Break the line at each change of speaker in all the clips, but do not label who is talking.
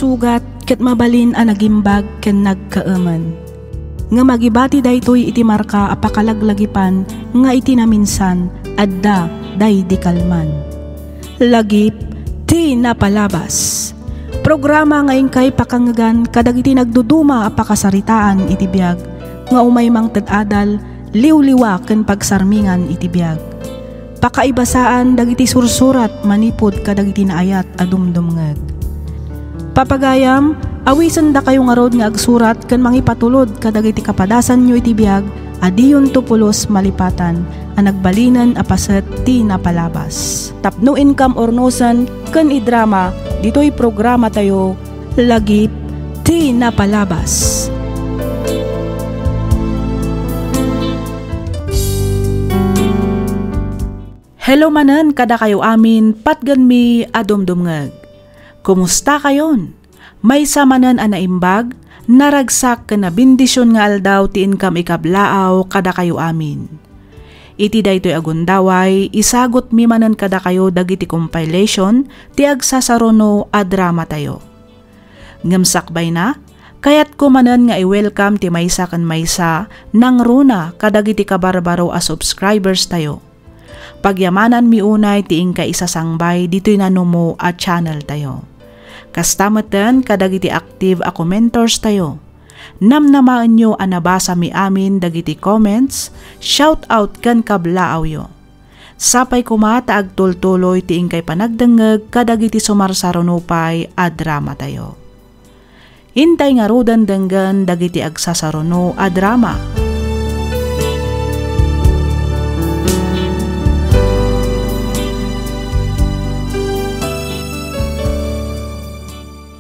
sugat ket mabalin a nagimbag ken nagkaaman. Nga magibati daytoy iti marka a pakalaglagipan nga iti naminsan adda day di kalman. Lagip ti napalabas. Programa nga ingkay pakangagan kadagiti nagduduma a pakasaritaan iti biag nga umaymang ted-adal liwliwa ken pagsarmingan iti biag. Pakaibasaan dagiti sursurat manipod kadagiti naayat a dumdumngeg. Papagayam, awisan da kayo nga rod nga agsurat ken mangipatulod kadagiti kapadasan nyo iti biag adiyon tupulos malipatan a nagbalinan a paset ti napalabas. Tapno income ornosan ken idrama ditoy programa tayo lagip ti napalabas. Hello manen kada kayo amin patgan mi adumdumngeg. Kumusta kayon? May samanan a naimbag, naragsak ka na bindisyon nga aldaw ti income ikablaaw kada kayo amin. Iti daytoy agundaway, isagot mi manen kada kayo dagiti compilation ti agsasaruno a drama tayo. Ngamsakbay na, kayat ko manen nga i-welcome ti maysa kan maysa nang runa kadagiti kabarbaro a subscribers tayo. Pagyamanan mi unay ti ingka isasangbay ditoy nanumo a channel tayo. Kastamatan kadagiti active a commentors tayo. Namnamaan nyo a nabasa mi amin dagiti comments, shout out kan kablaaw yo. Sapay kumata agtultuloy ti ingkay panagdengeg kadagiti sumarsarunupay a drama tayo. Hintay nga rudan denggan dagiti agsasaruno a drama.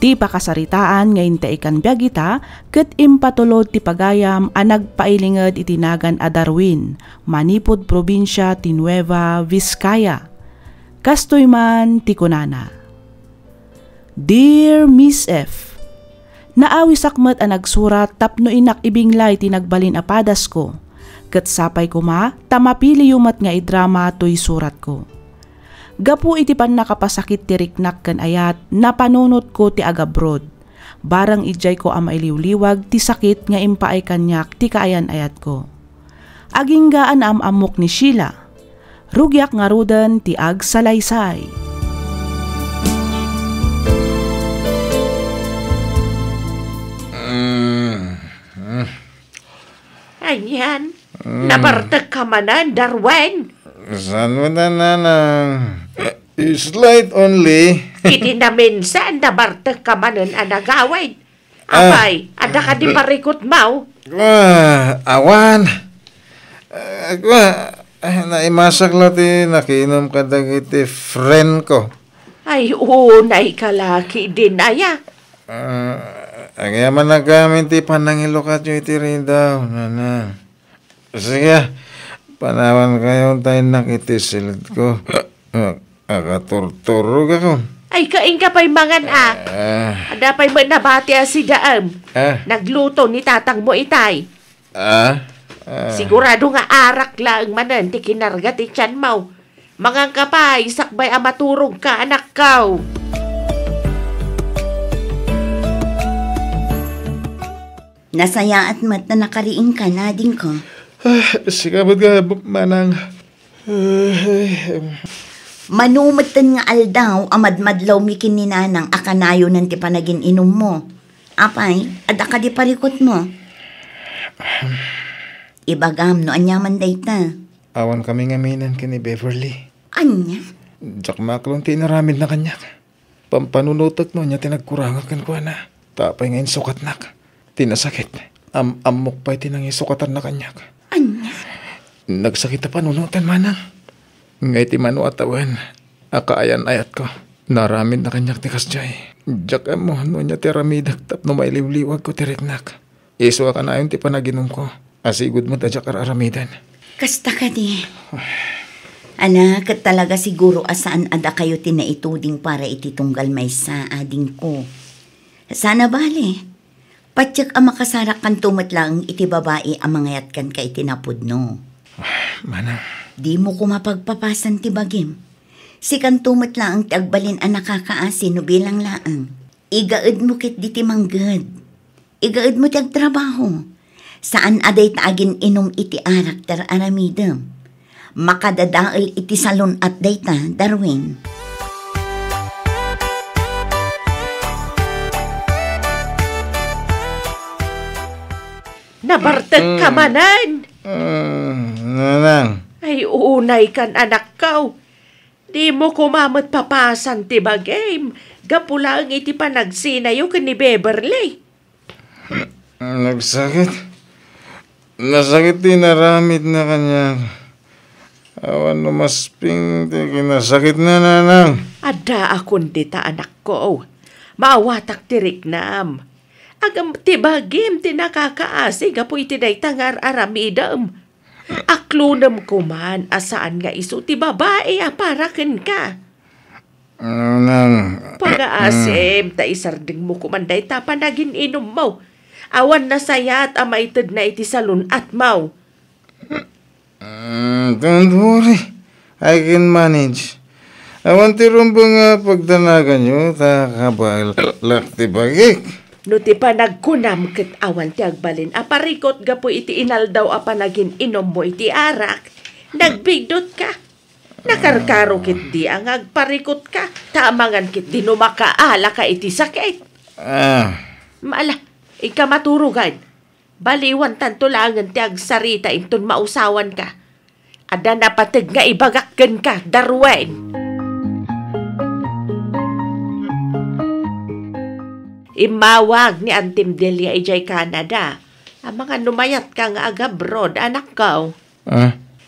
Ti pakasaritaan nga intaikan biagita ket impatulod ti pagayam a nagpailinged itinagan a Darwin, manipod probinsya ti Nueva Vizcaya. Kastoy man ti kunana. Dear Miss F, naawi sakmet a nagsurat tapno inak ibinglay ti nagbalin a padas ko. Ket sapay kuma tamapili yumat nga idrama toy surat ko. Gapu iti pan nakapasakit ti riknak ken ayat napanunot ko ti agabroad. Barang ijay ko ang mailiwliwag ti sakit nga impaay kanyak ti kaayan ayat ko. Aginggaan amok ni Sheila. Rugyak nga rudan ti ag salaysay.
Ayan, nabartag ka manan, Darwin.
Saan mo na nanang? Slight only.
Iti na minsan nabartag ka manan anagawin. Abay, ada ka di parikot mau.
Awan. Naimasak lang ti nakinom ka dagiti friend ko.
Ay, unay kalaki din aya.
Kaya man nagamit ti panangilo ka iti rin daw. Sige, panawan kayo tayo nakitisilid ko. Akaturturog ako.
Ay, kain ka pa'y mangan Ada pa'y manabati si Daam. Nagluto ni tatang mo itay. Sigurado nga arak lang manan ti kinarga ti tiyan mo. Mangang ka pa, isakbay amaturog ka anak kaw.
Nasaya at mat na nakariing ka na din ko.
Sikabot ka, manang.
Manumatan nga aldaw, amadmadlaw mikin ni nanang akanayo ng ti panagin inom mo. Apay, ada ka di parikot mo. Ibagam no anyaman dayta.
Awan kami ngaminan kini Beverly.
Anya?
Diyak maklong tinaramid na kanyak. Pampanunutak no niya tinagkurangakan ko na. Tapay ngayon sukat nak. Tinasakit. Amok pa'y tinangi sukatan na kanyak.
Anya?
Nagsakit na panunutan manang. Ngay ti manu atawan. Akaayan ayat ko. Naramid na kanyak ti kasjay. Diyak mo no niya tiramidak tap no mailiwliwag ko tiriknak. Iswa ka na yun ti panaginom ko. Asigod mo tadyak aramidan.
Kasta ka di. Anak, talaga siguro asaan ada kayo tinaituding para ititunggal may sa ading ko. Sana bale. Patyak ang makasarak kan tumat lang iti babae ang mangayat kan ka itinapod no.
Mana?
Di mo ko mapagpapasan ti bagim. Si kan tumat lang ang tiagbalin ang nakakaasin no bilang laang. Igaad mo kit di timanggad. Igaad mo tiyag trabaho. Saan aday taagin inom iti arak tar aramidam. Makadadaal iti salon at dayta, Darwin.
Nabartag ka manan.
Nanang.
Ay, unay kan anak ko. Di mo kumamot papasan ti ba game. Gapulang iti panagsinayo ka ni Beverly.
Nagsakit. Nasakit din naramid na kanya. Awan lumasping ti kinasakit na nanang.
Ada akong dita anak ko. Maawatak tirik nam. Agam ti ba game ti nakakaasig apo iti day tangar aramidam. Aklunam ko man asaan nga iso ti babae aparaken ka.
Nanang.
Pag-aasim, ta isarding mo kumanday ta panagin inom mo. Awan na sayat amaitid na iti salon at mau.
Don't worry. I can manage. Awan ti rumbo nga pagdanagan nyo, takabalak ti bagik.
No ti panagkunam ket awan ti agbalin. Aparikot gapo iti inaldaw a panagin inom mo iti arak. Nagbigdot ka. Nakarkaro kit di ang agparikot ka. Tamangan kit di no makaala ka iti sakit. Maala, ika maturugan. Baliwan tanto langan ti agsarita inton mausawan ka. Ada napatig nga ibagakken ka, Darwin. Imawag ni Antim Delia ijay Canada. Ang mga numayat ka nga agabroad, anak ko.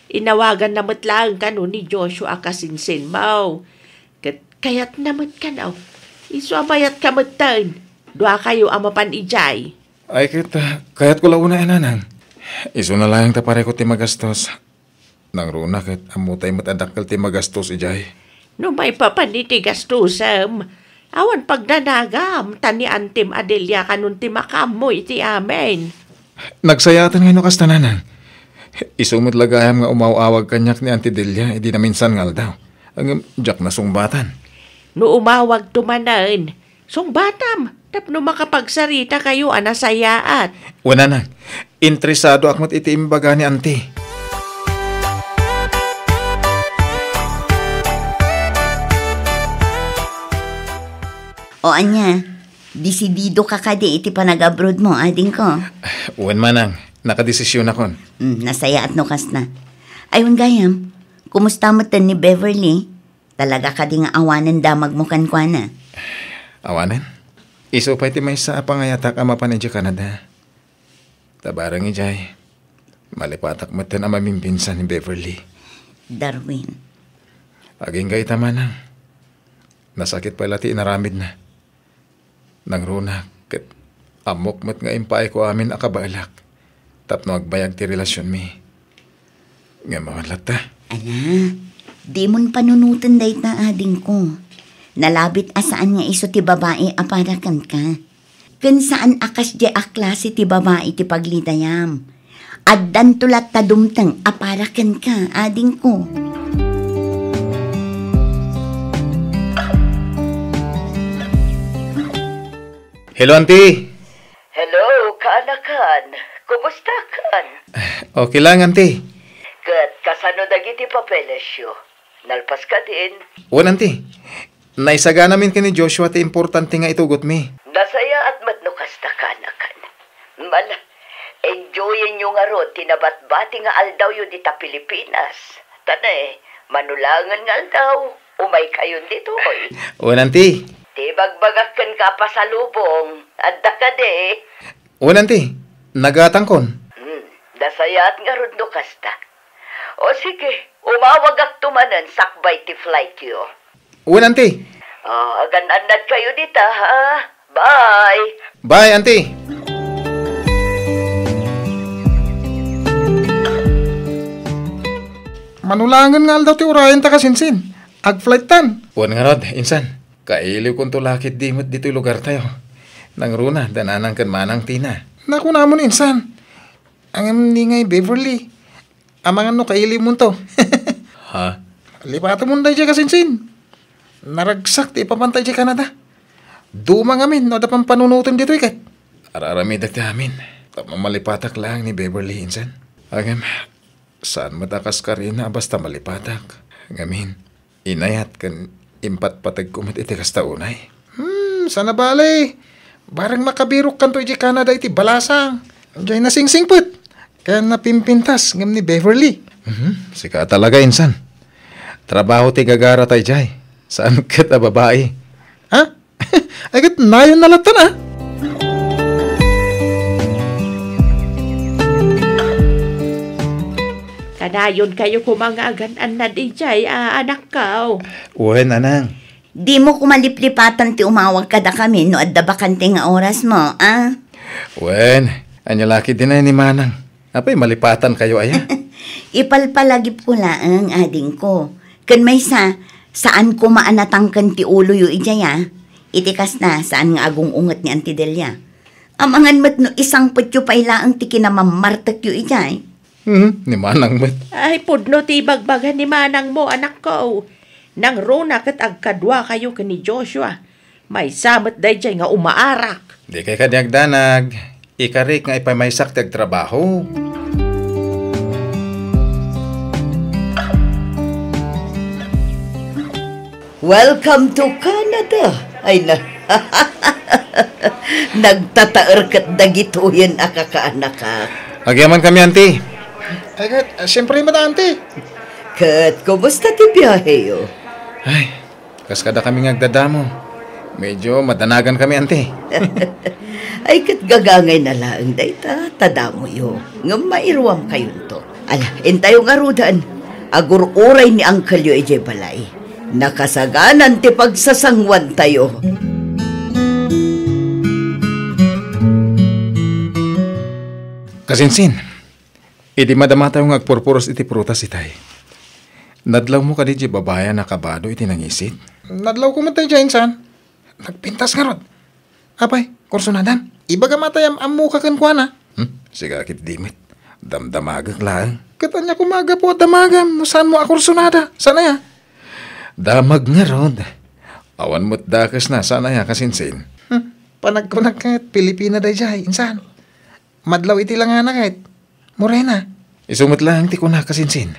Inawagan namat lang ka no ni Joshua kasinsin mo. Kayat namat ka na. Isu amayat ka matan. Dua kayo amapan ijay.
Ay kita, kayat ko launa nanang. Isu na lang tapare ko ti magastos. Nang runa ket amutay matadakkel ti magastos ijay.
No may papaniti gastusam. Awan pagdanagam tani Antim Adelia kanun ti makamoy ti amen.
Nagsayatan ngayon kas tananang. Isumot lagayam nga umawawag kanyak ni Auntie Delia, di na minsan ngal daw. Ang jak na sungbatan.
No umawag tumanan, sungbatam, tapno makapagsarita kayo anasayaat.
Wala na, interesado akmat iti imbaga ni Auntie.
O anya, disidido ka kadi iti panag-abroad mo, ading ko.
Uwan manang, nakadesisyon akon.
Nasaya at nukas na. Ayun gayam, kumusta mo ni Beverly? Talaga ka di nga awanan damag mo kankwana.
Awanan? Iso pa iti may sa pangayatak ama pa ni Canada. Tabarang ijay. Malipatak matan ang mamimpinsan ni Beverly.
Darwin.
Aging gay tamanang. Nasakit pala ti inaramid na. Nang runa, ket amok mat nga impay ko amin akabalak. Tapno agbayag ti relasyon mi. Nga mawalat ta.
Ana, di mon panunutan dayt na ading ko. Nalabit asaan nga iso ti babae aparakan ka. Ken saan akas di aklase ti babae ti paglidayam. Addan tulat ta dumteng aparakan ka, ading ko.
Hello, Auntie!
Hello, kaanakan. Kumusta kan?
Okay lang, Auntie.
Kat kasano dagiti papelesyo. Nalpas ka din.
Wan, Auntie. Naisaga namin kini Joshua ti importante nga itugot mi.
Nasaya at matnukas na kaanakan. Mala, enjoyin nyo nga ron tinabat-bati nga aldaw yun dita Pilipinas. Tanay, manulangan nga aldaw. Umay kayon dito, oy.
Wan, Auntie.
Di bagbagakan ka pa sa lubong. Adda ka de.
Wan, Auntie. Nagatangkon.
Nasayat nga ron no kasta. O sige, umawag ak tumanan sakbay ti flight yo.
Wan, Auntie.
Agan-anad kayo dita, ha? Bye!
Bye, Auntie. Manulangan nga daw ti urayan ta kasinsin. Ag-flight tan. Wan nga rod, insan. Kailiw kong tulakit dimot dito lugar tayo. Nang runa, dananang kan manang tina. Naku namon insan. Ang ngay Beverly. Amangan no kailiw mo to. Ha? Lipata mo na dyan kasinsin. Naragsak ti ipapantay dyan Canada. Dumang amin, no, dapang panunutan dito ikat. Araramidak ti amin. Malipatak lang ni Beverly insan. Agam, saan matakas ka rin na basta malipatak. Ngamin, inayat kan impat patag kumit iti kastaunay. Sana bale. Barang makabirok kanto iti Canada iti balasang. Diyan na sing-singput. Kaya napimpintas ngam ni Beverly. Sika talaga insan. Trabaho ti gagara tayo jay. Saan kita babae? Ha? Ay kat nayon nalatan ah.
Kanayon kayo kumangagan na di jay, anak ka.
Uwen, anang.
Di mo kumaliplipatan ti umawag kada kami no adda bakante nga oras mo, ah?
Uwen, anyalaki din na ni Manang. Apay, malipatan kayo aya.
Ipalpalagip ko laang ading ko. Kan may saan ko maanatangkan ti ulo yu ijaya? Itikas na saan nga agong unget ni Auntie Delia. Amangan mat no isang putyo pa ilaang ti kinamamartak yu ijay.
Ni Manang mo.
Ay, pudno ti bagbagan ni Manang mo, anak ko. Nang rona kat agkadwa kayo ka ni Joshua. May samat day jay nga umaarak.
Di kay kadiagdanag. Ikarik nga ipamaysak ti agtrabaho.
Welcome to Canada. Ay na. Nagtataer kat dagituyan akakaanak ka.
Agyaman kami, auntie. Ay, siyempre matante.
Kat, kumusta ti biyahe yo?
Ay, kaskada kami ngagdadamo. Medyo madanagan kami, auntie.
Ay, kat gagangay na lang, dayta, tadamo yo. Nga mairuam kayo to. Ala, intayo nga rudan. Agur uray ni Uncle yo ije balay. Nakasaganan ti pagsasangwan tayo.
Kasinsin, iti madama tayo nga agpurpuros iti prutas itay. Nadlaw mo ka di babaya na kabado iti nangisit. Nadlaw ko man tayo dyan, san. Nagpintas nga rod. Apay, kursunadan. Ibaga matayam amu ka kankwana. Siga kit dimit. Damdamagag lang. Katanya kumaga po damagam. No saan mo akursunada? Sana ya? Damag nga rod. Awan mo't dakas na. Sana ya kasinsin. Panagkunag kahit Pilipina day jay. Insan. Madlaw iti lang nga na kahit. Morena. Isumot lang ti kuna kasinsin.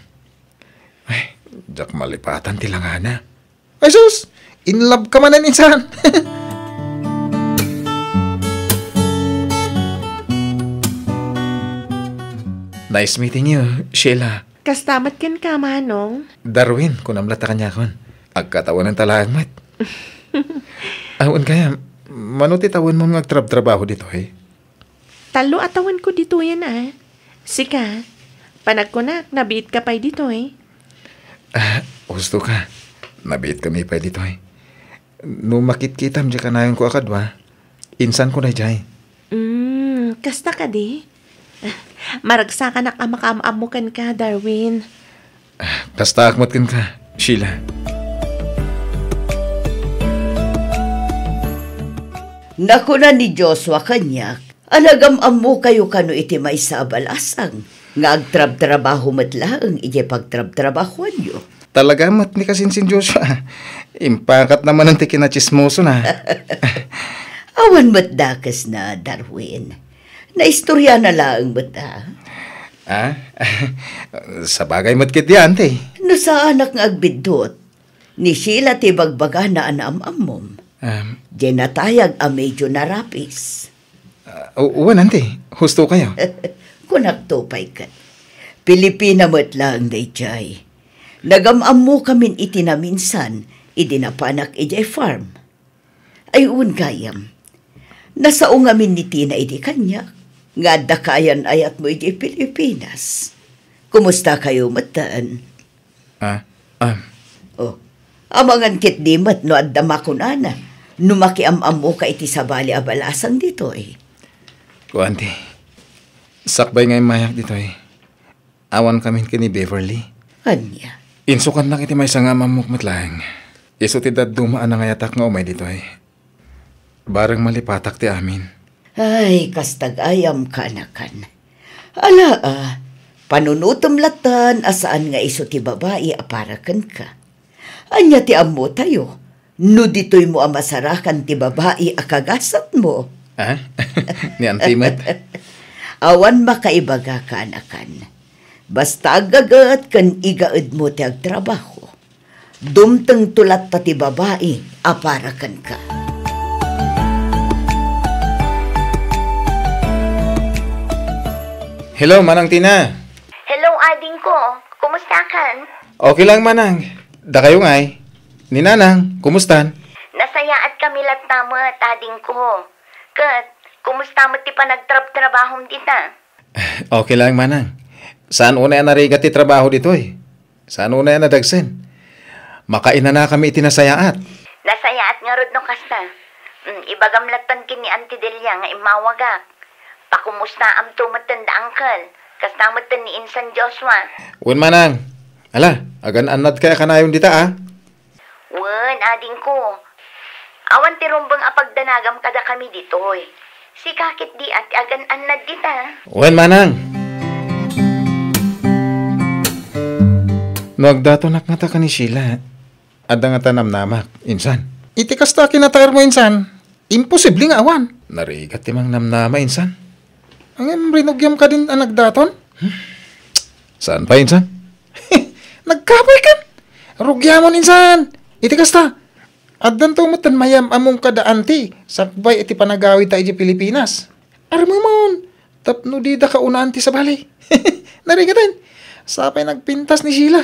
Ay, jak malipatan ti lang nga na. Ay sus! In love ka manan insan. Nice meeting you, Sheila.
Kastamat ken ka, Manong.
Darwin, kunamlat ta kanya kon. Agkatawan ng talagmat. Awan kaya, manuti tawan mo ngagtrab-trabaho dito eh.
Talo atawan ko dito yan Sika, panagkunak, nabiit ka pa'y dito
Gusto ka. Nabiit kami pa dito eh. No makit-kitam di ka na yun ko akadwa. Insan ko na jay.
Kasta ka di? Maragsa ka nakam-amukan ka, Darwin.
Kasta akmatkin ka, Sheila.
Naku na ni Joshua kanyak. Alagam mo kayo kano iti may sa abalasang. Nga agtrab-trabaho matlaang ije pagtrab-trabahuan yo.
Talaga mat ni kasinsin Joshua. Impakat naman ang tikinachismoso na.
Awan matdakas na, Darwin. Naistorya na lang bata.
Sa bagay matkit yan, te.
No sa anak nga agbidot, ni Sheila ti bagbaga na anam-amom. Jenatayag a medyo narapis.
Uwan, ante. Husto kayo.
Kunaktupay ka. Pilipina mo't lang, dayjay. Nagamam mo kamin itinaminsan, idinapanak ijay farm. Ay gayam. Nasaong amin ni Tina idi kanya, nga dakayan ayat mo ijay Pilipinas. Kumusta kayo mataan? Amangan kit dimat no adda makunana, numakiamam mo ka iti sabali abalasang dito eh.
Kuante, sakbay ngay mayak dito eh. Awan kami kini Beverly.
Kanya?
Insukan lang iti may sangamam mukmatlaeng. Iso ti dad dumaan na ngayatak nga umay dito eh. Barang malipatak ti amin.
Ay, kastag ayam ka na kan. Ala panunutom latan asaan nga iso ti babae aparakan ka. Anya ti ammo tayo.
No dito'y mo amasarakan ti babae akagasat mo.
Ah? Ni Antimet.
Awan makaibaga ka anakan. Basta agagat kan igaed mo ti agtrabaho. Dumteng tulat ta ti babae, aparakan ka.
Hello, Manang Tina.
Hello, ading ko. Kumusta kan?
Okay lang, Manang. Da kayo nga'y. Ni Nanang, kumustan?
Nasaya at kami latamat, ading ko. Kat, kumusta mo ti panagtrabahom dita?
Okay lang, Manang. Saan una yan narigat ti trabaho dito eh? Saan una yan nadagsin? Makaina na kami itinasayaat.
Nasayaat nga rod no kasta. Ibagamlatan kini Auntie Delia nga imawagak. Pakumusta am tumatan da angkal. Kasta matan ni Insan Joshua.
Wen, Manang. Ala, agan anad kaya kanayon dita ah.
Wen, ading ko. Awan ti rumbang apagdanagam kada kami ditoy. Si kakit di at agan anad dita.
Wen, Manang. No agdatonak nga ta ka ni Sheila. Ada nga tanam namak, insan. Iti kasta kinatayar mo, insan. Imposible nga awan. Narigat timang namnama, insan. Ang rinugyam ka din ang nagdaton? Saan pa, insan? Nagkapoy ka. Rugyamon, insan. Iti kasta. Adan tumutan mayam among kada anti. Sakbay iti panagawid tayo di Pilipinas. Armamon. Tapno di da kauna anti sa balay. Narigatan. Sapay nagpintas ni Sheila.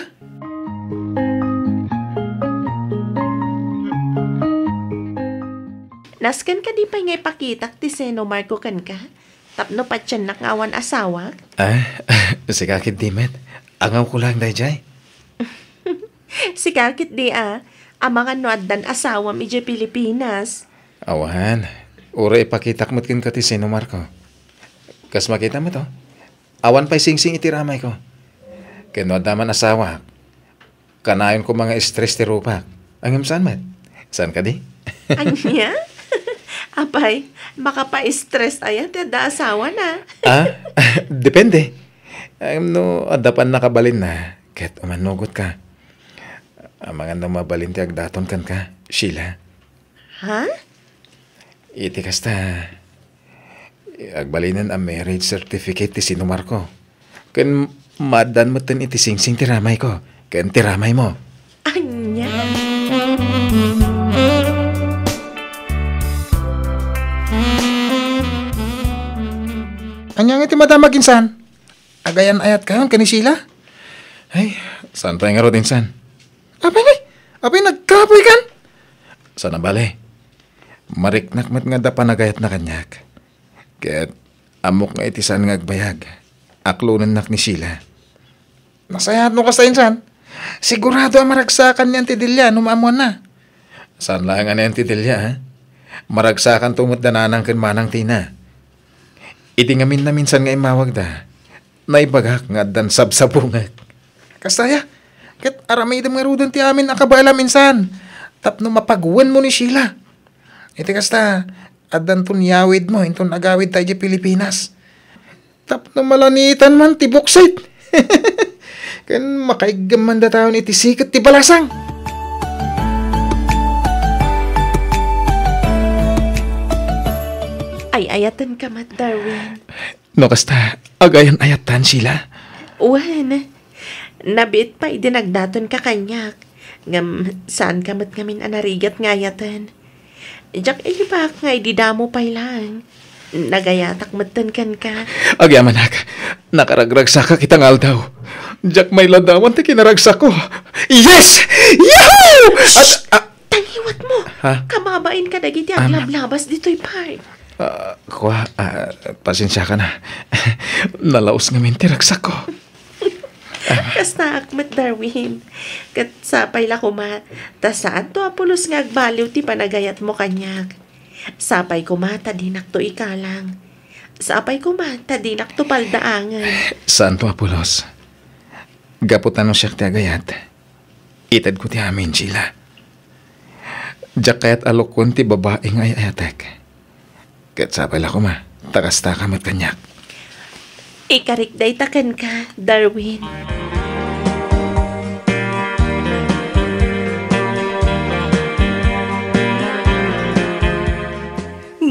Nasken ka di pa nga ipakitak ti Seno Marco kan ka? Tapno pa tiyan nakawan asawa?
Si kakit Dimet. Angaw ko lang dayjay.
Si kakit di amangan no addan asawa mi di Pilipinas.
Awan. Ura ipakitak mo't kin ka ti Seno Marco. Kas makita mo to? Awan pa'y sing-sing itiramay ko. Kano daman asawa. Kanayon ko mga stress ti rupak. Angam saan met? Saan ka di?
Anya? Apay, makapa-stress ayan, da asawa na.
Depende. No, adapan nakabalin na. Ket umanugot ka. Mga no mabalin ti agdaton kan ka, Sheila.
Ha?
Iti kasta. Agbalinan ang marriage certificate ti Seno Marco. Ken madan mo ten iti sing-sing ti ramay ko. Ken ti ramay mo.
Anya?
Anyang iti madamag insan. Agayan ayat kayon kani Sheila. Ay, saan pa nga ro insan? Apay nagkapoy kan? Sana bale. Mariknak mat nga da panagayat na kanyak. Ket amok nga iti saan nga agbayag. Aklunan nak ni Sheila. Nasayat mo kasta insan. Sigurado ang maragsakan ni Auntie Delia numamuan na. Saan lang nga ni Auntie Delia ha? Maragsakan tumot dananang ken Manang Tina. Iti ngamin na minsan nga imawag da. Naibagak nga dan sabsabungag. Kastaya, ket aramidam nga rudan ti amin akabalam minsan. Tapno mapagwan mo ni Sheila. Iti kasta, adan ton yawid mo, inton agawid tayo di Pilipinas. Tapno malanitan man ti buksit. Kan makaigam man da taon iti sikat ti balasang.
Ay, ayatan ka mat, Darwin.
No kasta, agayan ayatan Sheila.
Wen, nabit pa idinagdaton ka kanyak. Ngam, saan ka mat ngamin anarigat nga ayatan? Diyak ilibak nga ididamo pa lang. Nagayatak matan kan ka.
Agyaman nak, nakaragragsa ka kitang aldaw. Diyak may ladawan ti kinaragsa ko. Yes! Yahoo!
Tangiwat mo!
Ha?
Kamabain ka dagiti aglablabas dito'y park.
Pasensya ka na. Nalaos nga mintiragsa ko.
Kasta akmat, Darwin. Kat sapay la kuma. Ta saan to apulos nga agbaliw ti panagayat mo kanyak. Sapay kuma, tadinak to ikalang. Sapay kuma, tadinak to paldaangan.
Saan to apulos? Gaputan no siya ti agayat. Itad ko ti amin, Sheila. Diyak kaya't alokon ti babaeng ay ayatek. Kat sapay la kuma, takasta ka mat kanyak.
Ikarikday takan ka, Darwin.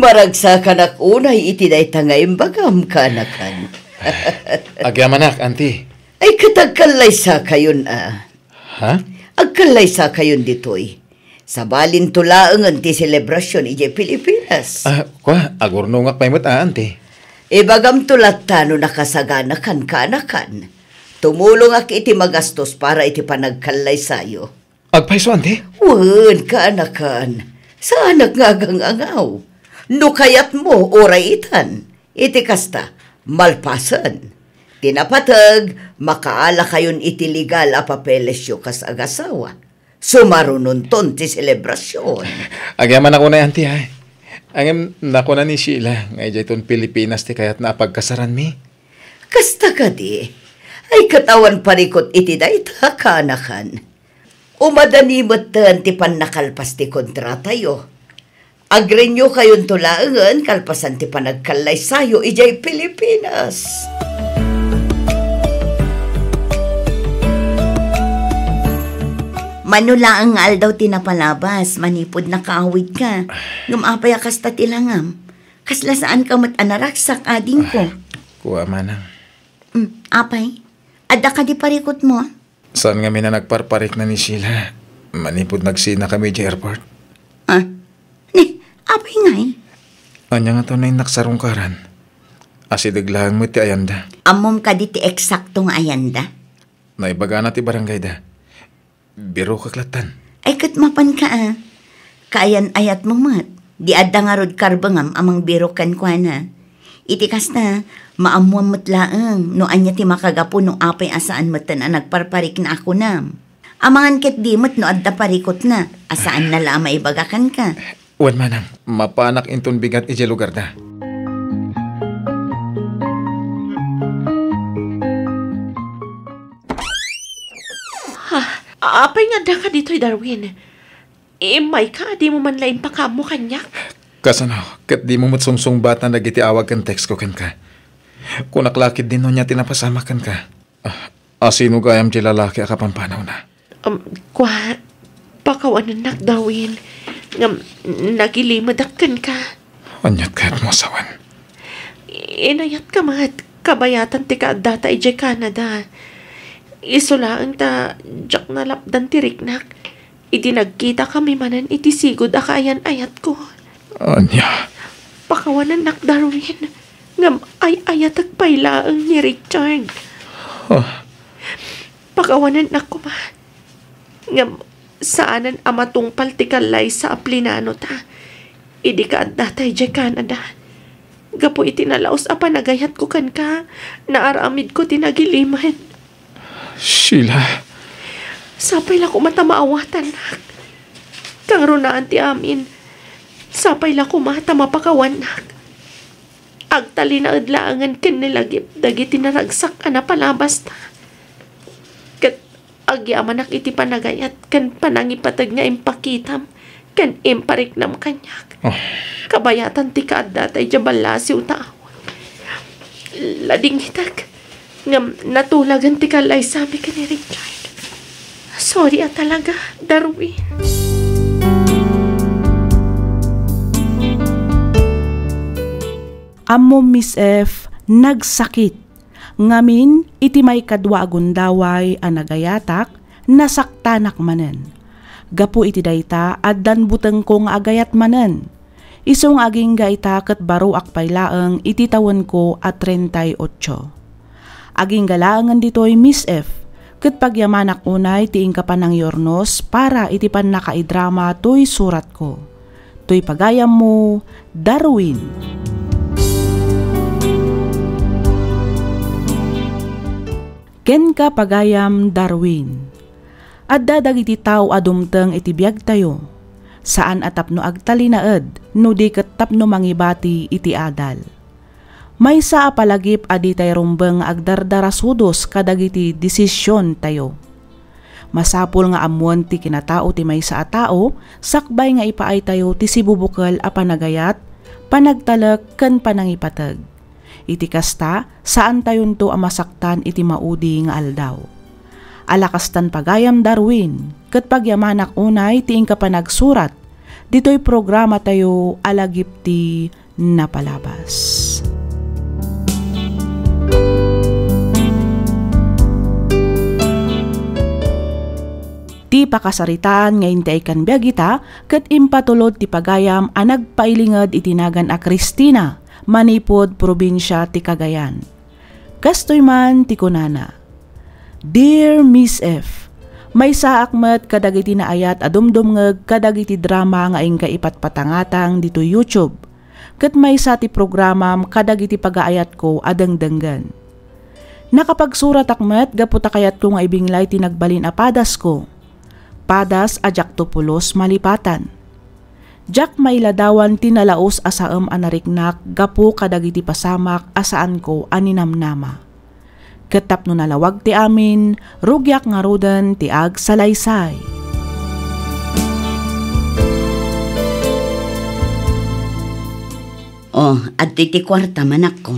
Maragsa kanak unay iti day tangay bagam kanakan.
Agyamanak, auntie.
Ay katagkalay sa kayon
Ha?
Agkalay sa kayon ditoy. Sa balin tulaangan ti selebrasyon ije Pilipinas.
Agurnungak may mata, auntie.
Ibagam tulat tano nakasaganakan kanakan. Tumulong ak iti magastos para iti panagkalay sayo.
Agpaiso, auntie?
Wan kanakan. Saan nagngagangangaw? No kayat mo oray itan. Iti kasta, malpasan. Tinapatag, makaala kayon iti legal a papeles yo kas agasawa. Sumarunon ton ti selebrasyon.
Agyaman ako na, auntie, ha? Agam nako na ni Sheila, ngay jay ton Pilipinas ti kayat na pagkasaran mi.
Kasta ka di, ay katawan parikot iti dayta kanakan. Umadanimatan ti panakalpas ti kontrata yo. Agrenyo kayon tulaangan kalpasan ti panagkalay sayo ijay Pilipinas.
Manulaang nga aldaw tinapalabas, manipod na kaawid ka. Ngumapay kasta tilangam. Kasla saan ka anaraksak ading ko.
Kuha manang.
Apay, ada ka di parikot mo?
Saan nga na nagparparik na ni Sheila? Manipod nagsina kami di airport.
Apay ngay.
Anya nga to na yung naksarungkaran. Asidaglahan mo ti ayanda.
Amom ka di ti eksaktong ayanda.
Naibaga na ti barangay da. Biro kaklatan.
Ay katmapan ka Kaayan ayat mo mat. Di adda nga rod karbangam amang biro kan kwa na. Iti kasta, maamuam matlaang no anya ti makagapo no apay asaan matan na nagparparik na ako nam. Amangan ket di mat no adda parikot na. Asaan na la maibagakan ka.
Wan manang, mapanak inton bigat ije lugar da.
Apay nga da ka dito'y Darwin. May ka, di mo man lain pa ka mo kanyak.
Kasano, kat di mo matsungsung bata na gitiawag kan text ko kan ka. Kung naklakid din nun niya tinapasama kan ka. Asino gayam di lalaki akapampanaw na.
Pakawanan Darwin. Nagilimadak kan ka.
Anyat ka't mo asawan.
Inayat ka mat, kabayatan ti ka data ije Canada. Isulaang ta, jak na lapdan ti riknak. Iti nagkita kami manan iti sigod akayan ayat ko.
Anya?
Pakawanan Darwin. Ngam ay ayatag pailaang ni Richard. Pakawanan ko ma. Ngam saanan amatungpal ti kalay sa aplinano ta. Idi ka at datay di Canada. Gapo iti nalaos apa nagayat ko kan ka. Naaramid ko tinagiliman.
Sheila.
Sapay la ko matamaawatan nak. Kang runaan ti amin. Sapay la ko matamapakawan nak. Agtali na adlaangan ken nilagip dagiti naragsak ana palabas ta. Ket agyaman nak iti panagayat ken panangipatag nga impakitam ken impariknam kanyak. Kabayatan ti kaadda tay jabalasiw tao. Lading hitag. Ngam natulagan ti kalay sabi ka ni Richard. Sorry talaga, Darwin.
Ammo Miss F, nagsakit. Ngamin, iti may kadwa agundaway anagayatak, nasaktanak manen. Gapu iti dayta, addan buteng kong agayat manen. Isong aging gaita ket baro akpailaeng iti tawen ko at 38. Aging galaangan dito'y Miss F, ket pagyamanak unay tiing kapanang yornos para iti pan nakaidrama to'y surat ko. To'y pagayam mo, Darwin. Ken ka pagayam, Darwin. Adda dagiti tao adumteng iti biag tayo. Saan atap no agtalinaed, no di ket tapno mangibati iti adal. May sa apalagip aditay rumbeng agdardarasudos kadagiti desisyon tayo. Masapul nga amuan ti kinatao ti may sa atao, sakbay nga ipaay tayo ti sibubukal a panagayat, panagtalek ken panangipateg. Iti kasta, saan tayon to amasaktan iti maudi nga aldaw. Alakastan pagayam Darwin, ket pagyamanak unay ti ingka panagsurat, Dito'y programa tayo alagipti na palabas. Ti pakasaritaan ngayon ti ikan biyagita ket impatulod ti pagayam a nagpailinged itinagan a Cristina, manipod probinsya ti Cagayan. Kastoy man ti kunana. Dear Miss F, may saak met kadagiti na ayat adumdumngeg kadagiti drama nga ingka ipatpatangatang dito YouTube. Ket may sa ti programam kadagiti pagaayat ko adengdenggan. Nakapagsurat akmet gaputa kayat ko nga ibinglay tinagbalin a padas ko. Padas a Jactopulos malipatan. Jak may ladawan tinalaos asaem anariknak gapu kadagiti pasamak asaan ko aninamnama. Ketap no nalawag ti amin, rugyak nga rodan ti ag salaysay.
Oh, at ti kwarta manak ko.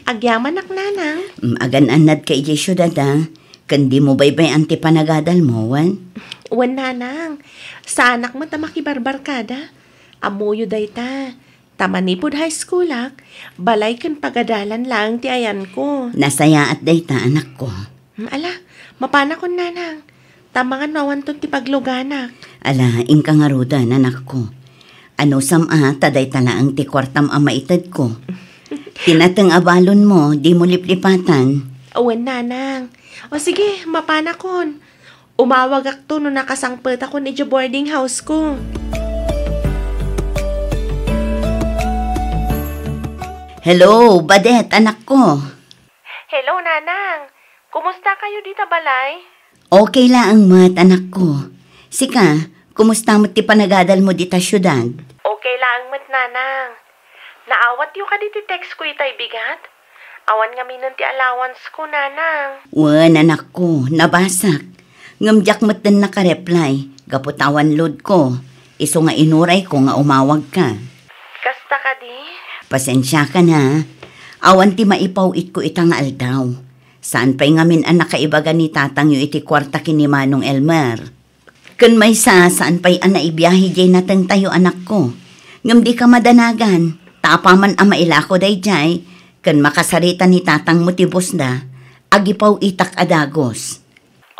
Agyaman ak nanang.
Agan-anad ka iti syudad kandi mo baybay anti panagadal mo, wan?
Wan nanang, sa anak mo ta makibarbarkada. Amuyo day ta. Tamanipod high school balay kan pagadalan lang ti ayan ko.
Nasaya at day ta, anak ko.
Ala, mapana ko nanang. Tamangan nawanton ti pagluganak.
Ala, ingka nga rudan, anak ko. Ano taday tala ang ti kwartam ama itad ko. Tinatang abalon mo, di mo liplipatan.
Wan nanang. O sige, mapana kon. Umawag akto no nakasangpet ako ni boarding house ko.
Hello, Badet, anak ko.
Hello, nanang. Kumusta kayo dito, balay?
Okay lang, mat, anak ko. Sika, kumusta mo ti panagadal mo dita syudad?
Okay lang, mat, nanang. Naawat yung ka diti text ko itay bigat. Awan nga minun ti allowance ko, nanang.
Wan, anak ko, nabasak. Ngamjak mo't din nakareply. Gaputawan load ko. Iso nga inuray ko nga umawag ka.
Kasta ka di?
Pasensya ka na. Awan ti maipawit ko itang aldaw. Saan pa'y ngamin ang nakaibaga ni tatang yu iti kwarta kini Manong Elmer. Kun may saan pa'y ang naibiyahe jay natang tayo anak ko. Ngam di ka madanagan. Tapaman ang mailako day jay. Kun makasarita ni tatang mo tibos na. Agipaw itak adagos.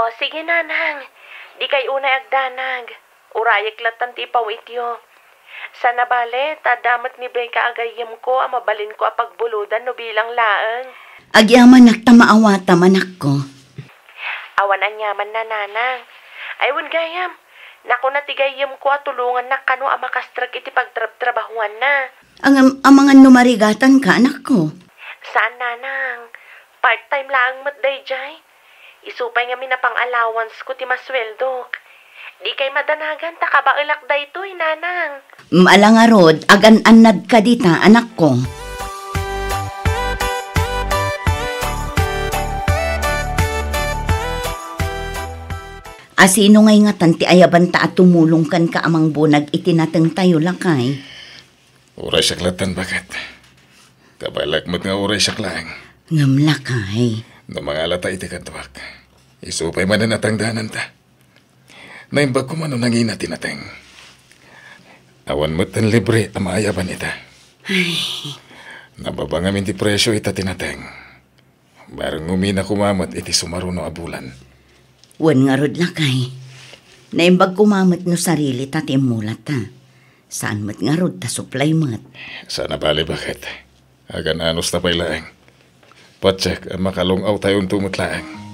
O sige nanang. Di kay unay agdanag. Urayek latan ti pawityo. Sa nabale, tadamat ni Beka agayam ko ang mabalin ko a pagbuludan no bilang laeng.
Agyaman nagtamaawata manak ko.
Awan anyaman na nanang. Aywan gayam. Naku na tigayam ko at tulungan na kano ang makastrag iti pagtrabahuan na.
Ang mga numarigatan ka anak ko.
Saan nanang? Part-time lang matday jay. Isupay nga minapang allowance ko ti masweldo. Di kay madanagan ta kabailak daytoy nanang.
Malangarod, agan-anad ka dita, anak ko. Asino ngay nga tanti ayaban ta at tumulong kan ka amang bunag itinateng tayo lakay.
Uray saklatan bakit? Kabalak mo't nga uray saklang.
Ngam lakay.
No mga alata iti katwak. Isupay man na natangdanan ta. Naimbag ko man o nangina tinateng. Awan mo't ang libre ang maayaban ita.
Ay.
Nababangamin ti presyo ita tinateng. Barang umina kumamat iti sumaruno abulan.
Wan nga rod lakay. Naimbag kumamat no sarili ta timulat ta. Saan mat nga rod ta supply mat.
Sana bali bakit? Agan anos na pa'y laeng. Patsek ang makalungaw tayong tumot laeng.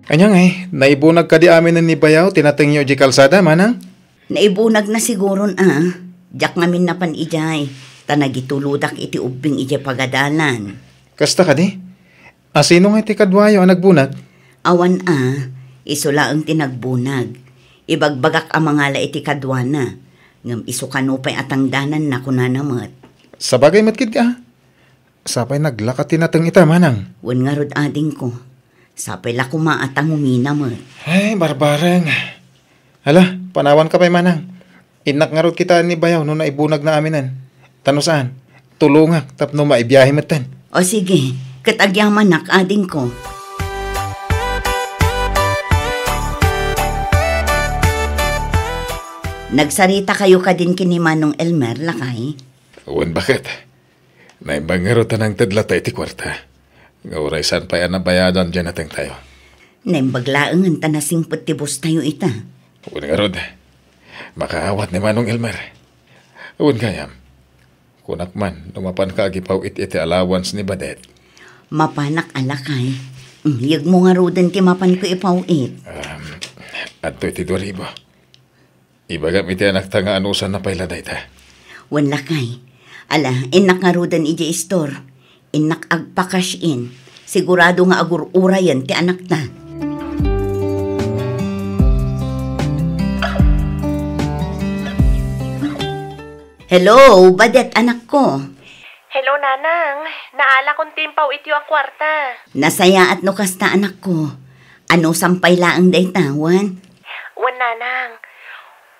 Anyang naibunag ka di amin ni Bayaw, tinateng nyo di kalsada, manang?
Naibunag na siguron Diyak ngamin na pan ijay. Tanagituludak iti ubing ijay pagadalan.
Kasta ka di? Asino nga iti kadwayo ang nagbunag?
Awan isula ang tinagbunag. Ibagbagak ang mga la iti kadwana. Ngam isukanupay atang danan na kunanamat.
Sabagay matkid ka. Sapay naglakat tinateng ita, manang.
Wan nga rod ading ko. Sapay la kumaatang umina mo.
Ay, barbareng. Hala, panawan ka pa'y manang. Inak nga rod kita ni Bayaw no naibunag na aminan. Tano saan? Tulungak, tapno maibiyahe matan.
O sige, katagyaman nak ading ko. Nagsarita kayo ka din kini Manong Elmer, lakay?
Uwan bakit? Naimbangero tanang tadlata iti kwarta. Nga uraysan pa yan ang bayadan dyan natin tayo.
Naimbaglaang ang tanasing patibos tayo ita.
Uwan nga rod. Makaawat ni Manong Elmer. Uwan kayam. Kunak man, lumapan ka agipaw iti allowance ni Badet.
Mapanak alakay. Yag mo nga rodan ti mapan ko ipawit.
Adto iti 2,000. Ibagam iti anak ta nga anusan na payla dayta.
Wan lakay. Ala, inak nga rodan iji store. Inak agpakash in. Sigurado nga agurura yan ti anak ta. Hello, Badet anak ko.
Hello, Nanang. Naala kong timpaw iti ang kwarta.
Nasaya at no kasta anak ko. Ano sampay laang daytawan?
Wan, Nanang.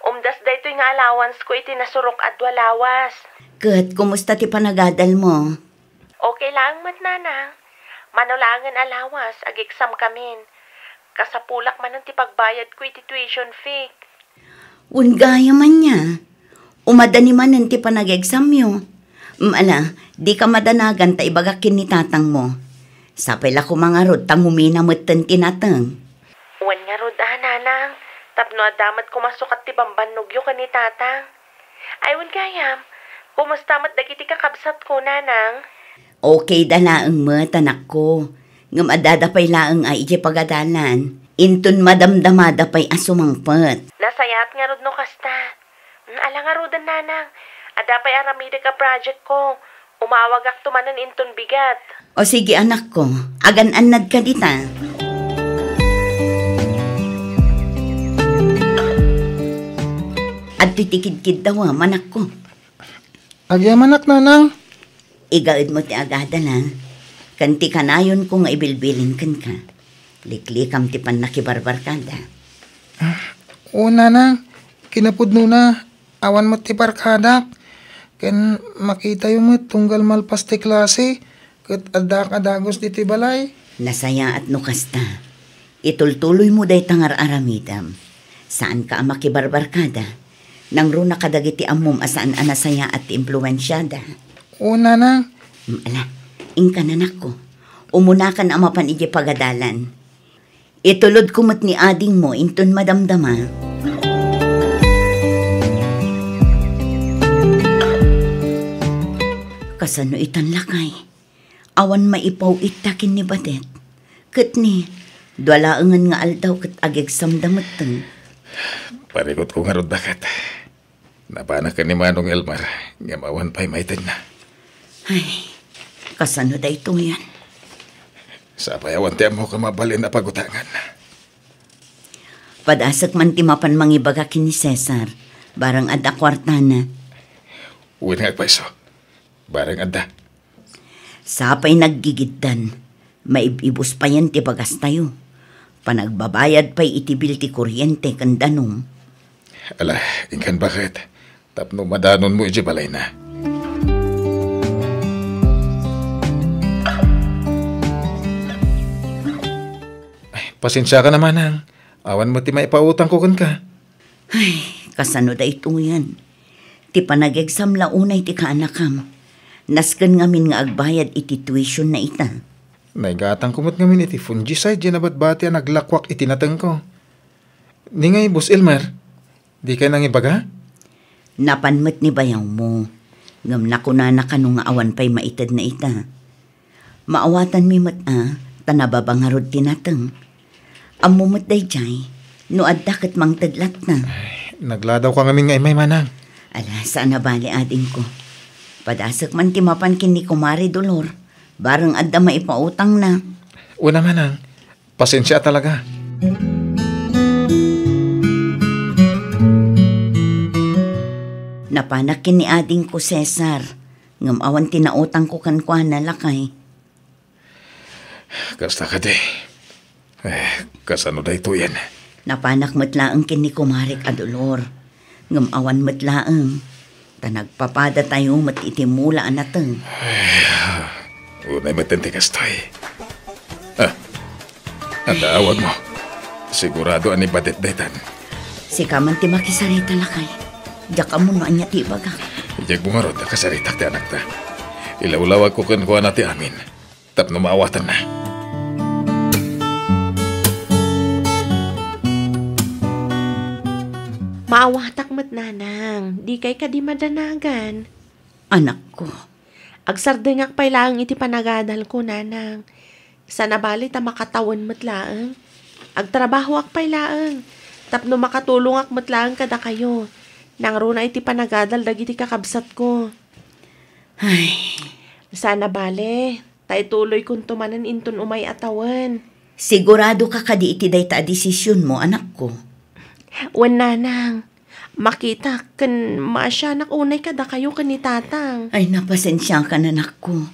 Umdas dayto nga allowance ko iti nasurok adwa lawas.
Kat, kumusta ti panagadal mo?
Okay lang mat, Nanang. Manulangan alawas, ag-exam kamin. Kasapulak man ang ti pagbayad ko iti tuition fee.
Ungaya man niya. Umadani man ang ti panag-exam yo. Ala, di ka madanagan ta ibagakin ni tatang mo. Sapay la ko mga rod, tangumina mo't tinatang.
Wan nga rod, Nanang. Tapno adamat kumasukat ti bambanugyo ka ni tatang. Aywan kayam, kumusta mat dagiti kakabsat ko, Nanang?
Okay dalaang mo, tanak ko. Ngam adadapay laang ay iti pagadalan. Intun madamdamadapay asumangpet.
Nasayat nga rod no kasta. Ala nga rodan, Nanang. Adapay aramida ka project ko. Umawag ak tumanan intun bigat.
O sige anak ko, agan-anad ka dita. At titikid-kid daw manak ko.
Agyamanak, Nanang.
Igaid mo ti agadalan. Kanti kanayon ko nga ibilbilin kan ka. Liklikam ti pan nakibarbarkada.
Oo, Nanang. Kinapudno na. Awan mo ti barkada. Ken makita yung mo tunggal malpas ti klase. Kat adak-adagos di ti balay.
Nasaya at nukasta. Itultuloy mo day tangar aramidam. Saan ka ang makibarbarkada? Nang ro nakadagiti amom asaan anasaya at impluensyada.
Oo, Nanang.
Ala, ingka nanak ko. Umunakan ang mapan iji pagadalan. Itulod kumot ni ading mo inton madamdama. Kasano itan lakay. Awan maipaw itakin ni Badet. Kat ni, dwalaangan nga aldaw kat agegsam damatang.
Parikot ko nga rod dakat. Napanak ka ni Manong Elmer. Ngamawan pa'y maitin na.
Ay, kasano da ito yan?
Sa payawan tiyan mo ka mabalin na pagutangan.
Padasak man timapan mangibaga kini Cesar. Barang adda kwartana.
Uwin nga paiso. Barang adda.
Sapay naggigiddan. Maibibus pa yan ti bagas tayo. Panagbabayad pa'y itibil ti kuryente kandanom.
Ala, ingkan bakit? Tapno madanon mo iji balay na. Ay, pasensya ka naman, Nang. Awan mo ti maipautang ko kan ka.
Ay, kasano da ito yan? Ti panag-exam launay ti kaanakam. Nasken ngamin nga agbayad iti tuition na ita.
Naigatang kumot ngamin iti fungicide dyan abat-bati ang naglakwak itinatang ko. Ni ngay, Boss Elmer, di ka nang ibaga?
Napanmat ni bayaw mo. Ngam na kunana ka nung awan pa'y maitad na ita. Maawatan mi mat tanababangarod tinatang. Amumot day jay, no addakat mang tadlat na.
Ay, nagladaw ka ngamin nga imay manang.
Ala, saan na bali ading ko? Padasak man timapan kini kumari dolor. Barang adda maipautang na.
Una manang, pasensya talaga.
Napanakin ni ading ko Cesar. Ngam awan tinautang ko kankwana lakay.
Kasta ka di. Kasano da ito yan?
Napanak matlaang kini kumarik adolor. Ngam awan matlaang. Tanagpapada tayo matitimula anatang.
Unay matindi kastoy. Ang daawag mo. Sigurado ani badet detan.
Si kaman ti makisarita lakay. Diyak mo na niya ti baga.
Ijag bungarod, kasaritak ti anak ta. Ilaw-lawag ko kuha na ti amin. Tapno maawatan na.
Maawatak mat nanang, di kay ka di madanagan.
Anak ko.
Agsardengak pay laang iti panagadal ko, nanang. Sa nabali ta makatawan mat laang. Agtrabaho ak pay laang. Tapno makatulong ak mat laang kada kayo. Nang runa iti panagadal dagiti kakabsat ko.
Ay,
Sa nabali, tay tuloy kung tumanan inton umay atawan.
sigurado ka kadi iti day ta desisyon mo, anak ko.
Wan nanang, makita kan maasyanak unay kada kayo kan ni tatang.
Ay, napasensya ka na, anak ko.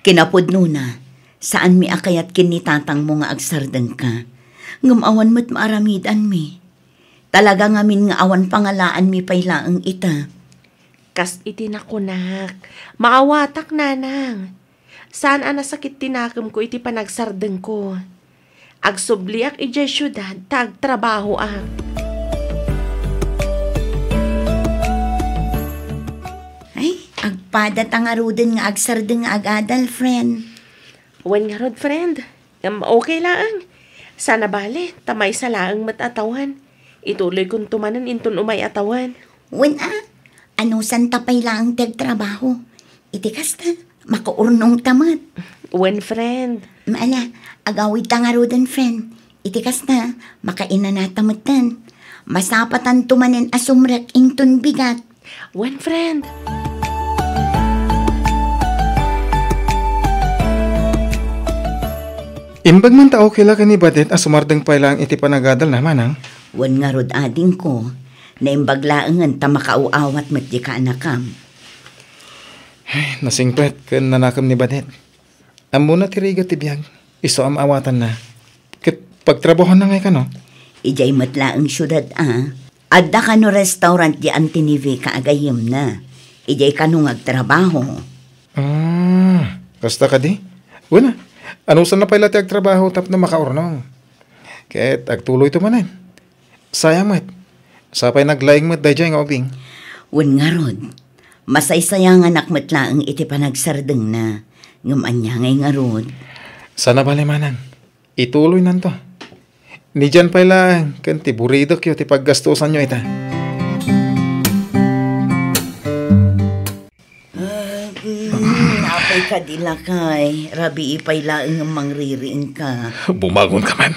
Kinapudno na, saan mi akayat kinitatang mo nga agsardeng ka. Ngamawan mo't maaramidan mi. Talaga ngamin nga awan pangalaan mi paylaang ita.
Kas itinakunak, maawatak nanang. Saan anasakit tinakam ko iti panagsardeng ko. Agsubliak ijay syudad, tagtrabaho ang.
Ay, agpada tangaruden nga agsardeng nga agadal, friend.
Wan nga rod, friend. Okay lang. Sana bale, tamay sa laang matatawan. Ituloy kong tumanan inton umay atawan.
Wen ano san tapay lang tagtrabaho. Itikas na, makaurnong tamat.
Wan, friend.
Maala, agawid tangaruden, friend. Itikas na, makainan na tamatan. Masapatan tumanin asumrek inton bigat.
Wan, friend.
Imbag man tao kila ka ni Badet ang sumardeng pa lang iti panagadal na manang.
Wan nga rod ading ko, na imbaglaangan ta makauawat mat di ka anakam.
Nasingpet kan nanakam ni Badet. Amo na tiriga ti biyag. Iso am awatan na. Kat pagtrabaho na ngay ka no?
Ijay matlaang syudad Adda ka no restaurant di Antinive ka agayim na. Ijay ka nung agtrabaho.
Kasta ka di? Wala. Anusan na pala ti agtrabaho tap na makaurnong. Ket agtuloy to manan. Sayang mat. Sapay naglaing mat dayjay nga ubing.
Wan nga rod, masaysayang anak matlaang iti panagsardeng na. Ngumanya ngay nga rod.
Sana bali manan. Ituloy nanto. Ni dyan pala kan ti burido kyo ti paggastusan nyo ita.
Napay ka dila kay. Rabi ipay laing ang mangririing ka.
Bumagon ka man.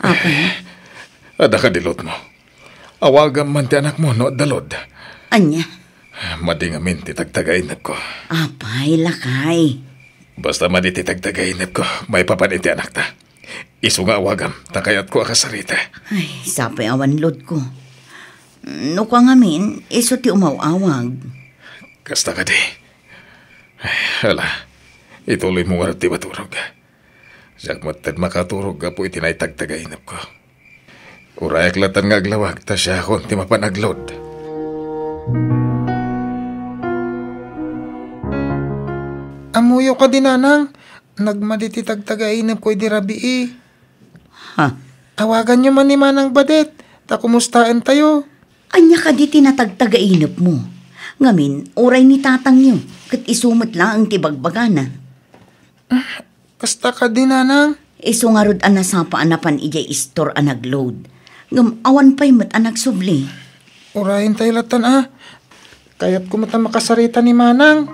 Apay?
Ada ka dilot mo. Awagan man ti anak mo no dalod.
Anya?
Madingamin ti tagtagainap ko.
Apay, lakay.
Basta madi ti tagtagainap ko, may papanin ti anak ta. Isu nga awagam, takayat ko akasarita.
Ay, sapay awan lod ko. No ka ngamin, iso ti umawawag.
Kasta ka di. Ay, hala, ituloy mo nga ti maturog. Siyak matad makaturog ka po itinay tagtagainap ko. Urayak latan nga aglawag, ta siya akong ti mapanaglod. Amuyo ka din, nanang. Nagmaditi tagtagainap ko'y di rabi eh. Tawagan nyo man ni Manang Badet. Ta kumustaan tayo.
Anya ka di tinatagtagainap mo. Ngamin, oray ni tatang nyo. Kat isumot lang ang tibagbagana.
Kasta ka din, nanang.
Iso nga rod anasapa anapan ijay istor anagload. Ngam awan pa'y mat anak subli.
Urayin tayo latan Kaya't kumata makasarita ni Manang.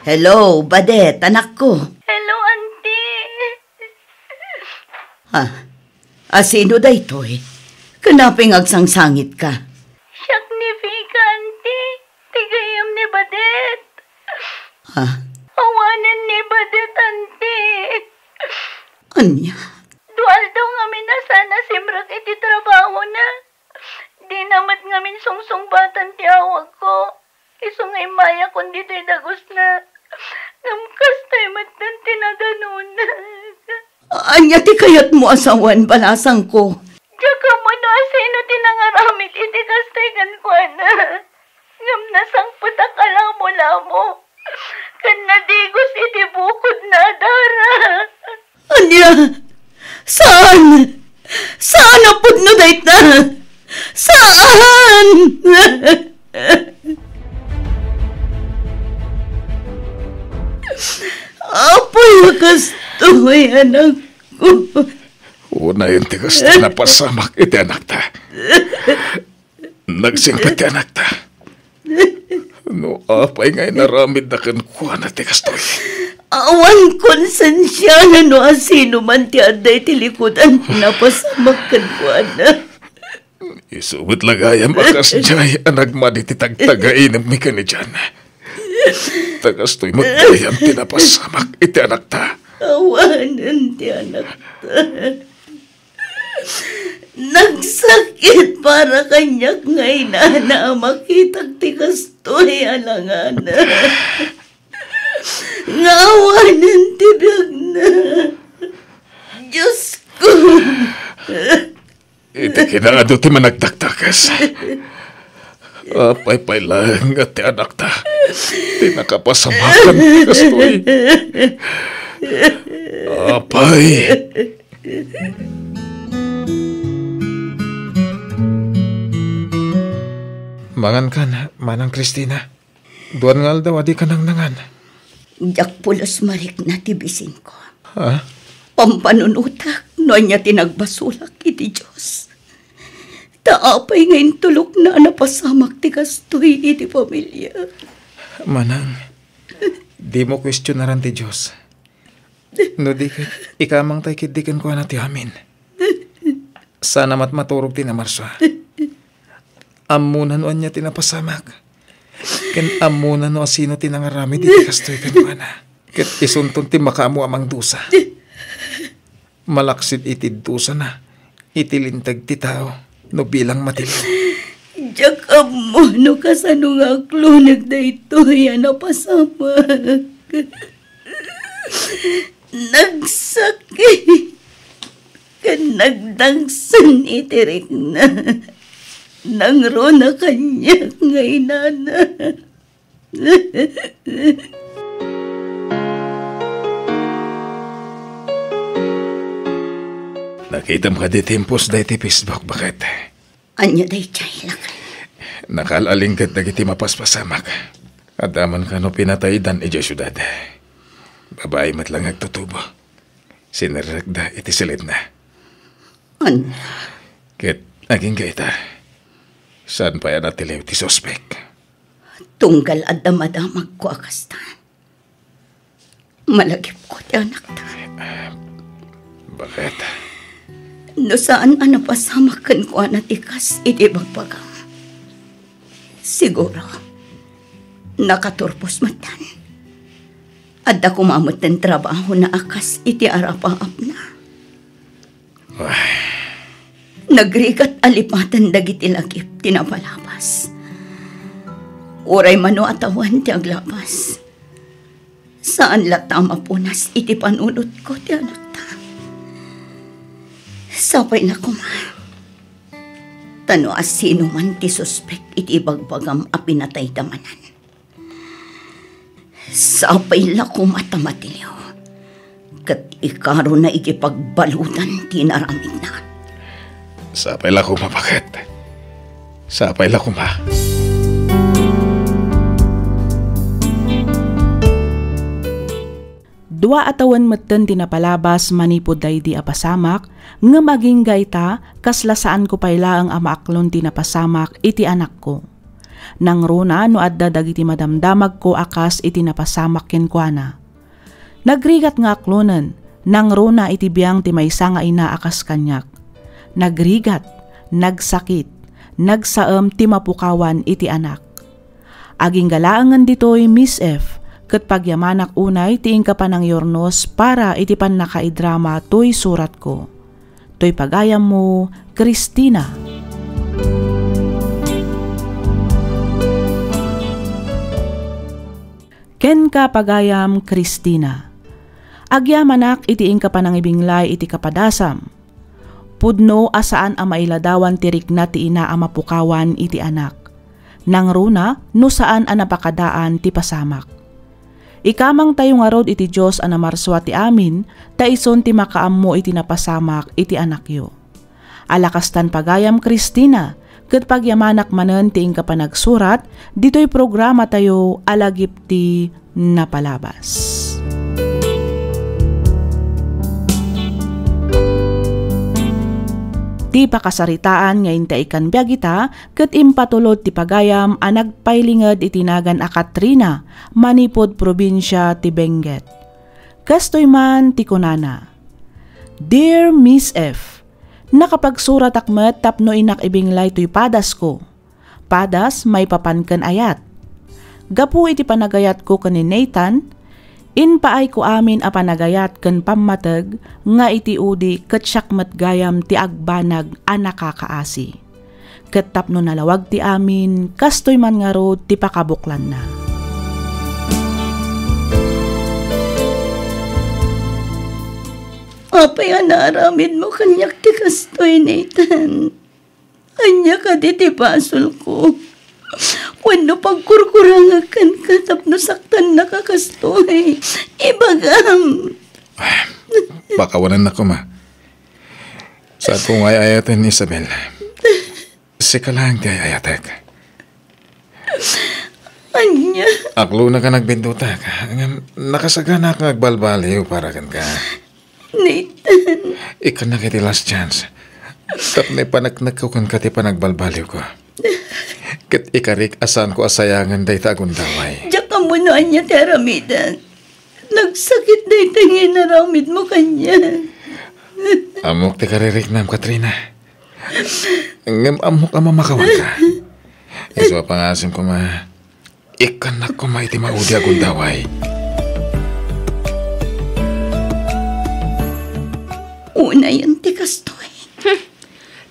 Hello, Badet, anak ko.
Hello, auntie.
Sino da ito eh? Kanaping agsangsangit ka.
Siyak ni Vika, auntie. Tigayam ni Badet. Awanan ni Badet, auntie.
Anya?
Dual daw ngamin na sana simrak iti trabaho na. Di namat ngamin sungsung-batan ti awag ko. Iso ngay maya kundi ti dagos na. Ngamkas tayo matan tinadanon.
Anya ti kayat mo asawan balasang ko.
Tsaka mo na sino tinangaramit iti kastaygan ko na. Ngam nasang putak alang mula mo. Kan nadigos iti bukod na dara.
Anya? Saan? Saan na pudno dayta? Saan? Apoy wakas tuloy, anak ko.
Una yung tigas na napasamak iti anak ta. Nagsingpat ti anak ta. No, apay ngay naramid na kuha na tigas to.
Awan konsensya na no asino man ti aday tilikudan napasamak kan kuha na.
Isubot lagayam akas jay anak madi ti tagtagainam mi ka ni dyan. Tagas to'y magdayam tinapasamak iti anak ta.
Awanan ti anak ta. Nagsakit para kanyak ngay na makitag ti kastoy alangan. Ngawanan ti biyag na. Diyos ko.
Iti kinaado ti managdaktakas. Apay-pay lang at ti anak ta. Ti nakapasamakan ti kastoy. Apay. Mangan ka na, Manang Cristina. Duan nga daw, adi ka nang nangan.
Jak pulos marik na tibisin ko.
Ha?
Pampanunutak, no niya tinagbasulak iti Diyos. Taapay ngayon tulok na napasamak ti kastoy iti pamilya.
Manang, di mo questionaran ti Diyos. No di ka, ikamang tayo kidikan ko na ti amin. Sana maturog ti na Marswa. Amunan o niya tinapasamak. Ken amunan o sino tinangarami di kastoy kanuana. Ket isunton ti makamu amang dusa. Malaksid iti dusa na. Itilintag ti tao. No bilang matiliw.
Jak amo no kasano nga klunag na ito yan napasamak. Nagsakit. Kan nagdangsan itirik na. Nangro na kanya ngay nana.
Nakita mo ka di timpos dahi ti Facebook, bakit?
Anya day chay lang.
Nakalalinggad na kiti mapaspasamak. Adaman ka no pinatay dan iti syudad. Babae matlang agtutubo. Sinaragda iti silid na.
Ano?
Ket naging gaita. Saan pa yan natiliw ti sospek?
Tunggal at damadamag ko akastan. Malagip ko ti anak ta.
Bakit?
No saan napasamakan ko anatikas iti bagbagang. Siguro, nakaturpos matan. At ako mamot ng trabaho na akas iti arapaap na. Nagrigat alipatan dagiti lagip tinapalabas. Uray mano atawan ti aglabas. Saan lata mapunas iti panunot ko ti anak ta. Sapay na kuma. Tano asino man ti suspek iti bagbagam a pinatay damanan. Sapay la kuma tamatiliw. Kat ikaro na ikipagbalutan ti naramid na.
Sapay la kuma, bakit? Sapay la kuma.
Dua atawan metten tinapalabas manipod daydi apasamak, nga maging gaita kaslasaan ko payla ang amaaklon tinapasamak iti anak ko. Nang runa no adda dagiti madamdamag ko akas iti napasamak kenkwana. Nagrigat nga aklonen, nang runa iti biyang ti maysa nga ina akas kanyak. Nagrigat, nagsakit, nagsaem ti mapukawan iti anak. Aging galaangan ditoy Miss F, ket pagyamanak unay ti ingkapanang yornos para iti pan nakaidrama toy surat ko. Toy pagayam mo, Cristina. Ken ka pagayam, Cristina. Agyamanak iti ingkapanang ibinglay iti kapadasam. Pudno asaan a mailadawan tirik na ti ina a mapukawan iti anak. Nang runa no saan a napakadaan ti pasamak. Ikamang tayo nga rod iti Diyos anamarswa ti amin, ta ison ti makaammo iti napasamak iti anakyo. Alakastan pagayam Kristina, ket pagyamanak manen ti ingka panagsurat, dito'y programa tayo alagip ti napalabas. Ti pakasaritaan nga inta ikan biyagita, ket impatulod ti pagayam a nagpailinged itinagan a Katrina, manipod probinsya ti Benguet. Kastoy man ti kunana. Dear Miss F, nakapagsurat akmet tapno inak ibinglay to'y padas ko. Padas may papanken ayat. Gapu iti panagayat ko kanin Nathan, inpaay ko amin a panagayat ken pammateg nga iti udi ket syakmet gayam ti agbanag a nakakaasi. Ket tapno nalawag ti amin kastoy man nga rod ti pakabuklan na.
Apay anaramid mo kanyak ti kastoy, Nathan. Anya ka di ti pasol ko. Wano pagkurkurangakan ka tapno saktan na kakastoy. Ibagam.
Bakawanan ako, ma. Sa kong ayayatin, Isabel. Sika lang di ayayatek.
Anya?
Aklo na ka nagbindutak. Nakasagana ka agbalbaliw para kan ka.
Nathan.
Ika na kiti last chance. Tapos panagnak ko kan kati panagbalbaliw ko. Ket ikarik asan ko asayangan day tagundaway.
Diyak ka muna anya ti aramidan. Nagsakit day tingin naramid mo kanya.
Amok ti karirik nam, Katrina. Ngam amok ama makawan ka. Iso pangasim ko ma. Ikan na ko ma iti maudi agundaway.
Una yan ti kastoy.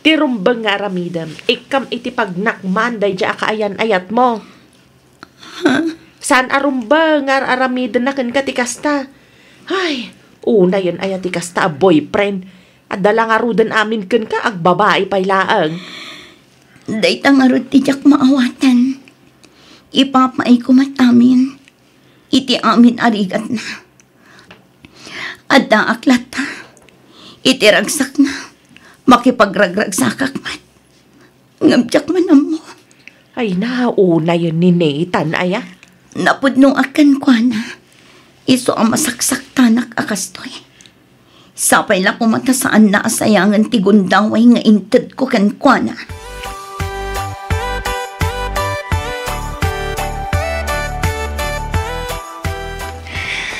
Ti rumbeng nga aramidam, ikam iti pagnakman day dya akaayan ayat mo. Saan arumbeng nga aramidam na ken ka ti kasta? Ay, una yan ayat ti kasta a boyfriend. At dala nga rudan amin ken ka agbabae pay laang.
Day tangarod ti jak maawatan. Ipapay ko matamin. Iti amin arigat na. Adda aklat ta. Iti ragsak na. Makipagragragsakak man. Ngabjak man mo.
Ay nauna yun ni Nathan aya.
Napudno akan kwa na. Iso ang masaksak tanak akastoy. Sapay la kumata saan na asayangan ti gundaway nga inted ko kan kwa na.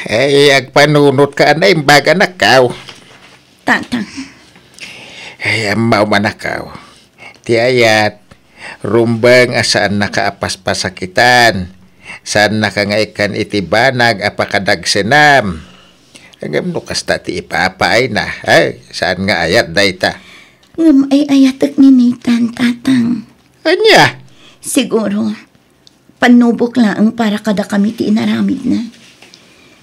Ay, agpanunot ka na imbaga na kaw.
Tatang.
Ay, amaw manakaw. Ti ayat, rumbang asaan nakaapas-pasakitan. Saan nakangaikan iti banag apakadagsenam. Agam nukas ta ti ipapaay na. Ay, saan nga ayat dayta?
Ngam ay ayatak ni Nathan, tatang.
Anya?
Siguro, panubok laang para kada kami ti inaramid na.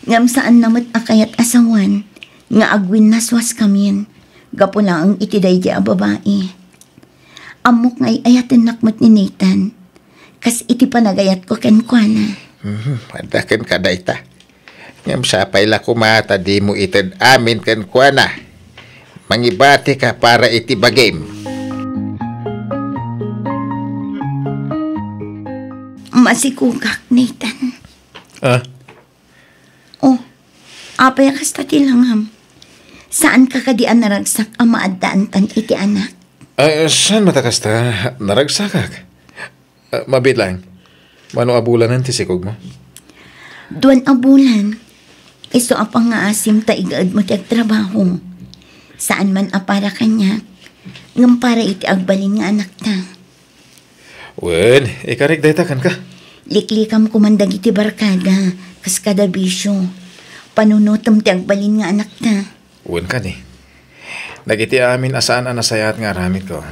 Ngam saan namat akayat asawan, nga agwin naswas kamin. Gapo lang ang itiday di a babae. Amok ngay ayatin nakmat ni Nathan. Kas iti panagayat ko ken kwa na.
Padaken ka dayta. Ngam sapay la kumata di mo ited amin ken kwa na. Mangibati ka para iti bagim.
Masikugak, Nathan.
Ah?
Oh, apay kasta tilangam. Saan ka kadian naragsak ang maadaan tan iti anak?
Saan matakas ta? Naragsakak. Mabit lang. Mano abulanan ti sikog mo?
Duwan abulan. Iso apang nga asim ta igaad mo ti agtrabaho. Saan man apara kanya. Ngam para iti agbalin nga anak ta.
Wen, ikarik dayta kan ka?
Liklikam kumandag iti barkada. Kas kada bisyo. Panunutom ti agbalin nga anak ta.
Wen ka ni. Nagiti amin asaan anasayat nga aramid ko.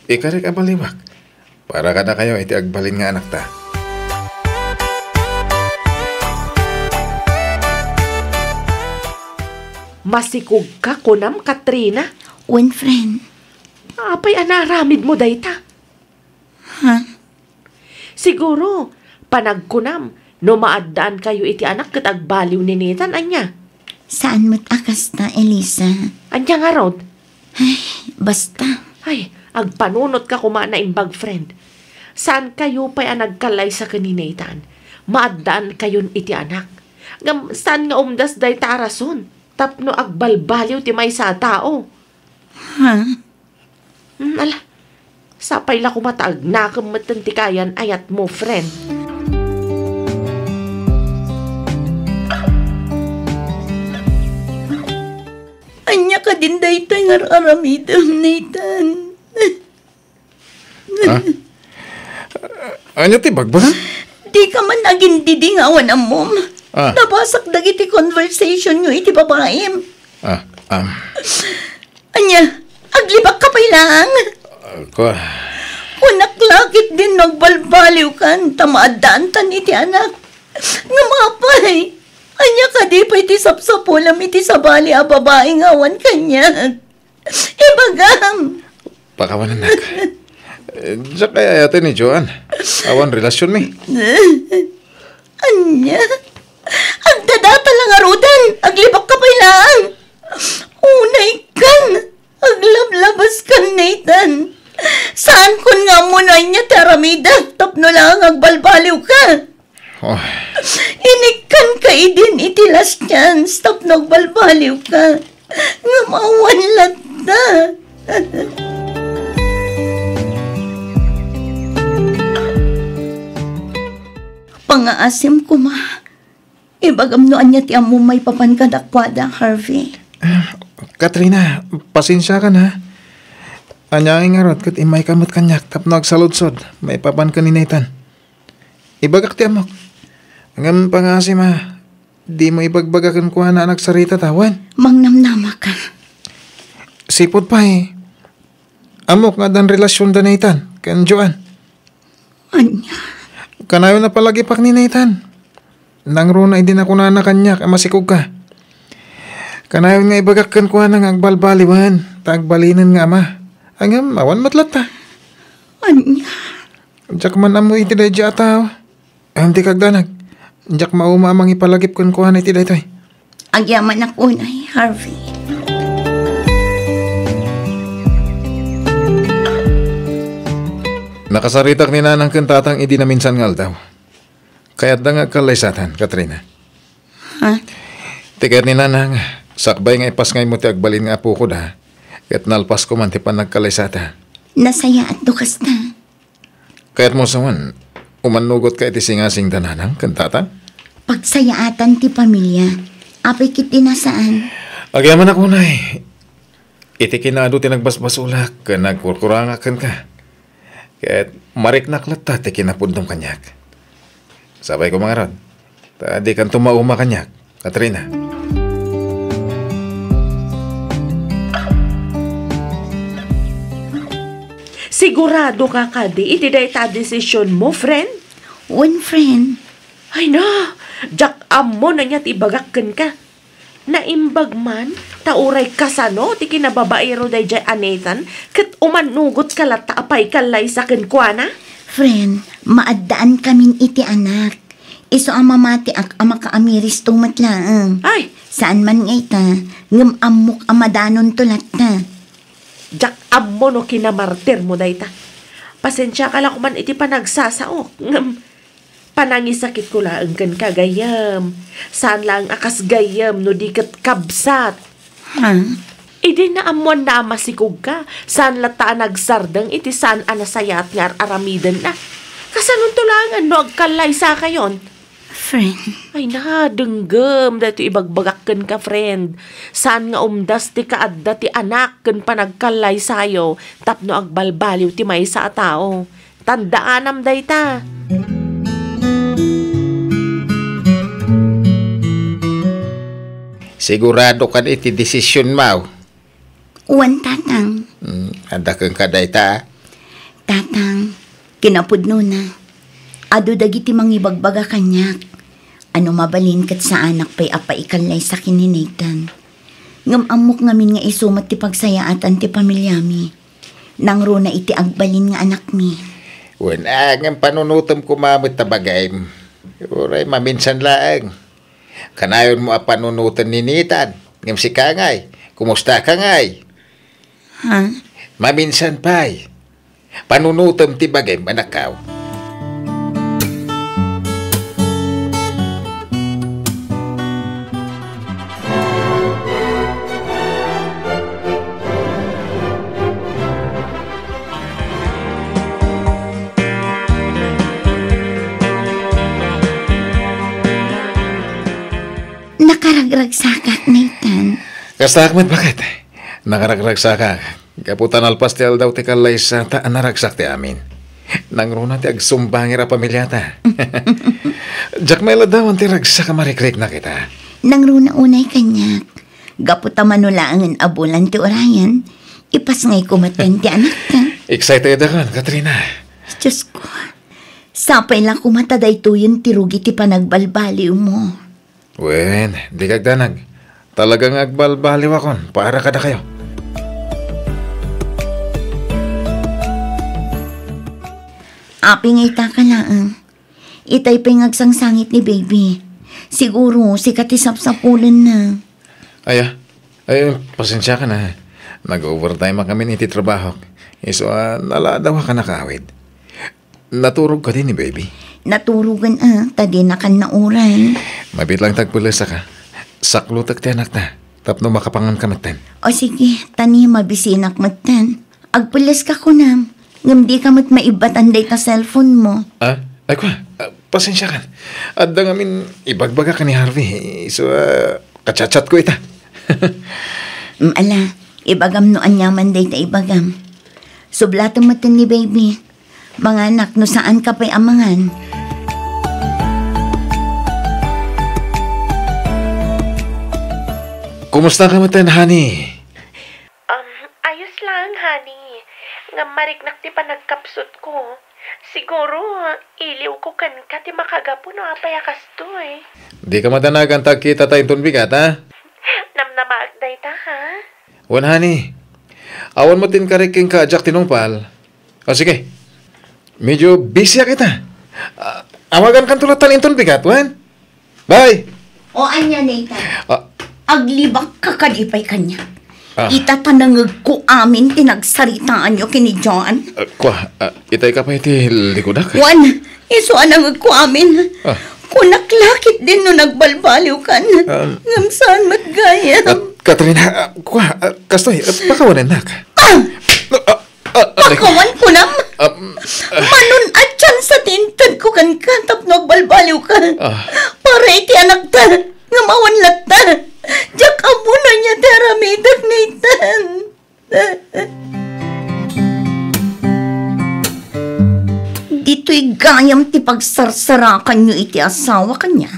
Ikarik abaliwak. Para ka na kayo iti agbalin nga anak ta.
Masikog ka kunam, Katrina.
Wen, friend.
Apay anaramid mo dayta.
Ha?
Siguro, panagkunam, No maaddaan kayo iti anak ket agbaliw ni Nathan, anya.
Saan mo't akas na, Elisa?
Anya nga rod.
Basta.
Ay, agpanunot ka kuma na imbag friend. Saan kayo pa'y nagkalay sa kaninaitan? Maaddaan kayon iti anak. Ngam, saan nga umdas day tarason? Tapno agbalbaliw ti may sa tao.
Ha?
Ala, sapay la kumataag na kamatantikayan ayat mo, friend.
Anya ka din daytoy nga aramidam, Nathan.
Ha? Anya ti bagbagan?
Di ka man naging didingawan ang mom. Nabasak dagiti conversation nyo iti babaim. Anya, aglibak ka pa'y lang. Unaklakit din nagbalbaliw kan, tamaadaan tan iti anak. Ngamapay, anya ka di pa iti sapsapulam iti sabali a babaeng awan kanya. Ibagam.
Pakawanan nak. Diyan kaya yata ni Joan. Awan relasyon mi.
Anya? Agdadata lang arudan. Aglibak ka pa'y lang. Unay kan. Aglablabas kan, Nathan. Saan kun nga muna niya taramida? Tapno lang agbalbaliw ka. Inikan ka idin iti last chance. Tapno agbalbaliw ka. Ngamawan lata. Pangaasim ko ma. Ibagam noan niya ti amo may papankadakwada, Harvey.
Katrina, pasensya ka na. Anyangin nga rot, kat imay kamot kanyak, tapno agsaludsod, may papan ka ni Nathan. Ibagak ti amok. Ngam pangasim ha, di mo ibagbagakan ko na anak sarita tawan.
Mangnamnama ka.
Sipot pa eh. Amok nga dan relasyon da Nathan, kan Joan.
Anya?
Kanayo na palagi pak ni Nathan. Nang runa din ako na kanyak, masikog ka. Kanayon nga ibagakkan ko na agbalbaliwan, tagbalinan nga ama. Angam, awan matlata.
Anya?
Diyak man amo iti day dya ataw. Ang di kagdanag. Diyak mauma amang ipalagip kan ko na iti day toy.
Agyaman ako na, Harvey.
Nakasaritak ni nanang kantatang idi na minsan ngal daw. Kaya't da nga kalaysatan, Katrina.
Ha?
Tikat ni nanang, sakbay nga ipas ngay mo ti agbalin nga po ko da. Kaya't nalpas ko man ti pan nagkalaysata.
Nasaya at dukas na.
Kaya't mo saman, umanugot ka iti singasing dananang kantatang?
Pagsayaatan ti pamilya, apay kiti nasaan.
Agyaman ako na eh. Iti kinado ti nagbasbasulak, ka nagkurkurangakan ka. Kaya't mariknaklat ta ti kinapundong kanyak. Sabay ko mga rod. Di kan tumauma kanyak, Katrina.
Sigurado ka kadi, iti day ta desisyon mo, friend?
One friend.
Ay na, jak amo na niya't ibagakkan ka. Naimbag man, tauray kasano, ti kinababaero day jay Nathan, kat umanugot ka lata apay kalay sa kenkwana?
Friend, maaddaan kaming iti anak. Iso ang mamati ak ama kaamiris tumatlaang.
Ay!
Saan man ngay ta, ngam amok amadanon tulat na.
Jak amo no kinamartir mo day ta. Pasensya ka lang kuman iti panagsasaok. Panangisakit ko lang kan kagayam. Saan lang akas gayam no di kat kabsat.
Ha?
Idi na amuan na masikog ka. Saan lataan nagsardang iti saan anasayat nga aramidan na. Kasanong tulangan no agkalay sa kayon.
Friend.
Ay na, denggem dito ibagbagakkan ka, friend. Saan nga umdas ti kaadda ti anak ken panagkalay sayo tapno agbalbaliw ti may sa tao. Tandaanam dayta.
Sigurado ka iti desisyon mo.
Uwan tatang.
Anda kang kadayta.
Tatang, kinapudno na. Ado dagiti mangibagbaga kanyak. Ano mabalin kat sa anak pa'y apaikalay sa kininigtan. Ngam amok ngamin nga isumat ti pagsayaatan ti pamilyami. Nang runa iti agbalin nga anak mi.
Wala nga panunutom kumamot tabagay. Uray, maminsan laang. Kanayon mo panunutan ni Nitan. Ngam si Kangay. Kumusta Kangay?
Ha?
Maminsan pa'y. Panunutan ti bagay manakaw.
Nakaragragsakak, Nathan.
Kastakmat bakit? Nakaragragsakak. Kaputan alpas ti aldaw ti kalay sa taan naragsak ti amin. Nangruna ti agsumbangir a pamilyata. Jak may ladawan ti ragsak a marikrik na kita.
Nangruna unay kanyak. Gaputa manulaangan abulan ti orayan. Ipas ngay kumaten ti anak ka.
Excited ako, Katrina.
Diyos ko. Sapay lang kumataday to yun ti rugi ti panagbalbaliw mo.
Wen, di kagdanag. Talagang agbalbaliw akon. Para kada kayo.
Aping ita ka lang. Itay pingagsang-sangit ni baby. Siguro sikat isap-sapulan na.
Ay, pasensya ka na. Nag-overtime kami ni trabaho. So, naladawa ka nakawid. Naturog ka din ni baby.
Naturugan tadi na kan nauran.
Mabit lang tagpulis ka. Saklutak ti anak na. Tapno makapangan ka matan.
O sige, tani mabisinak matan. Agpulis ka ko na. Ngam di ka mat maibatan day ka cellphone mo.
Ay ko, pasensya ka. At da ngamin ibagbaga ka ni Harvey. So, kachat-chat ko ita.
Ala, ibagam no anyaman day ta ibagam. Sublatang matan ni baby. Mga anak, no saan ka pa'y amangan?
Kumusta ka matan, honey?
Ayos lang, honey. Nga mariknak ti panagkapsot ko. Siguro, iliw ko kan ka ti makagapo no apayakas to eh.
Di ka matanagan tagkita tayong tunbigat, ha?
Namnamaagday ta, ha?
Wan, honey. Awan mo tin kariking ka, Jack Tinongpal. O sige, medyo busy kita. Awagan kan tulatan inton bigat, wan? Bye!
O anya, Nathan. Aglibak ka kadipay kanya.
Ah.
Itatanangag ko amin tinagsaritaan nyo kini John.
Itay ka pa iti likudak.
Juan, iso anangag ko amin.
Ah.
Kunaklakit din no nagbalbaliw kan. Ngamsaan matgaya.
Katrina, kastoy, pakawanan nak.
Pakawan ko nam. Manon at yan sa tintan ko kan katap nagbalbaliw ka. Para iti anak ta. Ngamawan lata. Diyak amo na niya teramidak Nathan. Dito'y gayam ti pagsarsarakan nyo iti asawa kanya.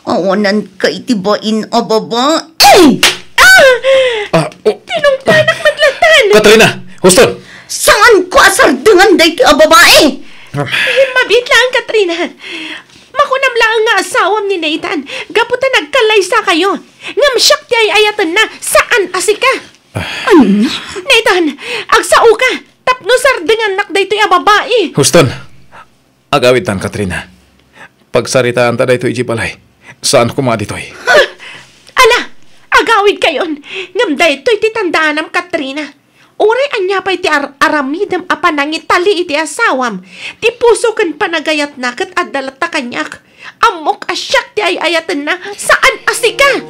Awanan ka iti bain o babae.
Tinungpanak maglatan!
Katrina! Huston!
Saan ko asardangan day ti a babae?
Mabit lang, Katrina. Makunam lang nga asawam ni Nathan. Gaputa nagkalaysa kayo. Ngam siyak ti ay ayatan na. Saan asika?
Ano?
Nathan, agsao ka. Tapno sardengan nak daytoy a babae.
Huston! Agawitan, Katrina. Pagsaritaan ta dayto iji balay. Saan ko ditoy?
Ala, agawid kayon. Ngam daytoy ti tandaanam, Katrina. Uray anya pa'y ti aramidam a panangitali iti asawam. Ti puso kan panagayat na kat adalata kanyak. Amok asyak ti ay ayatan na. Saan asika?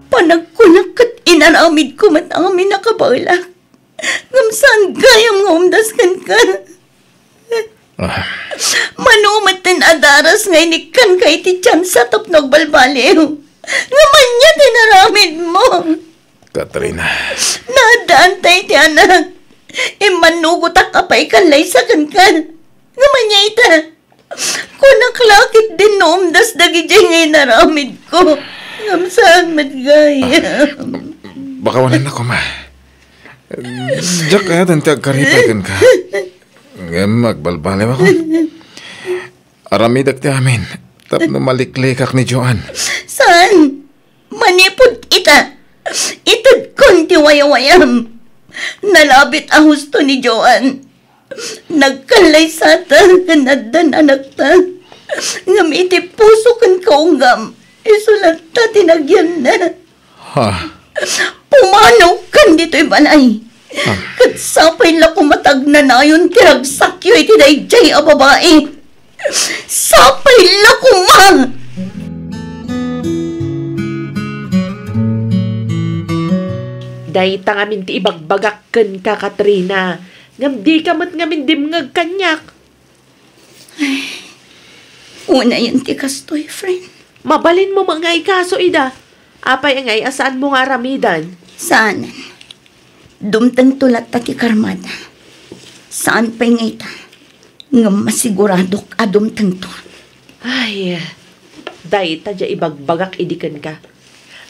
Panagkunak kat inaramid ko mat amin nakabalak. Ngamsaan gayam nga umdaskan ka. Manumatan adaras ngay ni kan kay ti tiyan sa tapnog balbaliw. Ngaman niya tinaramid mo.
Katrina.
Nadantay ti anak. Manugot akapay kalay sa kankan. Ngaman niya ita. Kunaklakit din noomdas dagi dyan ngay naramid ko. Ngamsaan matgaya.
Baka wanan ako, ma. Diyak kaya tantiyag karipagan ka. Ngayon magbalbaliw ako. Aramidak ti amin. Tapno maliklikak ni Joan.
Saan? Manipod ita. Itad kon ti wayawayam. Nalabit ang husto ni Joan. Nagkalay sa ta, kanadan anak ta. Ngam iti puso kan kaunggam. Isulat ta tinagyan na.
Ha?
Pumanaw kan dito'y balay. Kat sapay la kumatag na nayon kiragsakyo iti dayjay a babae. Sapay la kumang.
Day ngamin ti ibagbagakken ka, Katrina. Ngam di ka mat ngamin dimngag kanyak.
Una yun ti kastoy, friend.
Mabalin mo mga ikaso, Ida. Apay ngay, asaan mo nga ramidan?
Saan? Dumtang tulat ta ti karmada. Saan pa'y ngay ta? Ngam masiguradok adumtang to.
Ay, day ta dya ibagbagak idikan ka.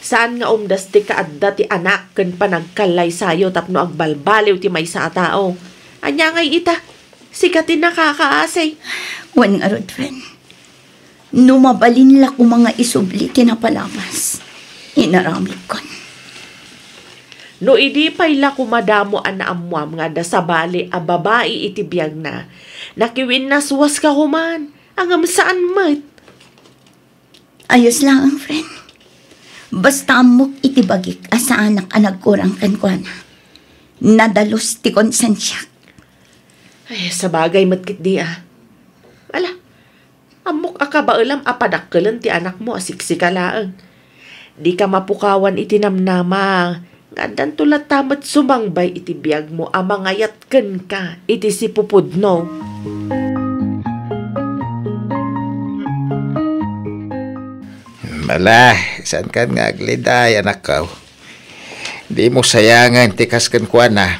Saan nga umdas ti kaadda ti anak ken panagkalay sayo tapno agbalbaliw ti may sa tao. Anya ngay ita, sikatin nakakaasay.
Wan nga rod, friend. Numabalin la ko mga isubli tinapalabas. Inaramid ko.
No idi pay la kumadamo anaamuam nga da sabali a babae iti biyag na. Nakiwin naswas ka human. Angam saan mat?
Ayos lang ang friend. Basta amok itibagik asa anak kurang kankwana. Nadalos ti konsensya.
Ay, sa bagay matkit di Ala, amok akabaulam apadakkelan ti anak mo asiksika Di ka mapukawan iti namnama. Ngadan tulat tamat sumangbay iti biyag mo amangayat ken ka iti si pupudno.
Mala, saan ka nga agliday, anak ka? Di mo sayangan, tikas kan kuha na.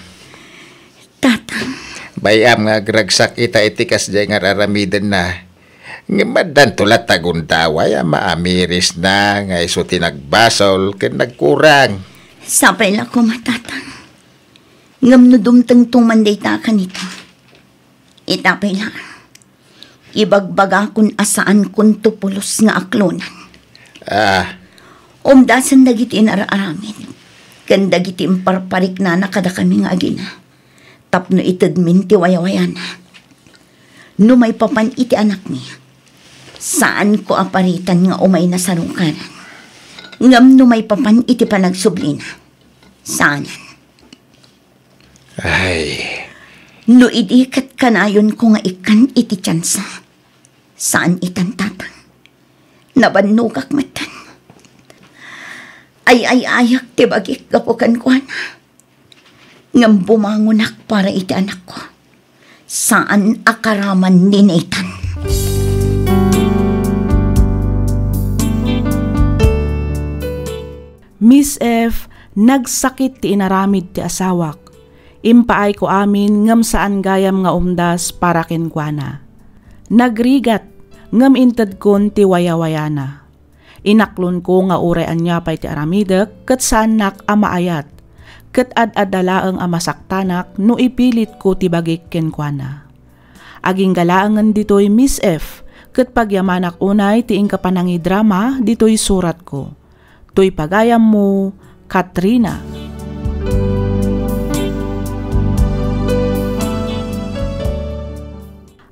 Tatang.
Bayam nga agragsak ita itikas dyan nga raramidan na. Ngamadan tulat tagundaway, maamiris na, nga iso tinagbasol, ken nagkurang.
Sapay lang ko matatang. Ngam no dumtang tumanday ta kanito. Itapay lang. Ibagbaga kun asaan kun tupulos nga aklonan. Umdasan dagiti inaraaramin. Kan dagiti imparparik na nakada kami nga agina. Tapno itadmin ti wayawayana. No may papan iti anak niya. Saan ko aparitan nga umay na sarungkanan. Ngam no may papan iti panagsublina. Saanan.
Ay.
No idikat kanayon ko nga ikan iti tsansa. Saan itan tatang? Nabanugak matan. Ay ayak ti bagik kapukan ko na. Ngam bumangunak para iti anak ko. Saan akaraman ni Nathan?
Miss F, nagsakit ti inaramid ti asawak. Impaay ko amin ngam saan gayam nga umdas para kenkwana. Nagrigat ngam intad kon ti wayawayana. Inaklon ko nga urean niya pa'y ti aramidek ket sanak amaayat. Ket ad-adalaeng amasaktanak no ipilit ko ti bagik kenkwana. Aging galaangan ditoy Miss F, ket pagyamanak unay ti ingkapanangi drama ditoy surat ko. Toy pagayam mo, Katrina.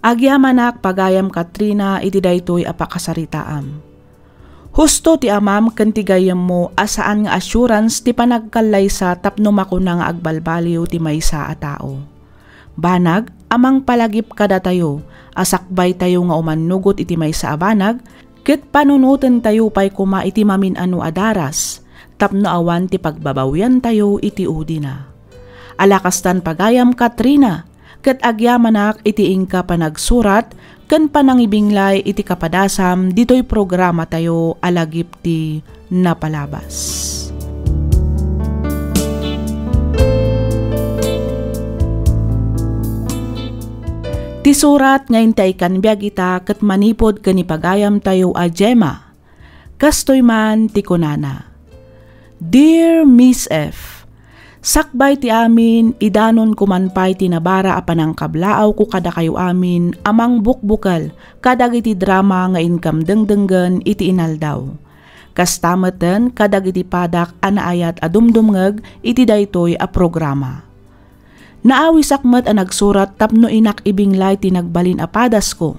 Agyamanak pagayam Katrina iti daytoy apakasaritaam. Husto ti amam ken ti gayam mo asaan nga assurance ti panagkallaysa tapno makuna nga agbalbaliw ti maysa a tao. Banag amang palagip kada tayo, asakbay tayo nga umanugot iti maysa a banag, ket panunuten tayo pay kuma iti mamin ano adaras, tapno awan ti pagbabawyan tayo iti udina. Alakastan pagayam Katrina, ket agyamanak iti ingka panagsurat, ken panangibinglay iti kapadasam ditoy programa tayo alagip ti napalabas. Ti surat nga intay kan biag ita ket manipod ken ipagayam tayo a Gemma. Kastoy man ti kunana. Dear Miss F, sakbay ti amin, idanon kumanpay tinabara apanang kablaaw ko kada kayo amin, amang bukbukal, kadag iti drama nga inkam dengdenggen iti inaldaw. Kastameten kadag iti padak anaayat adumdumngeg iti daytoy a programa. Naawi sakmet ang nagsurat tapno inak ibinglay tinagbalin a padas ko.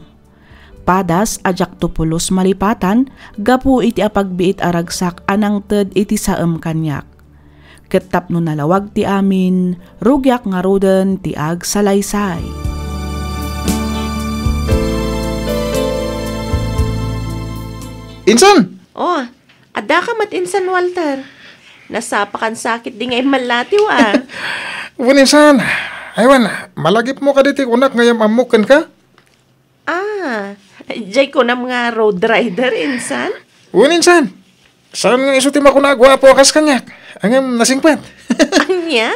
Padas ajak tupulos malipatan, gapu iti apagbiit aragsak anang ted iti saem kanyak. Ket tapno nalawag ti amin, rugyak nga roden ti ag salaysay.
Insan!
Oh, ada ka matinsan, Walter. Nasapakan sakit di ngay malatiw ah.
Insan! Aywan, malagip mo ka diti unak ngayam amukan ka?
Ah, jay ko na mga road rider, insan.
Insan! Saan nga isutim ako na gwapo akas kanyak? Angam nasingpet.
Anya?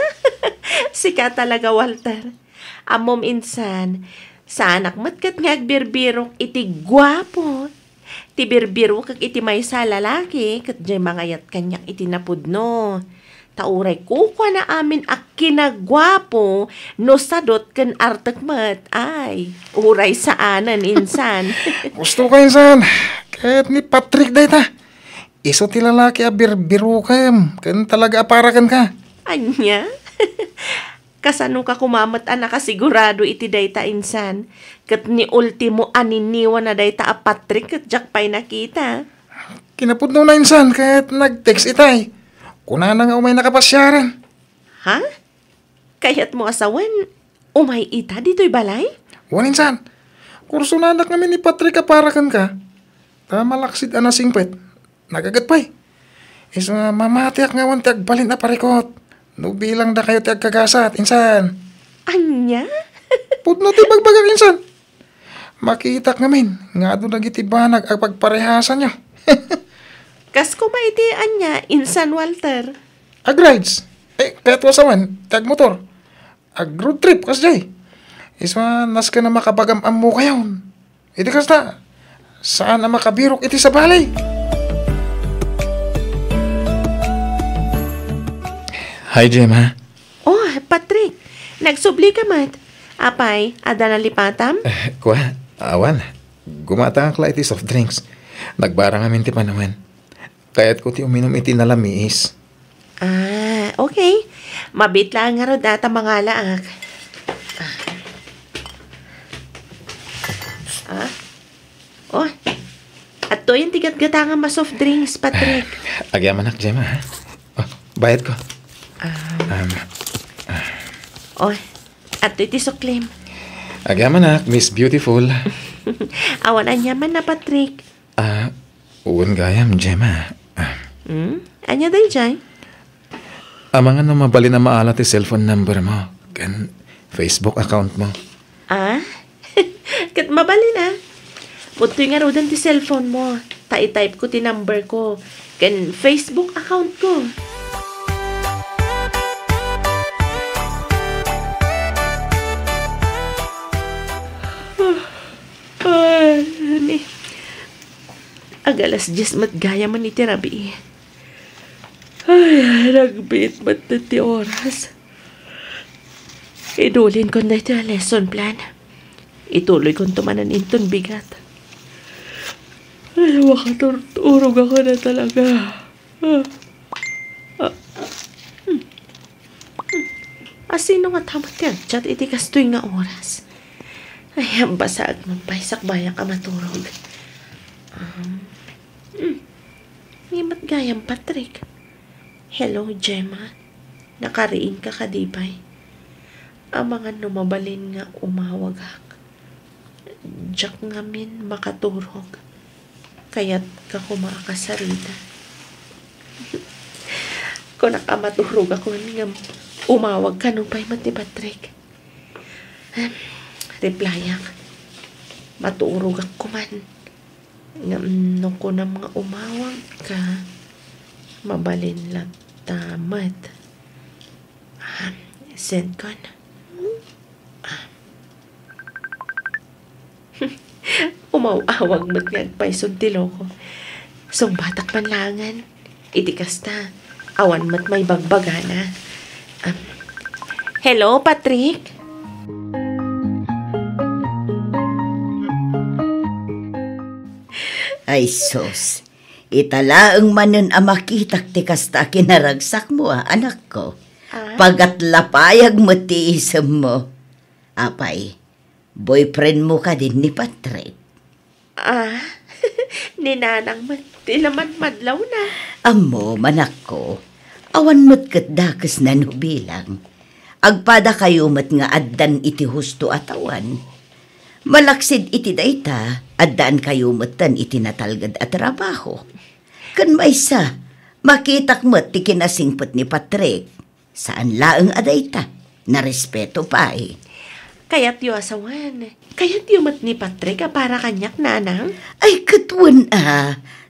Sika talaga, Walter. Amom, insan. Sa anak matkat nga agbirbirok iti gwapo. Ti birbiro kag iti may sa lalaki, kat jay mangayat kanyak iti napudno. Tauray kukwa na amin ak kinagwapo, no sadot ken artagmat. Ay, uray sa anan, insan.
Gusto ko insan. Kahit ni Patrick day ta. Iso ti lalaki a birbiro kam. Kan talaga aparakan ka.
Anya? Kasano ka kumamat anak kasigurado iti dayta, insan. Kat ni ultimo aniniwa na dayta a Patrick kat jak pa'y nakita.
Kinapudno na insan kahit nag-text itay. Kuna na nga umay nakapasyaran.
Ha? Kaya't mo asawan, umay ita dito'y balay?
Wan insan. Kurso na anak kami ni Patrick aparakan ka. Tamalaksid ana singpet. Nagagat pa'y. Iso mamatiak nga wan ti agbalin na parikot. No bilang da kayo ti agkagasat, insan.
Anya?
Pudno ti bagbagak insan. Makita ngamin, nga doon nagitibanag ang pagparehasan nyo.
Kas kumaitian niya, insan Walter.
Ag-rides. Kahit wasawan, tag-motor. Ag-road trip, kas jay. Isma, nas ka na makabagamam mo kayon. Iti kas na, saan na makabirok iti sa balay? Hi, Gemma.
Oh, Patrick, nagsubli ka mat. Apay, ada na lipatam?
Kuha, awan. Gumata ang iti soft drinks. Nagbarang amin ti panawan. Kaya't ko ti uminom iti nalamiis.
Ah, okay. Mabit lang nga ro data mga laak. Oh, at to yung tigat-gatanga ma soft drinks, Patrick.
Agyaman ak, Gemma, ha? Oh, bayad ko.
Oh, at to iti suklim.
Agyaman ak, Miss Beautiful.
Awan anyaman na, Patrick.
Uwan gayam, Gemma.
Anya day jay?
Amangan na mabali na maala ti cellphone number mo. Kan Facebook account mo.
Kat mabali na. Putoy nga rodan ti cellphone mo. Tai-type ko ti number ko. Kan Facebook account ko. Agalas 10 matgaya man iti rabi. Ay, nagbit mat ti oras. Idulin ko na iti lesson plan. Ituloy kong tumanan inton bigat. Ay, makaturturog ako na talaga. Asino nga tamot ka? Chat iti kastoy nga oras. Ay, ang basag magpaisak bayak ka maturog. Imat gayang Patrick. Hello, Gemma. Nakariin ka kadibay. Ang mga numabalin nga umawagak. Diyak ngamin makaturog. Kaya't ka kumakasarita. Kung nakamaturog ako nga umawag ka nung pa'y mati Patrick. Replyan. Maturog ako man. Nung ko na mga umawag ka, mabalin lang tamat. Send ko na. Umawag mo't ngagpaisog tiloko. Song batak panlangan. Itikas na. Awan mo't may bagbagana. Hello, Patrick?
Ay sos, italaang manen amakitak ti kasta kinaragsak mo anak ko. Pagatlapayag mo tiisam mo. Apay, boyfriend mo ka din ni Patrick.
Ninanang di naman madlaw na.
Amo, manak ko, awan mo't katdakas na no bilang. Agpada kayo mat nga addan iti husto atawan. Malaksid iti dayta, addan kayo matan iti natalgad at trabaho. Kan maysa, makitak mo't ti kinasingpot ni Patrick. Saan laeng adayta, na respeto pa eh.
Kaya't yu asawan. Kaya't yu mat ni Patrick para kanyak nanang.
Ay katwan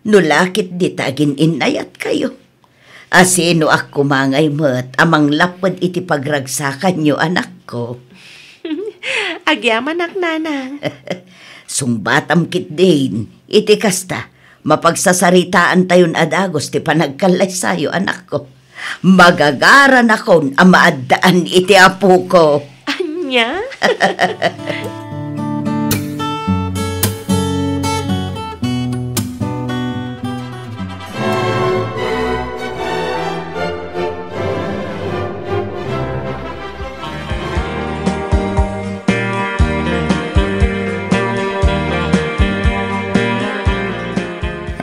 nulakit di tagin inayat kayo. Asino ako mangay mo't amang lapad iti pagragsakan nyo anak ko.
Agyaman ak nanang.
Sungbatam kit din, iti kasta, mapagsasaritaan tayon adagos ti panagkalay sayo anak ko. Magagaran akon ang maaddaan iti apo ko.
Anya?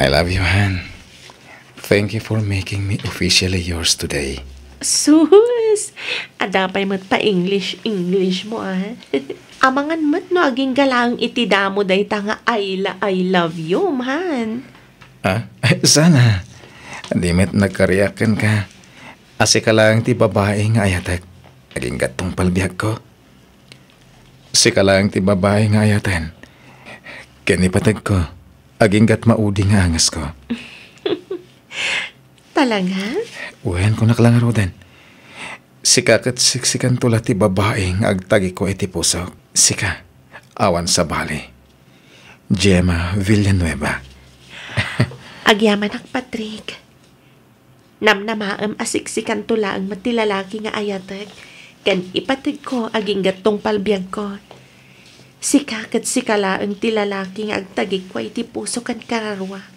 I love you, Han. Thank you for making me officially yours today.
Sus! Adapay mat pa English mo Amangan mat no aging galang iti damo day nga I love you, man.
Sana. Di met nagkariakan ka. Asi ka lang ti babae nga ayatag. Aging gatong palbiyag ko. Si ka lang ti babae nga ayatan. Kanipatag ko. Aging gat maudi nga angas ko.
Talaga?
Uwen ko naklangaro din. Sika kat siksikan tula ti babae nga agtagi ko iti puso. Sika, awan sa bali. Gemma Villanueva.
Agyaman ak Patrick. Namnamaam asiksikan tula ang matilalaki nga ayatag. Kan ipatid ko aging gatong palbiyag ko. Sika kat sikala ang tilalaki nga agtagi ko iti puso kan kararwak.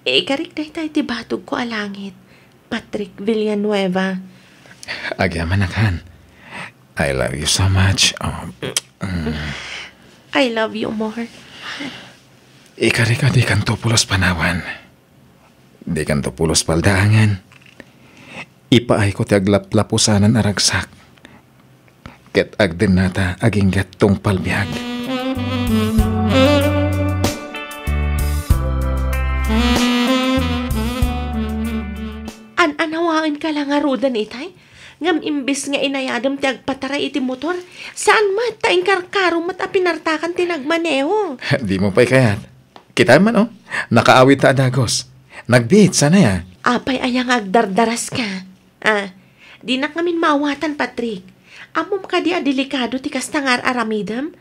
Ikarik na iti batog ko alangit. Patrick Villanueva.
Agyaman Han. I love you so much.
I love you more.
Ikarik di kanto pulos panawan. Di kanto pulos paldaangan. Ipaay ko ti aglaplapusanan aragsak. Ket agden nata aging gatong palbiyag.
Anawaan ka lang nga rodan itay. Ngam imbis nga inayadam ti agpatara iti motor. Saan mat taing karkaro mat apinartakan tinagmaneho.
Di mo pa'y kayat. Kita man nakaawit ta adagos. Nagbihit sana ya.
Apay ayang agdardaras ka. Di na ngamin mawatan Patrick. Amom ka di delikado ti kastangar aramidam.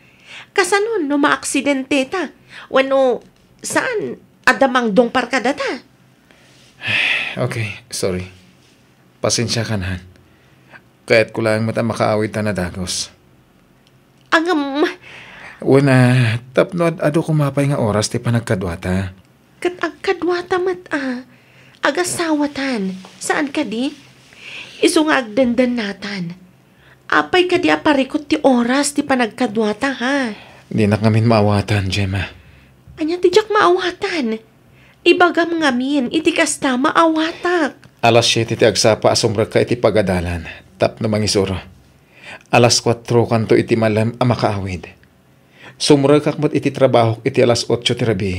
Kasanon no maaksidente ta. Wano saan adamang dongpar ka data.
Okay, sorry. Pasensya ka na. Kaya't ko lang mata makaawit na dagos.
Angam...
Una, tapno ado kumapay nga oras ti panagkadwata.
Kat agkadwata mat agasawatan. Saan ka di? Iso nga agdandan natan. Apay ka di aparikot ti oras ti panagkadwata ha.
Di na kami maawatan, Gemma.
Anya ti jak maawatan. Ibagam ngamin, iti kasta maawatak.
Alas 7 ti agsapa asumra ka iti pagadalan. Tap na mangisuro. Alas 4 kanto iti malam makaawid. Sumra kakmat iti trabaho iti alas 8 ti rabi.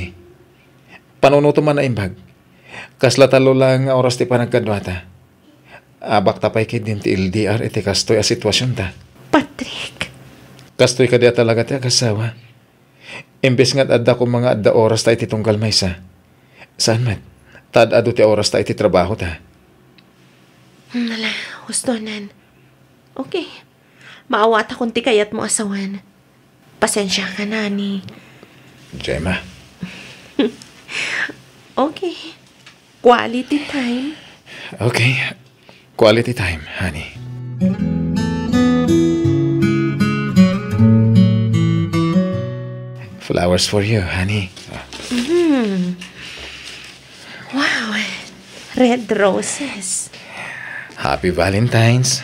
Panunuto man na imbag. Kaslatalo lang nga oras ti panagkadwata. Abak tapay kid din ti LDR iti kastoy a sitwasyon ta.
Patrick.
Kastoy ka diya talaga ti agasawa. Imbes nga't adda ko mga adda oras ta iti tunggal maysa. Saan mat? Tad ado ti oras ta iti trabaho ta.
Nala, hustonan. Okay. Maawat akong ti kayat mo asawan. Pasensya ka na ni.
Gemma.
Okay. Quality time.
Okay. Quality time, honey. Flowers for you, honey.
Wow. Red roses.
Happy Valentine's.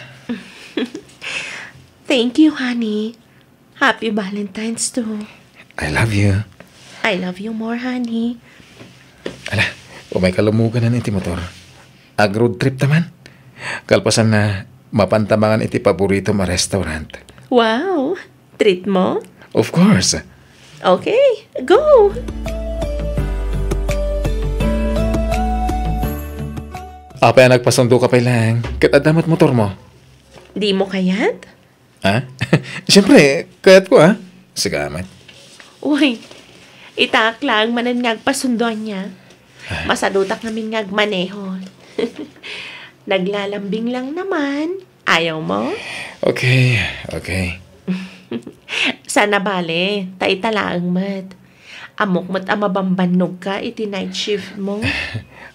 Thank you, honey. Happy Valentine's too.
I love you.
I love you more, honey.
Ala, umay kalumugan na iti motor. Ag-road trip taman. Kalpasan na mapantamangan iti paborito ma restaurant.
Wow! Treat mo?
Of course.
Okay, go!
Apa yan nagpasundo ka pa lang? Katadamat motor mo.
Di mo kayat?
Ha? Siyempre, kayat ko Sigamat.
Uy, itaak lang manan ngagpasundoan niya. Masadutak namin ngagmaneho. Naglalambing lang naman. Ayaw mo?
Okay.
Sana bale, taitalaang mat. Amok mat amabambanog ka iti night shift mo.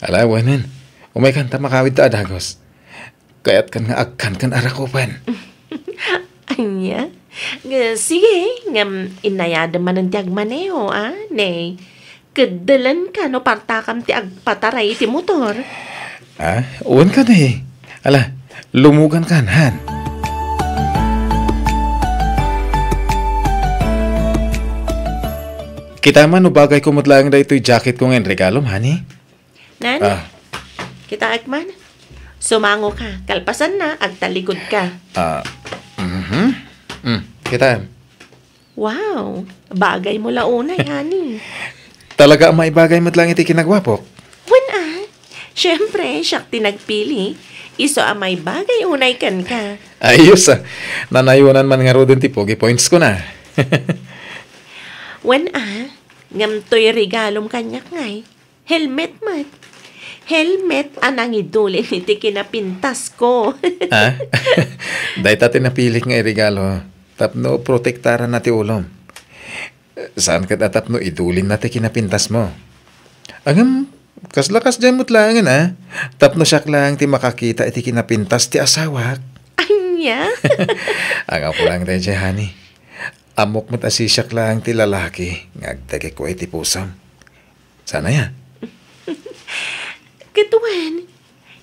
Alawanan, umay kanta makawid ta adagos. Kayat kan nga agkan kan arakupan.
Anya? Sige, ngam inayada man ang tiag maneho, ne. Kadalan ka no partakam ti agpataray ti motor.
Uwan ka na Ala, lumugan kan, han. Kita man no bagay ko mutlang da ito'y jacket ko ngayon regalo, honey.
Nani? Kita akman? Sumango ka, kalpasan na, agtalikod ka.
Kita.
Wow, bagay mo launay, honey.
Talaga ang maibagay matlang iti kinagwapok.
Siyempre, siyak tinagpili. Iso may bagay unay kan ka.
Ayos nanayunan man nga rodon ti pogi points ko na.
Ngam to'y regalom kanyak ngay. Helmet mat. Helmet anang idulin iti kinapintas ko.
Dahil tati napilit nga regalo. Tapno protektaran na ti ulom. Saan ka tapno idulin na ti kinapintas mo? Agam, kaslakas dyan mo't langan Tapno siyak lang ti makakita iti kinapintas ti asawak.
Anya?
Agaw ko lang tayo dyan, honey. Amok mo't asisyak lang ti lalaki. Ngagtagi ko iti pusam. Sana ya?
Katuan,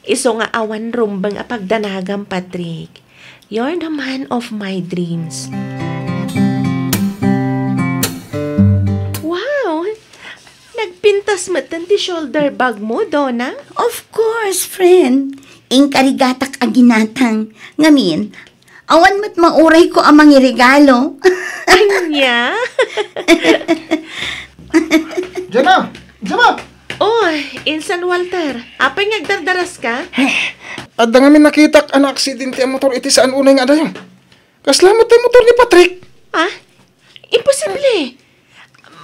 iso nga awan rumbang apagdanagam, Patrick. You're the man of my dreams. Wow! Nagpintas matan ti shoulder bag mo, Donna?
Of course, friend. Ingkarigatak aginatang. Ngamin, awan mo't mauray ko amang irigalo.
Anya?
Diyan na!
Oy, Insan Walter, apay ngagdardaras ka?
At da nga min nakitak an aksidente ang motor iti saan unay nga dayo. Kaslamot tayo motor ni Patrick.
Imposible.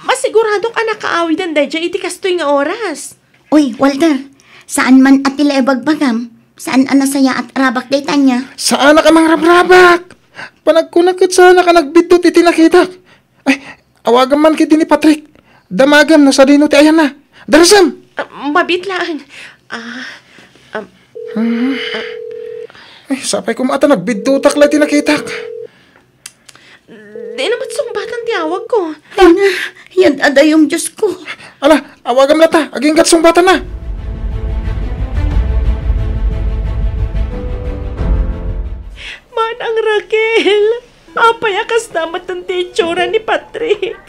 Masigurado ka nakaawid ang dadya iti kastoy nga oras.
Uy, Walter, saan man atila ebagbagam? Saan anasaya at rabak day tanya?
Saan na ka mang rabrabak? Panagkunakit sana ka nagbidot iti nakitak. Ay, awagan man kiti ni Patrick. Damagam no sa dino ti ayan na. Darasam!
Mabit lang.
Ay, sapay ko mata nagbidutak lang tinakitak.
Di naman sumbatan tiyawag ko.
Ana, yan ada yung Diyos ko.
Ala, awagam na ta. Aging gat sumbatan na.
Manang Raquel, apay akas namat ang titsura ni Patrick.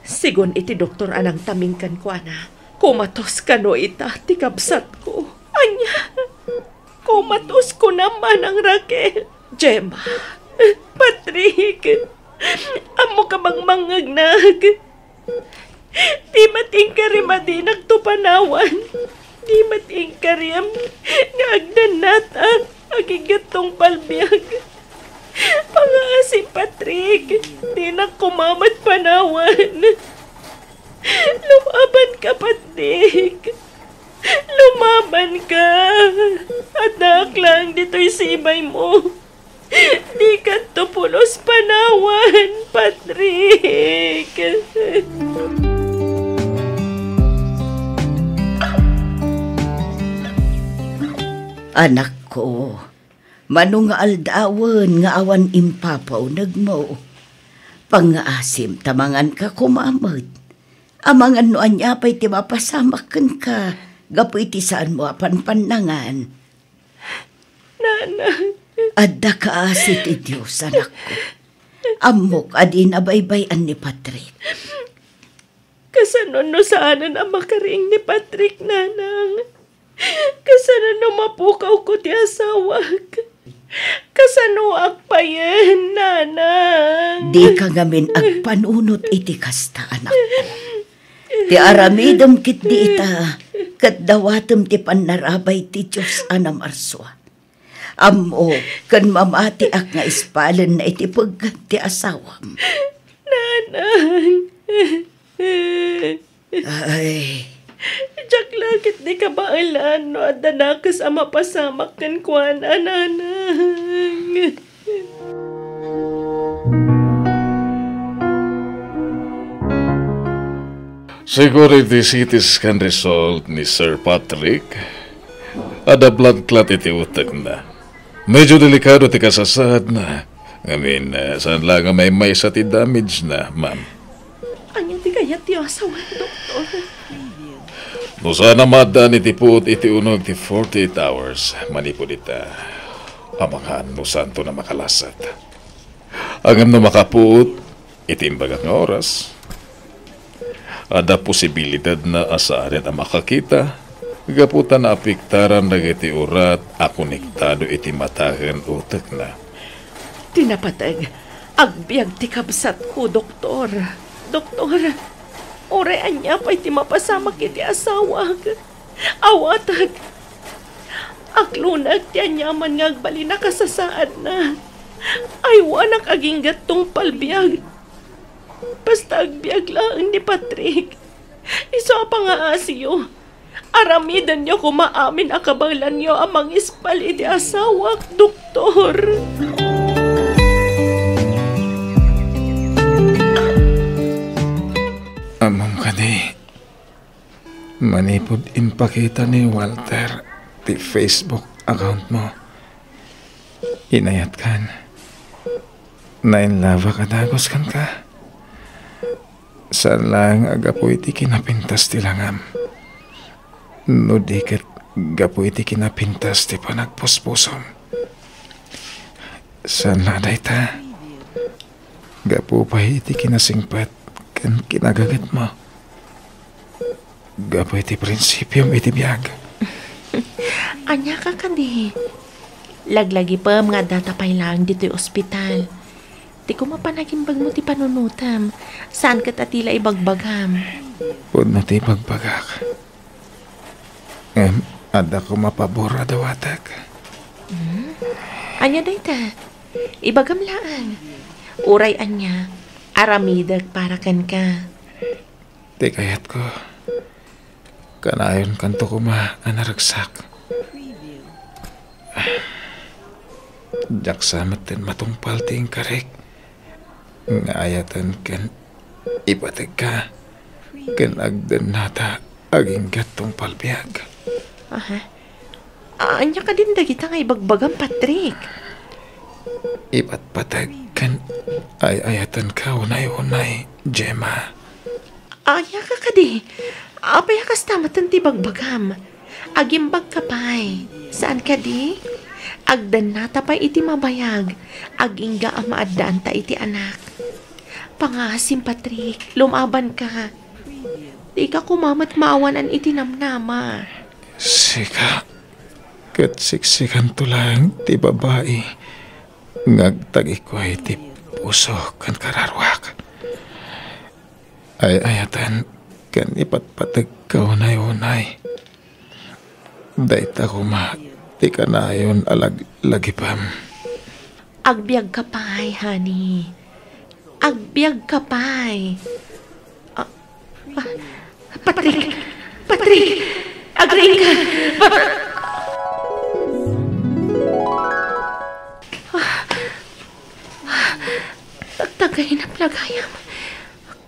Sigon iti doktor anang tamingkan ko, ana. Kumatos ka no ita, tikabsat ko. Anya, kumatos ko naman ang Raquel. Gemma, Patrick, amo ka bang mangagnag? Di mating ka rin madinag to panawan. Di mating ka rin nga agdanatan agigatong palbiag. Pangasim, Patrick, di na kumamat panawan. Lumaban ka, Patrick. Lumaban ka. Anak lang dito'y sibay mo. Di ka tupulos panawan, Patrick.
Anak ko, manong nga aldawan nga awan impapaw nagmo. Pangaasim tamangan ka kumamot. Amangan no anya pa'y timapasamakan ka. Gapu iti saan mo apan panangan.
Nanang,
Adda ka asit ti Diyos, anak ko. Amok adi nabaybayan ni Patrick.
kasanon no saanan ang makaring ni Patrick, nanang. Kasanon no mapukaw ko ti asawak. Kasano agpayen, nanang.
Di ka ngamin agpanunot iti kasta, anak ko. Ti aramidom kit di ita, kat dawatom ti panarabay ti Diyos anam arswa. Amo, kan mamati ak nga ispalan na iti pagkat ti asawam.
Nanang.
Ay,
Diyak langit di ka baalan no at danakas ang mapasamak kan kuan, nanang.
Security CT scan result ni Sir Patrick. Ada blood clot iti utak na. Medyo delikado ti kasasad na. Saan lang may sa ti damage na, ma'am.
Anya ti kayat ti asawa, doktor.
No sana madaan iti puot iti unog ti 48 hours. Manipod ita. Amangan no santo na makalasat. Agam no makapuot, itimbag ang oras. Ada posibilidad na asaarin ang makakita. Gaputan na apiktaran na iti urat a konektado iti matahan utak na.
Tinapatag, agbiag ti kabsat ko, doktor. Doktor, orean niya pa iti mapasamak iti asawag. Awatag. Aklunag ti anyaman nga agbali na kasasaad na. Ay wanak aging gatong palbiag. Basta agbiag lang ni Patrick. Iso pa nga asiyo. Aramidan niyo kumaamin akabalan niyo amang ispal iti asawak, doktor.
Amam ka di. Manipod impakita ni Walter ti Facebook account mo. Inayat kan. Nainlava ka dagos kan ka. Saan lang agapoy ti kinapintas ti langam. No diket gapoy ti kinapintas ti panagpuspusom. Saan na day ta? Gapo pa iti kinasingpat kan kinagagat mo. Gapoy ti prinsipyom iti biyag.
Anya ka kandi. Laglagi pa mga datapay lang dito'y ospital. Di ko mapanagimbag mo ti panunutam. Saan ka tatila ibagbagam?
Pud na ti bagbagak. Ada ko mapabora dawatag.
Anya day ta? Ibagam laan. Uray anya. Aramidag para kan ka.
Di kayat ko. Kanayon kanto ko anaragsak. Jaksamat din matungpal ting karek. Ngaayatan kan ipatig ka. Kan agdan nata aging gatong palbiag.
Aha. Anya ka din dagita nga ibagbagam, Patrick.
Ipatpatag kan ayatan ka unay-unay, Gemma.
Anya ka kadi. Apaya kas tamatan ti bagbagam. Agimbag ka pa'y. Saan ka di? Agdan nata pa iti mabayag. Agingga ang maadaan ta iti anak. Pangasim, Patrick. Lumaban ka. Di ka kumamat maawanan iti namnama.
Sika. Kat siksikan to lang ti babae. Ngagtagi ko ay ti puso kan kararwak. Ay ayatan kan ipatpatag ka unay-unay. Dahit ako ti kanayon lagipam.
Agbiag ka pa'y, honey. Agbiag ka pa'y. Patrick! Patrick! Agring ka! Tagtagay na plagayam.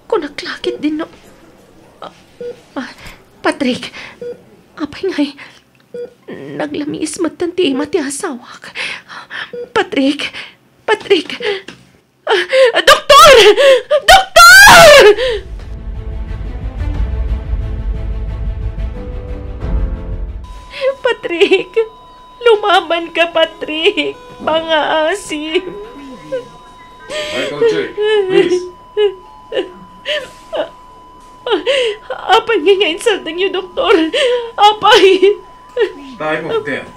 Kung naglakit din no... Patrick! Apay nga'y... Naglamiis matanti mati asawak. Patrick! Patrick! Doktor! Doktor! Patrick. Lumaban ka, Patrick. Mga asim.
Michael J., please.
Apay nga ngayon sa niyo, doktor. Apay.
Time of death.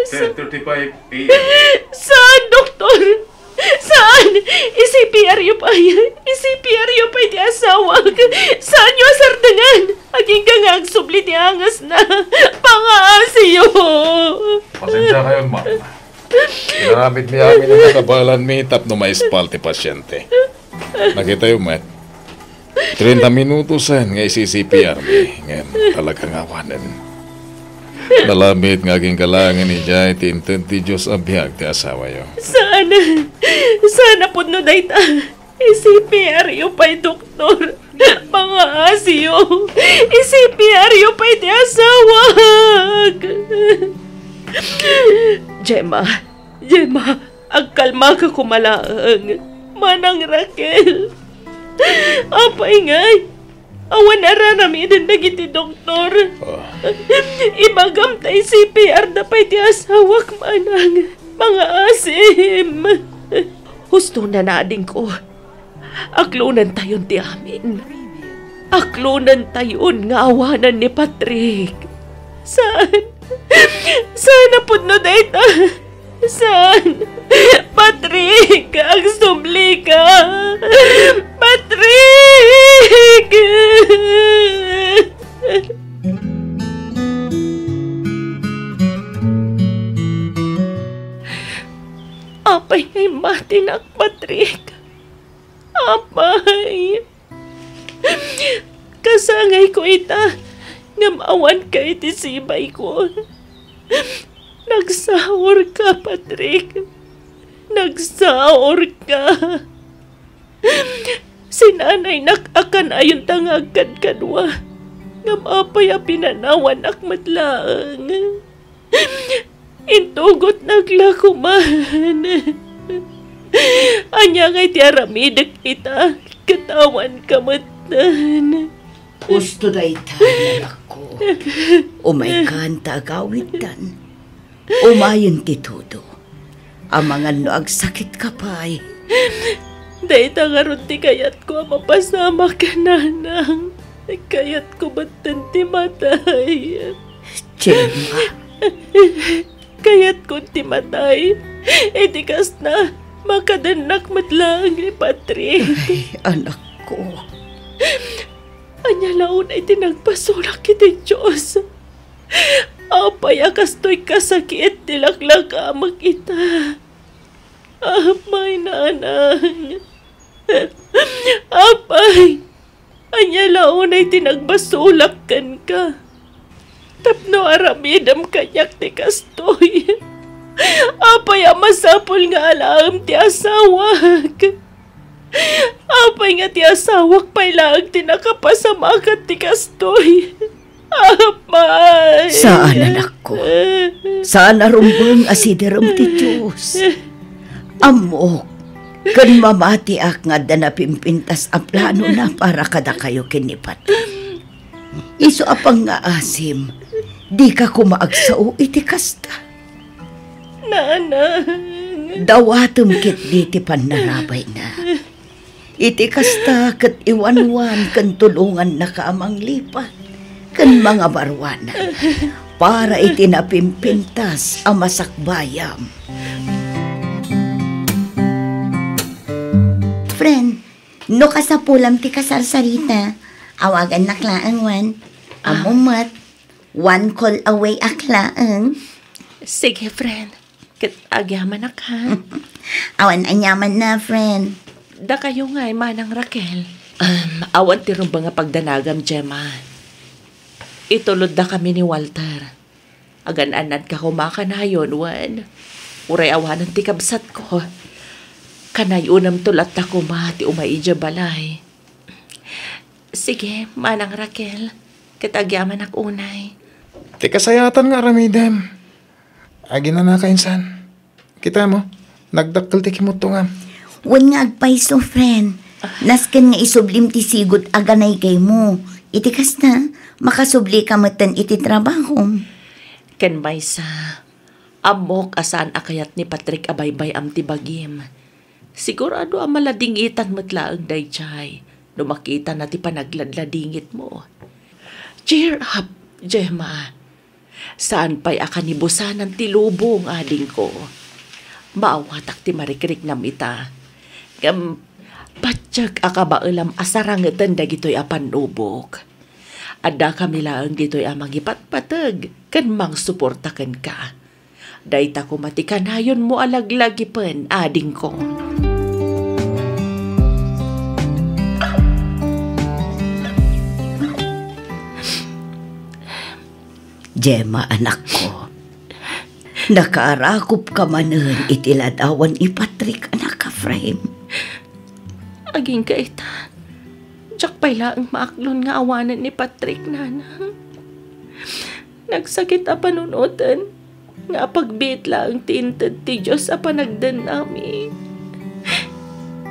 10:35 a.m.
Saan, doktor? Saan? I-CPR yu pa yan. I-CPR yu pa iti asawag. Saan yu asardangan? Aging gangag subli ti angas na. Pangaasi yu.
Pasensya kayo, ma'am. Inaramit mi amin ang nakabalan mi tapno may spal ti pasyente. Nakita yung mat. 30 minutos nga isi-CPR mi. Ngayon talagang awanan. Nalamit nga aking kalangan ni Jai ti intenti Diyos ang bihag ti asawa yo.
Sana po no dayta. I-CPR yu pa'y doktor. Pangaasi yu. I-CPR yu pa'y ti asawag. Gemma, agkalma ka kumalaang. Manang Raquel. Apay ngay. Awan aranami din nagiti doktor. Ibagam tay CPR na pa'y ti asawak manang. Mga asim. Husto na nading ko. Aklunan tayon ti amin. Aklunan tayon nga awanan ni Patrick. Saan? Saan na po no dayta? Saan? Patrick! Ang subli ka! Patrick! Apay ngay matinak, Patrick. Apay. Kasangay ko ita. Ngamawan ka iti sibay ko. Nagsaor ka, Patrick. Nagsaor ka. Si nanay nakakan ayon tangagkan kadwa. Ngamapay a pinanawan akmatlaang. Intugot naglakuman. Anya ngay tiaramidak ita. Katawan kamatan.
Gusto na itanan ako. Umay kanta agawitan. Umayon ti todo. Amangan no agsakit ka pa'y.
Dahita nga ron ti kayat ko mapasama ka nanang. Kayat ko ba't ti matay?
Gemma.
Kayat ko ti matay. Itikas na makadanak matlang ni Patrick.
Ay, anak ko.
Anya laon ay tinagpasulak kiti Diyos. Apay akastoy kasakit tilaklag amag ita. Apay nanang. Apay. Anya laon ay tinagbasulak kan ka. Tapno aramidam kanyak ti kastoy. Apay masapol nga alam ti asawag. Apay nga ti asawak pa'y laag tinakapasamakat ti kastoy. Apay!
Saan anak ko? Saan arumbang asidaram ti Diyos? Amok, kan mamati ak nga danapimpintas a plano na para kada kayo kinipat. Iso apang nga asim, di ka kumaagsao iti kasta.
Nanang.
Dawatom kit di ti panarabay na. Iti kasta kat iwanwan kan tulungan na kaamang lipat kan mga barwana para iti napimpintas ang masakbayam.
Friend, no kasapulam ti kasarsarita, awagan na klaang wan, amumat, one call away aklaang.
Sige, friend. Agyaman na ka.
Awan anyaman na, friend.
Da kayo nga'y manang Raquel. Awan tirong ba nga pagdanagam, Gemma. Itulod da kami ni Walter. Agan-anad ka kumakanayon, Wan. Uray awanan ti kabsat ko. Kanay unam tulat ta kumati umaidya balay. Sige, manang Raquel. Kitagyaman ak unay.
Ti kasayatan nga ramidem. Agi na nakainsan. Kita mo, nagdakkel ti kimuto nga.
Wan nga agpaiso, friend. Nasken nga isublim ti sigot aganay kay mo. Iti kas na, makasubli ka matan iti trabaho.
Ken maysa, amok asan akayat ni Patrick abaybay am tibagim. Sigurado ang maladingitan matlaang dayjay, no makita na ti panagladladingit mo. Cheer up, Gemma. Saan pa'y akanibusan ng tilubong ading ko? Maawatak ti marikrik na mita. Patsyag akabaulam asarangatan da gito'y apanubok. Ada kami lang gito'y amang ipatpatag, kan mang suportakan ka. Dayta ko matikanayon mo alaglagipan, ading ko.
Gemma, anak ko. Nakaarakop ka manan itiladawan ipatrik, anak ka, frame.
Aging kaita. Diyak pala ang maaklon nga awanan ni Patrick, nanang. Nagsakit a panunutan. Nga pagbit lang tintad ti Diyos a panagdan nami.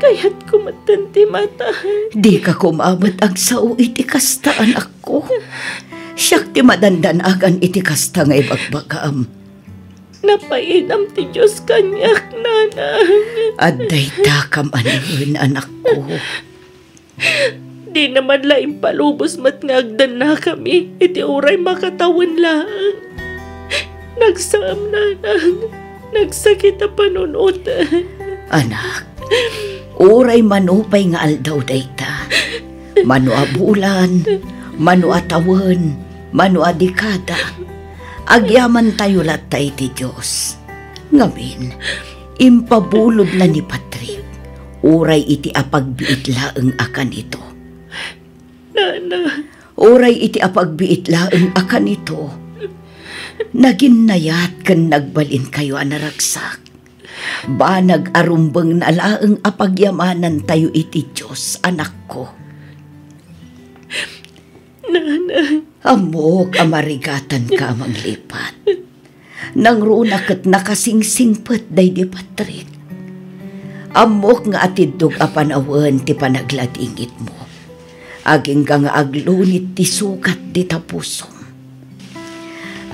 Kaya't kumatan ti mata.
Di ka kumamat ang sao iti kasta, anak ko. Siyak ti madandanagan iti kasta nga ibagbagam.
Napainam ti Diyos kanyak, nanang.
Aday takam anin, anak ko.
Di naman laing palubos matngagdan na kami. Iti uray makatawan lang. Nagsaam, nanang. Nagsakit a panunutan.
Anak, uray manupay nga aldaw dayta. Manu abulan, manu atawan, manu adikada. Agyaman tayo latay ti Diyos. Ngamin, impabulod na ni Patrick. Uray iti apagbiit laeng akan ito.
Nana.
Uray iti apagbiit laeng akan ito. Naginnayat kan nagbalin kayo anaragsak. Banag arumbeng na laeng apagyamanan tayo iti Diyos, anak ko.
Nana.
Amok amarigatan ka manglipat. Nang runakat nakasingsingpet day di Patrick. Amok nga atidog apanawan ti panagladingit mo. Aging ka nga aglunit ti sukat di tapusom.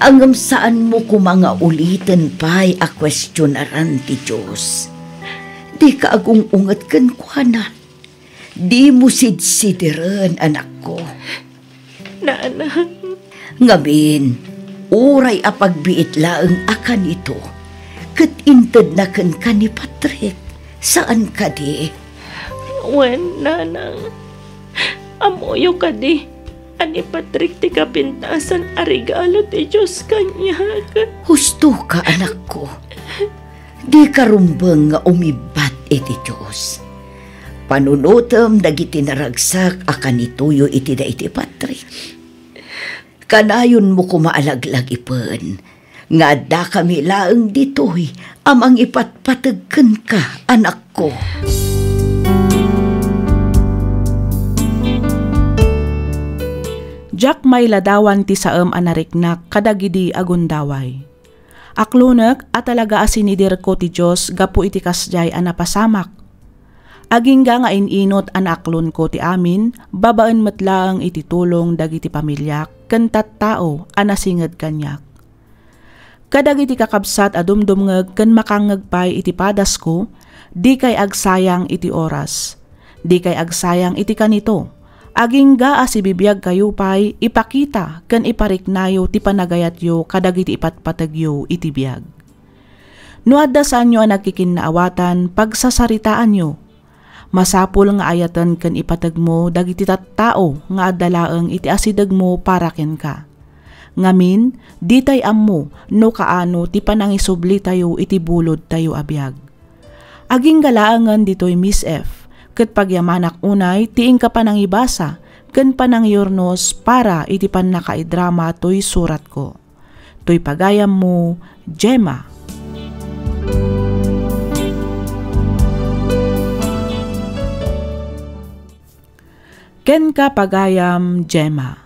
Angam saan mo kumanga ulitin pa'y a questionaran ti Diyos. Di ka agong ungat kan kuhanan. Di mo sidsidiran, anak ko.
Nana.
Ngamin, uray apagbiit laeng akan ito. Kat inted na kan ka ni Patrick. Saan ka di?
Wen, nanang. Amoyo ka di. Ani Patrick ti kapintasan a regalo ti Diyos kanyak.
Husto ka, anak ko. Di karumbeng nga umibat iti Diyos. Panunutom dagiti naragsak akan ituyo iti da iti Patrick. Kanayon mo kumaalaglag ipen. Nga da kami laeng ditoy amang ipatpatagken ka, anak ko.
Jack may ladawan ti saem anariknak kadagidi agundaway. Aklunek at talaga asinidir ko ti Diyos gapu iti kasjay anapasamak. Agingga nga ininot an aklon ko ti amin, babaan matlaang iti tulong dagiti pamilyak, kentat tao anasinged kanyak. Kadagiti kakabsat adumdumngeg ken makangegpay iti padas ko, di kay agsayang iti oras, di kay agsayang iti kanito. Agingga asibibiyag kayo pay ipakita ken ipariknayo ti panagayatyo kadagiti ipatpatagyo iti biyag. No adda saan nyo ang nagkikinnaawatan pagsasaritaan nyo. Masapul nga ayatan ken ipatag mo dagiti tattao nga addalaeng iti asidag mo para ken ka. Ngamin, ditay ammo no kaano ti panangisubli tayo iti bulod tayo abiyag. Aging galaangan ditoy Miss F, ket pagyamanak unay tiing ka panangibasa, ken panangyornos para iti pannakaidrama toy surat ko. Toy pagayam mo, Gemma. Ken ka pagayam, Gemma.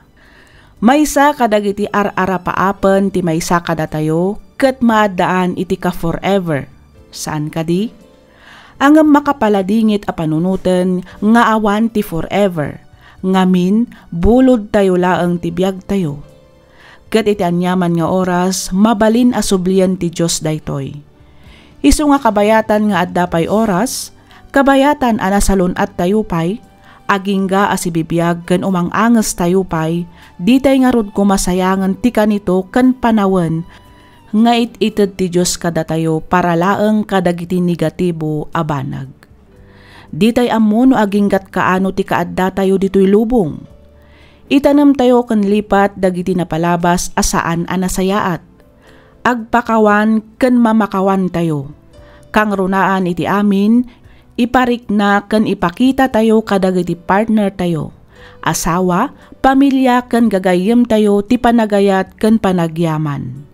Maysa kadagiti ar-ara paapen ti maysa kada tayo, ket maadaan iti ka forever. Saan ka di? Angem makapaladingit a panunuten nga awan ti forever. Ngamin, bulod tayo laeng ti biag tayo. ket iti anyaman nga oras, mabalin asublian ti Diyos daytoy. Isu nga kabayatan nga adda pay oras, kabayatan ana salon at tayupay, agingga asibibiyag ken umang-anges tayupay, ditay nga rod kumasayangan ti kanito ken panawen, nga it-ited ti Diyos kada tayo para laeng kadagiti negatibo abanag. Ditay ammo no aginggat kaano ti kaadda tayo ditoy lubong. Itanam tayo ken lipat dagiti napalabas asaan anasayaat. Agpakawan ken mamakawan tayo. Kang runaan iti amin, iparik na ken ipakita tayo kadagiti partner tayo. Asawa, pamilya ken gagayem tayo ti panagayat ken panagyaman.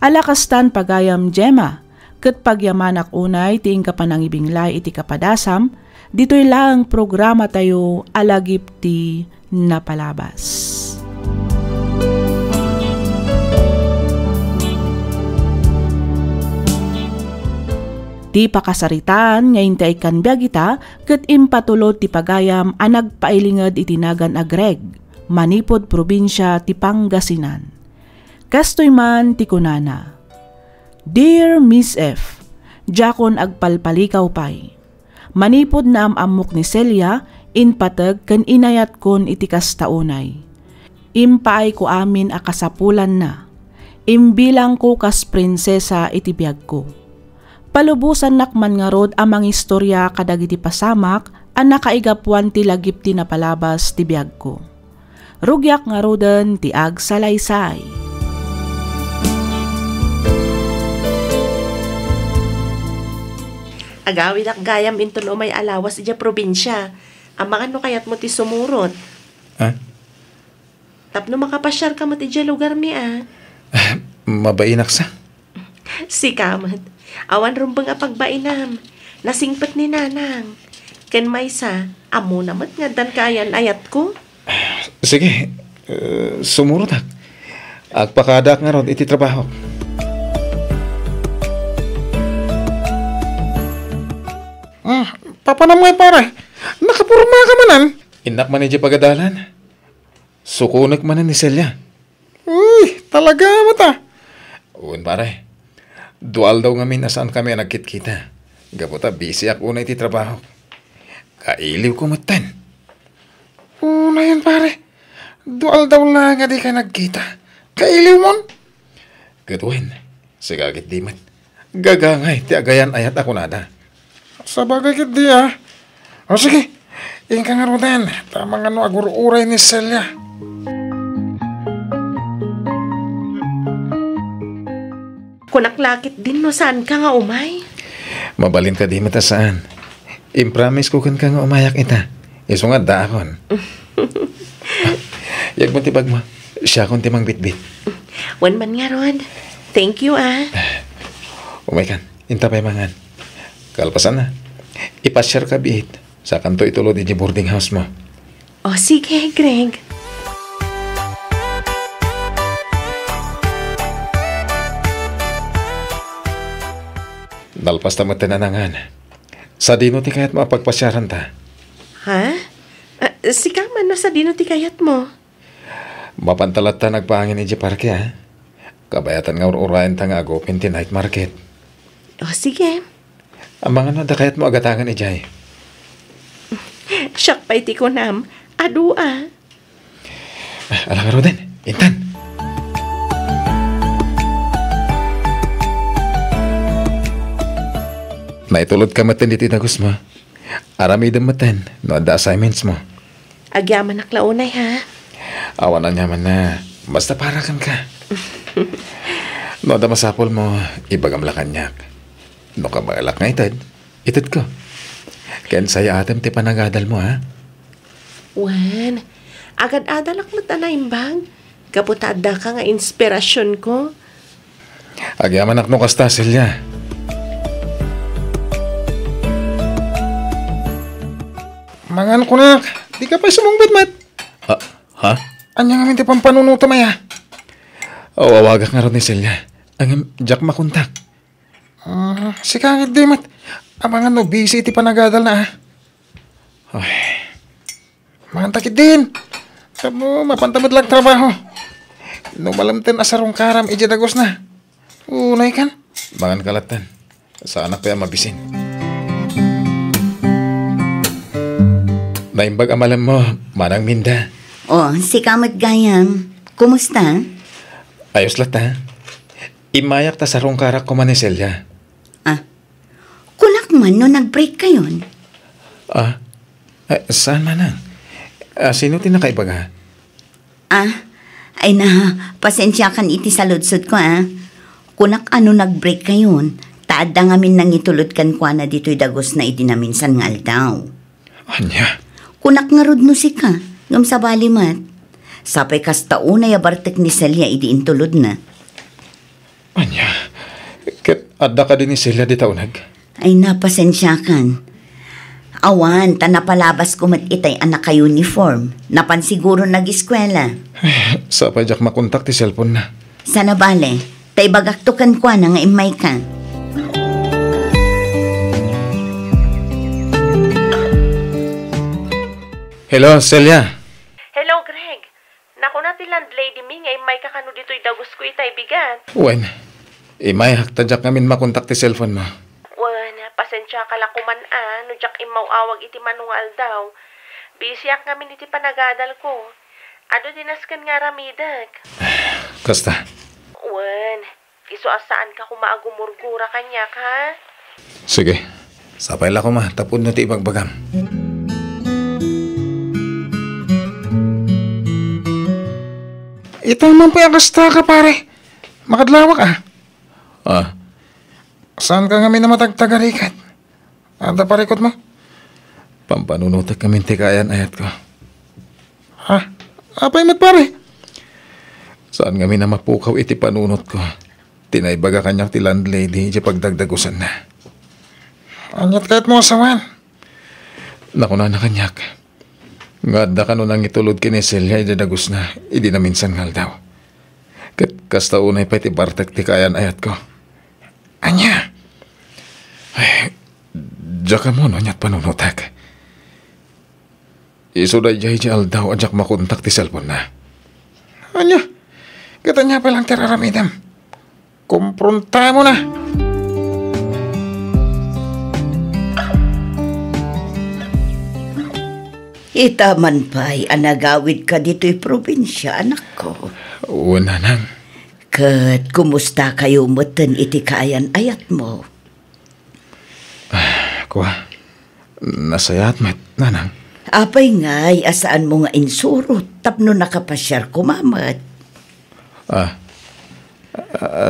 Alakastan pagayam Gemma, ket pagyamanak unay ti ingkapanangibinglay iti kapadasam, dito'y lang programa tayo alagip ti napalabas. Ti pakasaritaan ngayon ti ikan biagita ket impatulod ti pagayam a nagpailinged itinagan a Greg, manipod probinsya ti Pangasinan. Kastoy man ti kunana. Dear Miss F, jakon agpalpalikaw pay. Manipod na amok ni Celia, inpatag ken inayat kon iti kastaunay. Impaay ko amin a kasapulan na. Imbilang ko kas prinsesa iti biag ko. Palubusan nakman nga rod amang istorya kadagiti pasamak ang nakaigapuan ti lagip ti napalabas ti biag ko. Rugyak nga roden ti agsalaysay.
Agawid ak gayam into no may alawas ija probinsya. Amang ano kayat mo ti sumurot?
Ha?
Tapno makapasyar ka mo ti ija lugar mi
Mabainak sa?
Si kamat. Awan rumbang apagbainam. Nasingpet ni nanang. Ken maysa, amo namat nga dan kayan ayat ko.
Sige, sumurot ak. Agpakadak nga rod iti trabaho. Papanam nga pare. Nakapurma ka manan. Inak man iti pagadalan. Sukunak manan ni Celia. Uy, talaga mo ta. Uwan pare. Dual daw nga minasaan kami nagkit-kita. Gaputa, busy ako na iti trabaho. Kailiw ko matan. Una yan pare. Dual daw lang nga di ka nagkita. Kailiw mon. Gatuin, sigagit di mat. Gagangay, ti agayan ayat ako nada. Sabagay kit di O sige, yung ka nga rodan. Tamang ano agur-uray ni Celia.
Kunaklakit din no saan ka nga umay?
Mabalin ka di mata saan. Impromise ko kan ka nga umayak ita. Iso nga daakon. Yag mo tibag mo. Siya kong timang bitbit.
Wan man nga Rod. Thank you
Umay kan. Intapay mangan. Kalpasan na. Ipasyar ka bit. Sa kanto itulod di boarding house mo.
O sige, Greg.
Dalpas tamat tinanangan. Sa dino ti kayat mo pagpasyaran ta.
Ha? Si Kaman no sa dino ti kayat mo?
Mapantalat ta nagpahangin iji parke ha. Kabayatan nga urayan ta nga agopin ti night market.
O sige.
Ang mga no da kayat mo agatangan ijay.
Siyak pa iti ko nam. Adu
Alang Roden, Intan. Naitulod ka matan dito na Gusma. Arami damatan, no ada assignments mo.
Agyaman naklaunay ha.
Awan na nyaman na. Basta parakan ka. No ada masapol mo, ibagamlakan niyak. No ka magalak nga itad ko. Ken saya atem ti panagadal mo ha.
Wan, agad-adalak mo tanaimbag. Kaputada ka nga inspirasyon ko.
Agyaman ak no kasta Celia. Mangan ko nak, di ka pa sumungbit mat. Ha? Anya nga minti pampanunuto maya. Awagak nga ron ni Celia. Ang Jack makontak. Si kangit di mat. Amangan no busy iti panagadal na Ay. Mangan takit din. Sabo, mapantamad lang trabaho. No malamten asarong karam ijadagos na. Unay kan. Bangan kalatan. Sa anak kaya mabisin. Naimbag amalam mo, manang Minda.
Oh, si Kamat Gayam. Kumusta?
Ayos lata. Imayak ta sarong karak ko man ni Celia.
Kulak man no nag-break kayon.
Saan manang? Sino tinakaibaga?
Ay na, pasensya kan iti sa ludsod ko Kunak ano nag-break kayon, taad da ngamin nang itulod kan kwa na dito'y dagos na idinaminsan nga aldaw.
Anya?
Kunak nga rod no si ka, ngam sa balimat. Sapay kasta unay abartek ni Celia idi intulod na.
Anya? Ket adda ka din ni Celia di taunag?
Ay na, pasensya kan. Awan, tanapalabas ko mat itay anak ka uniform. Napan siguro nag-eskwela.
Sa pa jak makontak ti cellphone na.
Sana bale, tay bagaktukan kwa na nga imay ka.
Hello, Celia.
Hello, Greg. Naku na ti landlady mi nga imay kakano dito'y dagos ko itay bigat.
Wen, imay hakta jak ngamin makontak ti cellphone mo.
Wan, pasensya ka lang kuman no jak imaw awag iti manual daw. Bisyak ngamin iti panagadal ko. Ado dinaskan nga ramidag.
Kasta?
Wan, iso asaan ka kumaagumurgura kanya ka?
Sige. Sapay la ko ma, tapon na ti ibagbagam. Ito naman po yung kasta ka, pare. Makadlawak saan ka kami na matagtagarikat? Ata parikot mo? Pampanunutak kami tikayan ayat ko. Apay mat pare? Saan kami na mapukaw iti panunot ko? Tinaybaga kanyang ti landlady di pagdagdagusan na. Anyat kahit mo asawan. Nakuna na kanyak. Ngadda ka nun ang itulod kini Celia idadagos na. Idi na minsan ngal daw. Kasta unay pa iti bartek ti kayan ayat ko. Anya? Ay, diya mo no nyat panunutak. Isuday jay jay daw ajak makontak ti cellphone na. Anya? Kita niya palang tiraramidam. Kumpronta mo na.
Itaman pa'y anagawid ka dito'y probinsya, anak ko.
Una nang.
Kat, kumusta kayo mutan iti kaayan ayat mo?
Kuha, nasayat mat, nanang.
Apay nga'y asaan mo nga insurot, tapno nakapasyar kumamat.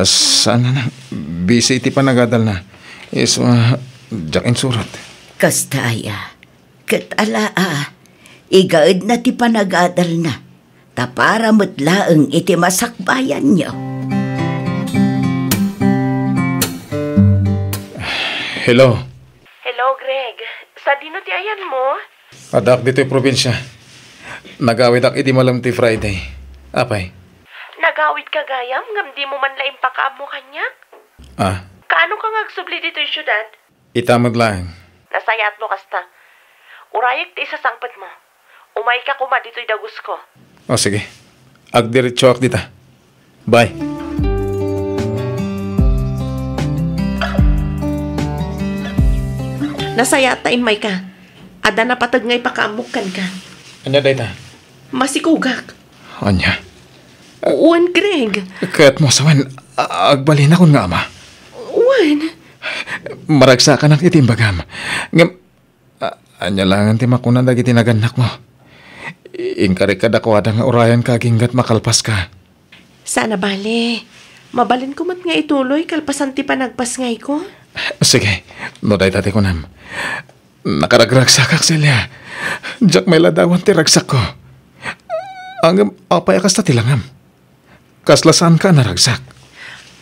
Saan nanang? Busy iti panagadal na. Jak insurot.
Kastaya, kat igaid na ti panagadal na, tapara mutlaang iti masakbayan niyo.
Hello.
Hello, Greg. Sa dino ti ayan mo?
Adak dito'y probinsya. Nagawid ak iti malam ti Friday. Apay?
Nagawid ka gayam, ngam di mo man laing pakaam mo kanya? Kaano ka ngagsubli dito'y syudad?
Itamad lang.
Nasayat mo kasta. Urayek ti isasangpet mo. Umay ka kuma dito'y dagos ko.
O sige. Agdiretso ak dita. Bye.
Nasayat ta imay ka. Ada na patag ngay pakaamukan ka.
Anya dayta?
Masikugak.
Anya?
Uwan, Greg.
Kaya't mo sawan, agbalin akong nga ama.
Uwan.
Maragsa ka ng itimbagam. Anya lang ti makunan dagi tinaganak mo. Ingkari ka dakwada nga orayan ka aginggat makalpas ka.
Sana bale. Mabalin ko mat nga ituloy kalpasan ti panagpas ngay ko.
Sige, no day tati ko nam. Nakaragragsak ak Celia. Diyak may ladawan ti ragsak ko. Ang apay akas ta tilangam. Kaslasan ka naragsak.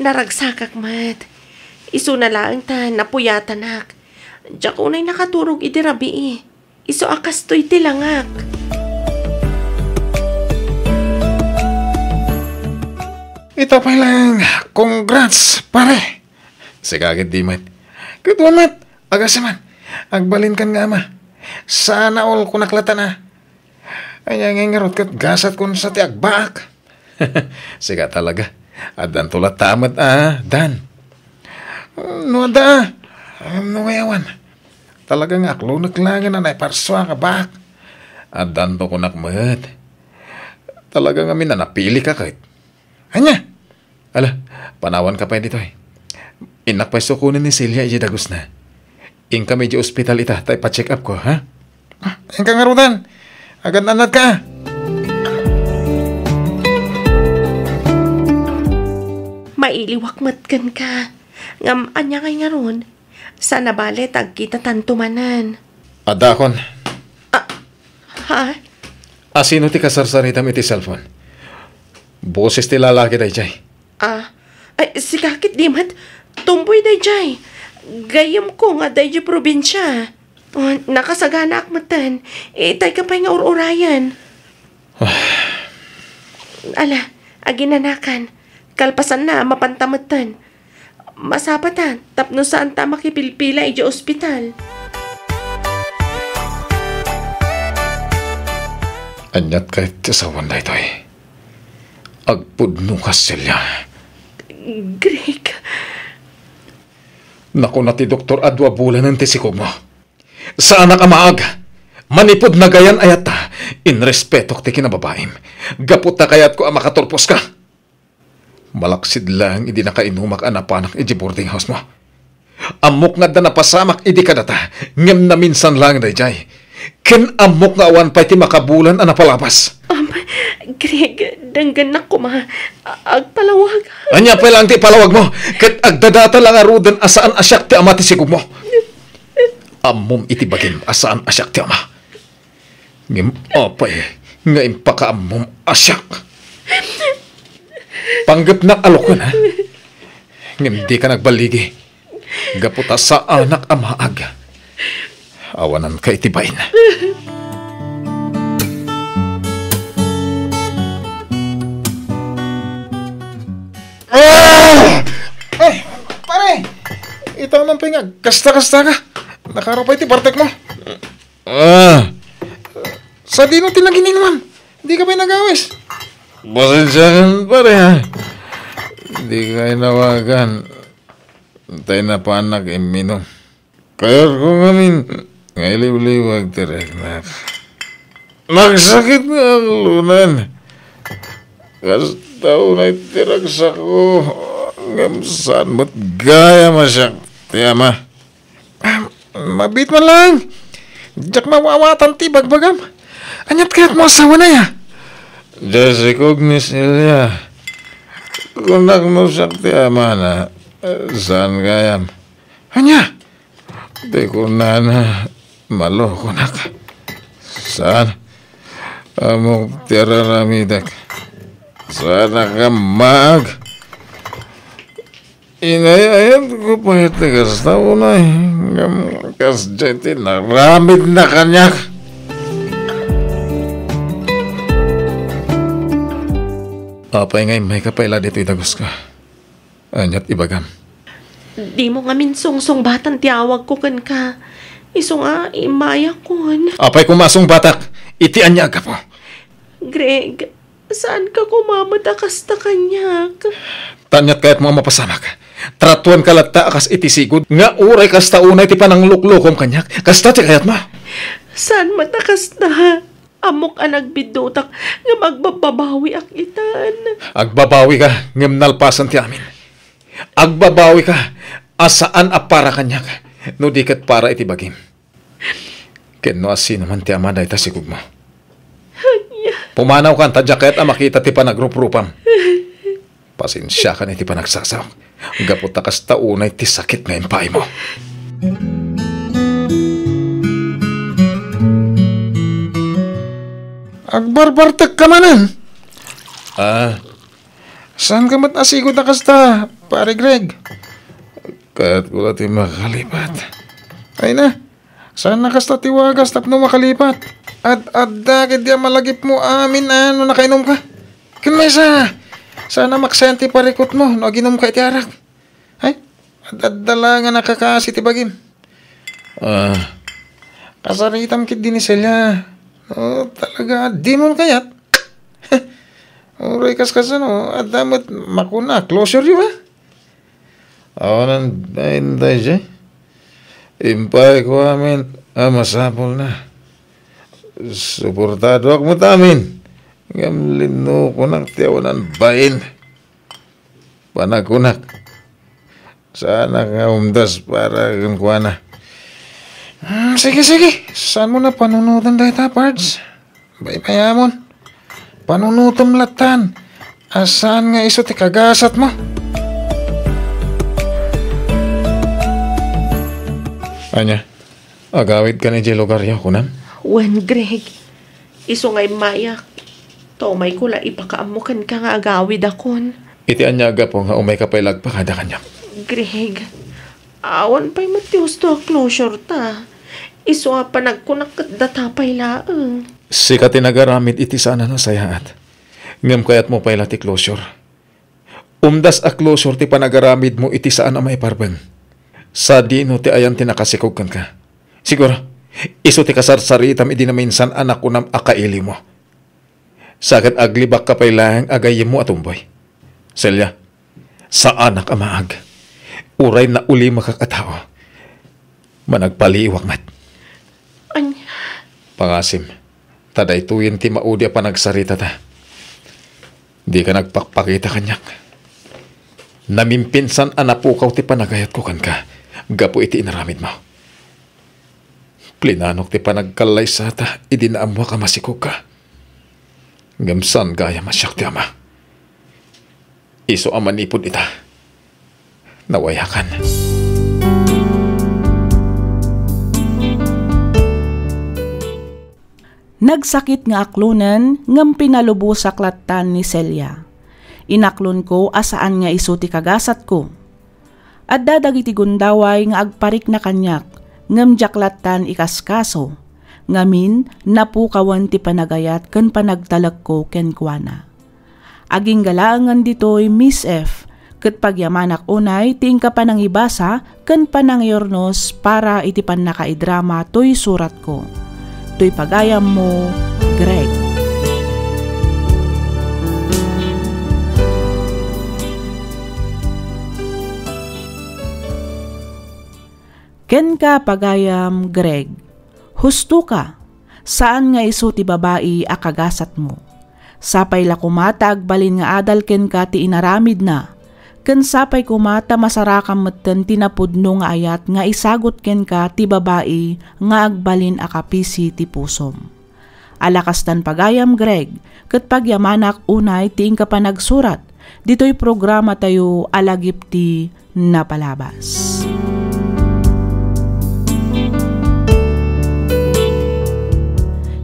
Naragsakak mat. Isu na lang ta, napuyatan ak. Diyak unay nakaturog iti rabi Isu akas to'y tilangak.
Ito pa lang. Congrats, pare. Sigagit di mat. Kutuan mat. Agasaman. Agbalin kan nga ama. Sana all kunaklata na. Ay nga ngarot kat gasat kun sa ti agbaak. Siga talaga. Adan tulat tamat Dan. No da. No ngayawan. Talagang aklo naglangan na naiparswa ka bak. Adan to ko nakmat. Talagang amin na napili ka kahit. Anya? Ala, panawan ka pa dito eh. Inak pa sukunin ni Celia iji dagus na. Ing kami di ospital ita tayo pa-check up ko, ha? Ing ka ngarutan. Agad anad ka.
Mailiwakmatkan ka. Ngam anya ngay nga ron. Sa nabale tag kita tantumanan.
Adakon.
Ha?
Asino ti kasarsaritam iti cellphone? Boses ti lalaki day jay.
Ay, si kakit di mat. Tumboy day jay. Gayam ko nga day jay probinsya. Nakasagana akmatan. Tay ka pa nga ur-urayan. Ala, aginanakan. Kalpasan na, mapantamatan. Masapatan, tapno saan ta makipilpila iji ospital.
Anyat kahit sa wanda ito eh. Agpudno ka sila.
Greg.
Naku na ti Dr. Adwa bulan ng tisikog mo. Sa anak amaag, manipod na gayan ayat ta, in respetok ti kinababaim. Gapot na kayat ko ang makatulpos ka. Malaksid lang idi nakainumak anapanak iji boarding house mo. Amok nga da napasamak idi kadata, ngem na minsan lang dayjay. Ken amok nga awan pa iti makabulan anapalabas.
Greg, danggan na ko ma. Agpalawag.
Anya pa lang ti palawag mo, ket agdadata lang arudan asaan asyak ti ama ti sigug mo. Amom iti bagim asaan asyak ti ama. Ngem apay, nga impaka amom asyak. Panggap na alokon, ha? Ngem di ka nagbaligi. Gaputa sa anak amaag. Awanan ka itibayin. Ay, pare! Ito naman pingag. Kasta-kasta ka. Nakarapay ti partek mo. Sa dino tinaginin naman. Di ka pa nagawis. Pasensyakan pare ha. Di kayo nawagan. Tayo na panak iminom. Kaya kung amin, ngailiw-liwag tirek na. Nagsakit nga ang lunan. Kastaw na itirag sa ko. Ngamsan mo't gaya masyak. Tiyama. Mabit man lang. Diyak mawawatan ti bagbagam. Anyat kaya't mo asawa na ya. Diyos ikognis nila. Kung naknusak ti ama na, saan kayam? Anya? Di ko na maloko na ka. Saan? Amok tira ramidak. Sana ka mag. Inayayan ko pa itigas na unay. Kas jeti na ramid na kanyak. Apay ngay may kapaila dito itagos ka. Anyat ibagam.
Di mo nga minsong batan tiawag ko kan ka. Iso nga imaya kon.
Apay kumasong batak. Itian niya ka po.
Greg, saan ka kumamata kasta kanyak?
Tanyat kaya't mga mapasamak. Tratuan kalata akas itisigod. Nga uray kasta unay ti panang luklukom kanyak. Kasta ti kayat ma.
Saan matakas na? Amok ang nagbidutak nga magbababawi ang itan.
Agbabawi ka, ngem nalpasan ti amin. Agbabawi ka, asaan apara kanyak. No dikat para iti bagim. Ken no asin naman ti ama dahi tasigug mo. Pumanaw ka, tadya kaya't makita ti panagruprupam. Pasensya ka na iti panagsasaw. Gapot na kas taunay ti sakit na impay mo. Agbarbartek ka manan. Saan ka mat asigod na kasta, pare Greg? Kaya't ko ti makalipat. Ay na, saan na kasta tiwagas tapno makalipat? At dakit diya malagip mo amin ano nakainom ka? Kinmaysa, sana maksenti parikot mo no aginom ka iti arak. Ay, dala nga nakakasi ti bagim. Kasaritam kit din ni Celia. Talaga, di mo kayat. Uray kas ano, at damat makuna, closure yun ba? Ako nang dahin siya. Impay ko amin, masapol na. Suportado ako mo tamin. Gamlino ko ng tiyawanan bain. Panakunak. Sana ka umdas para kuha na. Sige. Saan mo na panunutan dahil Pards? Bayamon. Panunutom latan. Asaan nga iso ti kagasat mo? Anya, agawid ka ni lugar yaw kunam?
Wen, Greg. Iso nga'y mayak. Tomay ko la ipakaamukan ka nga agawid akon.
Iti anyaga po nga umay kapailag pa kada kanya.
Greg, awan pa'y matius to closure ta. Iso nga pa nagkunak datapay laang.
Sika tinagaramid iti sana na sayaat. Ngam kayat mo pa'y lati closure. Umdas a closure ti panagaramid mo iti saan na may parbeng. Sa dino ti ayan tinakasikog ka. Siguro, iso ti kasarsaritam idi na minsan anak ko nam akaili mo. Sakit aglibak ka pa'y lang agayim mo atumboy. Selya, sa anak amaag. Uray na uli makakatao. Managpaliwak mat.
Anya?
Pangasim, taday tuyin ti maudi pa nagsarita ta. Di ka nagpakpakita kanyak. Namimpinsan anapukaw ti panagayat ko kan ka. Gapo iti inaramid mo. Plinanok ti panagkalay sa ta, idinaamwa ka masikog ka. Gamsan gaya masyak ti ama. Iso amanipod ita. Nawayakan.
Nagsakit nga aklunan ngam pinalubo sa klatan ni Celia. Inaklon ko asaan nga iso ti kagasat ko. At dadagiti gundaway nga agparik na kanyak ngam jaklatan ikaskaso. Ngamin napukawan ti panagayat ken panagtalak ko ken kuana. Aging galaangan ditoy Miss F. Ket pagyamanak unay ting ka panang ibasa ken panang yornos para iti pan nakaidrama toy surat ko. Toy pagayam mo, Greg. Ken ka pagayam, Greg. Husto ka. Saan nga iso ti babae akagasat mo? Sapay la kumata agbalin nga adal ken ka ti inaramid na. Ken sapay kumata masarakam metten tinapudno nga ayat nga isagot ken ka ti babae nga agbalin akapisi ti pusom. Alakastan pagayam, Greg, ket pagyamanak unay ti ka pa nagsurat. Dito'y programa tayo alagip ti napalabas.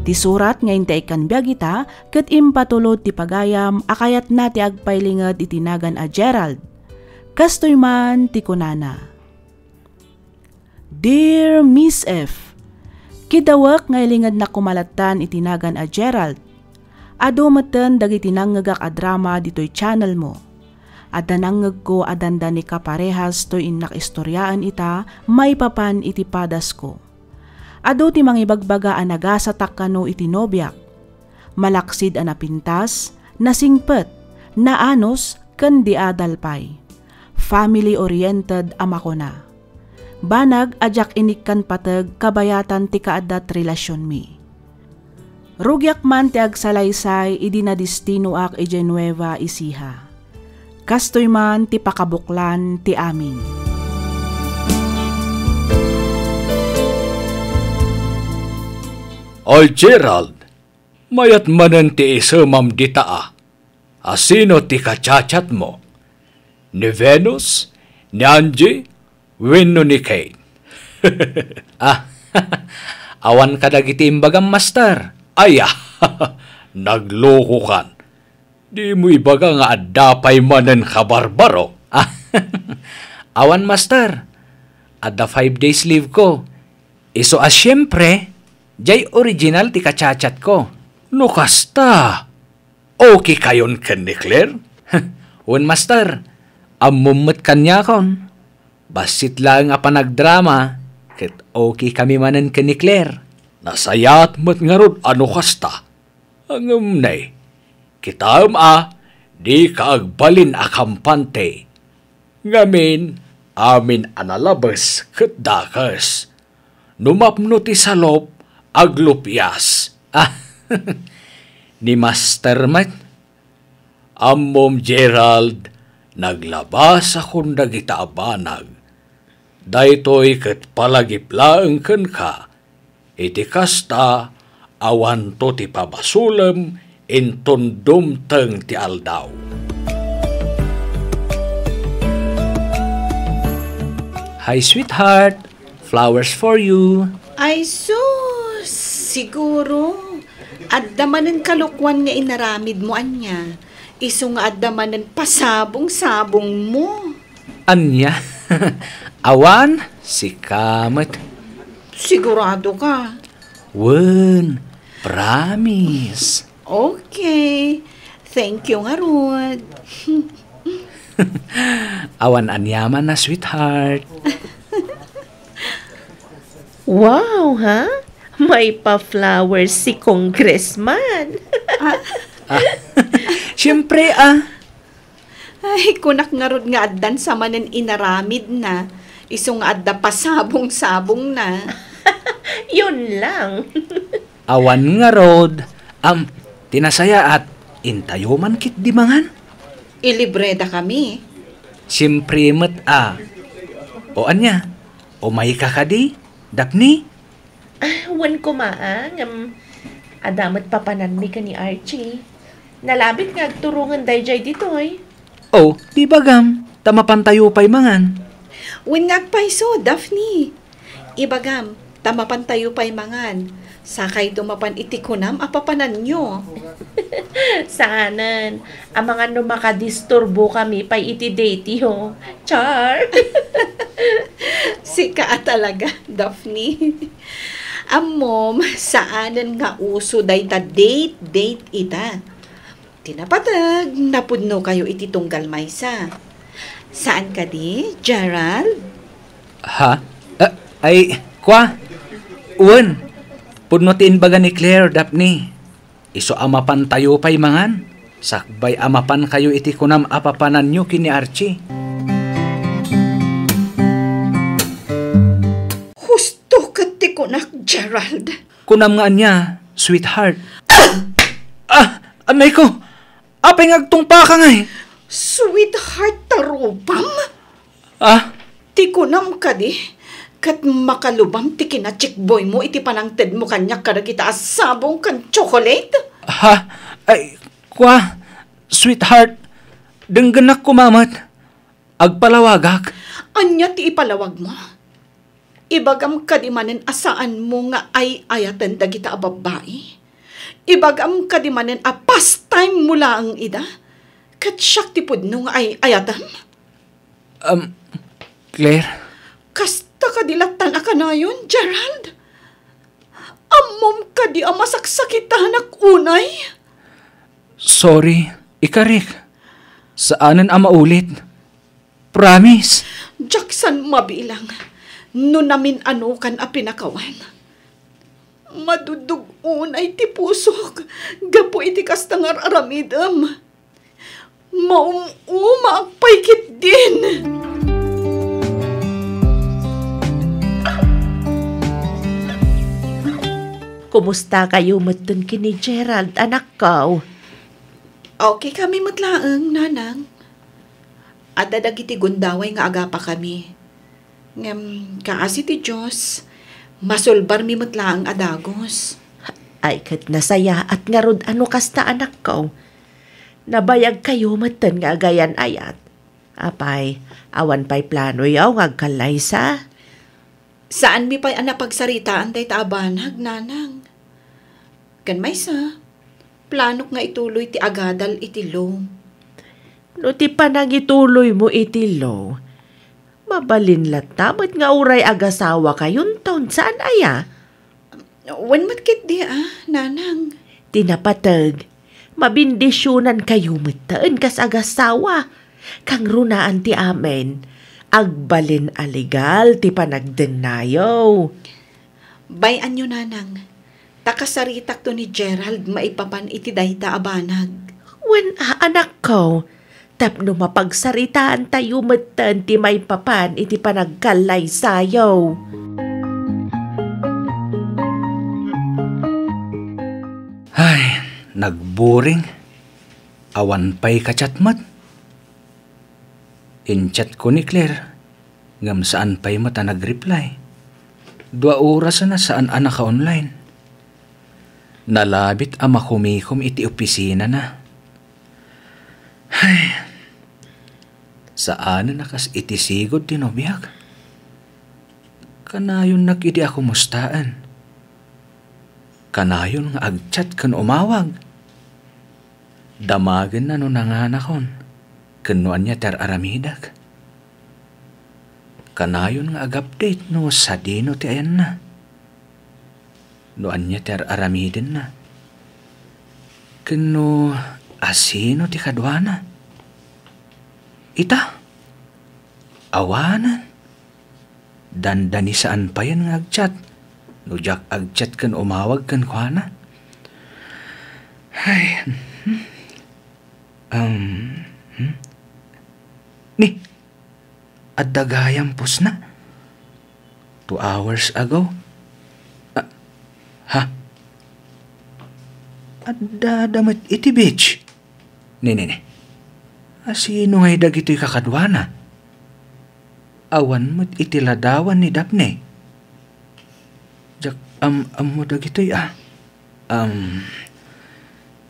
Ti surat nga intay kan biyagita ket impatulod ti pagayam akayat na ti agpailinged itinagan a Gerald. Kastoy man ti kunana. Dear Miss F, kidawak nga ilinged na kumalatan itinagan a Gerald. Ado meten dagiti nanggagak a drama ditoy channel mo. Adda nanggag ko adanda ni kaparehas toy inak istoryaan ita may papan iti padas ko. Ado ti mangibagbaga a nagasatak kano iti nobyak. Malaksid a napintas, nasingpet, naanos, ken di adalpay. Family-oriented amako na. Banag ajak inikkan pateg kabayatan ti kaadat relasyon mi. Rugyak man ti agsalaysay idi na destino ak ije Nueva Ecija. Kastoy man ti pakabuklan ti amin.
Oy Gerald, mayat manen ti isemam ditaa. Asino ti kachachat mo? Ni Venus, ni Angie, wenno ni Kate. Awan ka dagiti imbagam master. Aya, nagloko kan. Di mo ibaga nga adapay manen kabarbaro. Awan master, adda 5 days leave ko. Iso syempre, jay original ti kachachat ko. No kasta. Okay kayon ken ni Claire? Un master, amumot kanya kon. Basit lang nga panagdrama, ket okay kami manen ken ni Claire. Nasayat mo't nga rod ano kasta. Angam nay, Kita di kaagbalin akampante. Ngamin, amin analabas ket dakas. Numapno ti salop aglupyas. Ni Master Mat, Ammom Gerald, naglabas akong dagita abanag. Daytoy ket palagiplaeng ken ka. Iti kasta, awan to ti pabasulem, inton dumteng ti aldaw. Hi, sweetheart. Flowers for you.
Ay sus, siguro addamanen kalukwan nga inaramid mo anya. Isu nga addamanen pasabong-sabong mo.
Anya? Awan, si Kamat.
Sigurado ka?
Wen, promise.
Okay. Thank you nga, Rod.
Awan anyaman na, sweetheart.
Wow, ha? May pa-flowers si Congressman.
Siyempre,
Ay, kunak nga Rod nga addan sa manen inaramid na. Isu nga adda pasabong-sabong na.
Yun lang.
Awan nga, Rod. Tinasaya at intayuman kit di mangan.
Ilibreda kami.
Siyempre, o anya, o may kakadi, Daphne?
Wan ko maang. Adamat papananmi ka ni Archie. Nalabit nga agturungan dayjay ditoy.
Oh, di bagam, tamapantayo pa'y mangan.
Win nga paiso, Daphne. Ibagam, tamapantayo pa'y mangan. Sakay dumapan itikunam, apapanan nyo.
Saanan, ang mga makadisturbo kami pa'y iti-date ho. Char!
Sika talaga, Daphne. Amom, saanan nga uso day ta date ita. Tinapatag, napudno kayo iti tunggal maysa. Saan ka di, Gerald?
Ha? Uwan. Pudnotin baga ni Claire, Daphne. Iso amapan tayo pa'y mangan. Sakbay amapan kayo iti kunam apapanan nyo kini Archie.
Husto ka ti kunak, Gerald.
Kunam nga niya, sweetheart. Anay ko! Apay ngagtungpa ka nga eh.
Sweetheart tarubam? Ti kunam ka di. Kat makalubam ti kinachikboy mo iti panangted mo kanya karagita asabong kan chocolate?
Sweetheart, dengganak ko mamat. Agpalawagak.
Anya ti ipalawag mo? Ibagam ka di manen asaan mo nga ay ayatan dagita a babae? Ibagam ka di manen a pastime mula ang ida? Kat siyak ti pudno nga ay ayatan?
Claire?
Kasta ka dilatan ka na yun, Gerald? Amom ka di amasaksakitan ak unay?
Sorry, ikarik. Saanan maulit? Promise.
Jackson mabilang. No namin ano kan a pinakawan. Madudug unay ti pusok. Gapo iti kastangar aramidam. Maumagpaykit din.
Kumusta kayo matun kini Gerald, anak ko?
Okay kami matlaang, nanang. At dadagiti gundaway nga agapa kami. Kaasi ti Diyos, masulbar mi matlaang adagos.
Ay, kat nasaya at nga Rod ano kasta anak ko. Nabayag kayo matun nga agayan ayat. Apay, awan pa'y plano yaw ngagkalay sa.
Saan mi pa'y anapagsaritaan tay taabanag, nanang? Kan may sa, planok nga ituloy ti agadal itilo.
No ti panagituloy mo itilo, mabalin latamat nga uray agasawa kayon taon saan aya?
Wan matkit di nanang.
Tinapatag, mabindisyonan kayo mataan kas agasawa, kang runaan ti amen. Agbalin aligal ti panagdenayo.
Bayan nyo, nanang. Takasaritak to ni Gerald maipapan iti dayta abanag.
Wen anak ko, tapno mapagsaritaan tayo matan ti may papan iti panagkalay sayaw.
Ay, nagboring. Awan pa'y kachatmat. Inchat ko ni Claire, ngam saan pa'y mata nag-reply. 2 oras na saan anak ka online. Nalabit ama kumikom iti opisina na. Ay, saan na nakas iti sigod tinobyak? Kanayon nag-idi ako mustaan. Kanayon nga agchat kan umawag. Damagan na no nanganakon. Kanuan niya ter aramidag. Kanayon nga ag-update no sa dino ti ayan na. Noan niya ter aramidin na. Kano asino ti kadwana. Ita. Awanan. Dandani saan pa yan nga agchat. No jak agchat kan umawag kan kuana. Ay. Ni. Adagayang pus na. 2 hours ago. Ha? Adadamat iti bitch. Ni. Asino ngay dagito'y kakadwana? Awan mo't iti ladawan ni Daphne. Jak mo dagito'y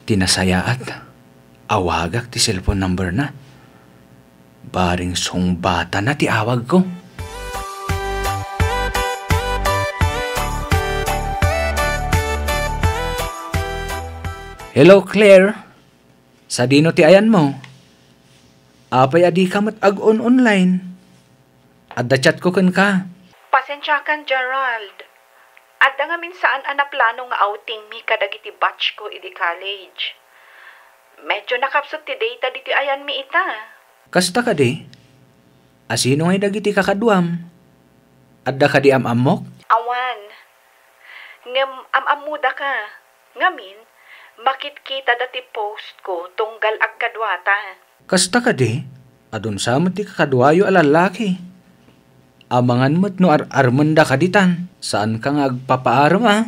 tinasayaat. Awagak ti cellphone number na. Baring sungbata na ti awag ko. Hello, Claire. Sa dino ti ayan mo? Apay adi ka mat ag-on online. Adda chat ko kan ka.
Pasensya kan, Gerald. Adda nga saan ana plano nga outing mi kadagiti batch ko idi college. Medyo nakapsot ti data diti ayan mi ita.
Kasta ka di? Asino ngay dagiti kakaduam? Adda ka di amok?
Awan. Ngem amamuda ka. Ngamin, makit kita dati post ko tunggal agkadwata.
Kasta ka di? Adun sa mo ti kakadwayo alalaki. Amangan mo't no armanda ka ditan. Saan ka nga agpapaaram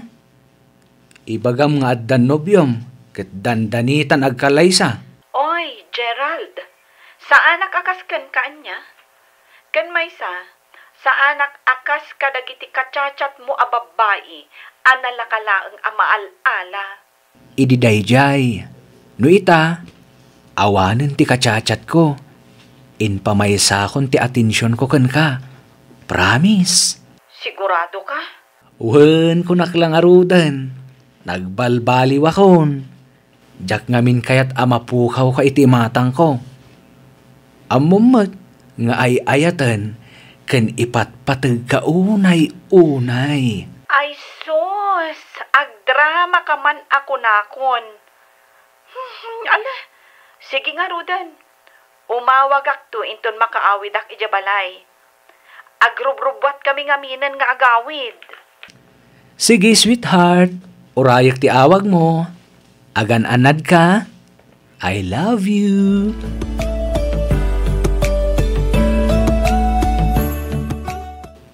Ibagam nga addan nobyom. Ket dandanitan agkalaysa.
Oy, Gerald. Sa anak akas ken kaanya? Ken maysa, sa anak akas kadagiti kacachat mo ababayi, analakalaang amaal-ala.
Idi dayjay. No ita, awanen ti kacachat ko. Inpamaysakon ti atensyon ko ken ka. Promise.
Sigurado ka?
Wen ko naklang arudan. Nagbalbaliw akon. Jak ngamin kayat amapukaw ka iti matang ko. Amumat nga ay ayatan ken ipatpatag ka unay-unay.
Ay sus, agdrama ka man ako nakon. Ala, sige nga Rudan. Umawag akto inton makaawid ak ijabalay. Agrubrubwat kami ngaminan nga agawid.
Sige, sweetheart. Urayak ti awag mo. Agan-anad ka. I love you.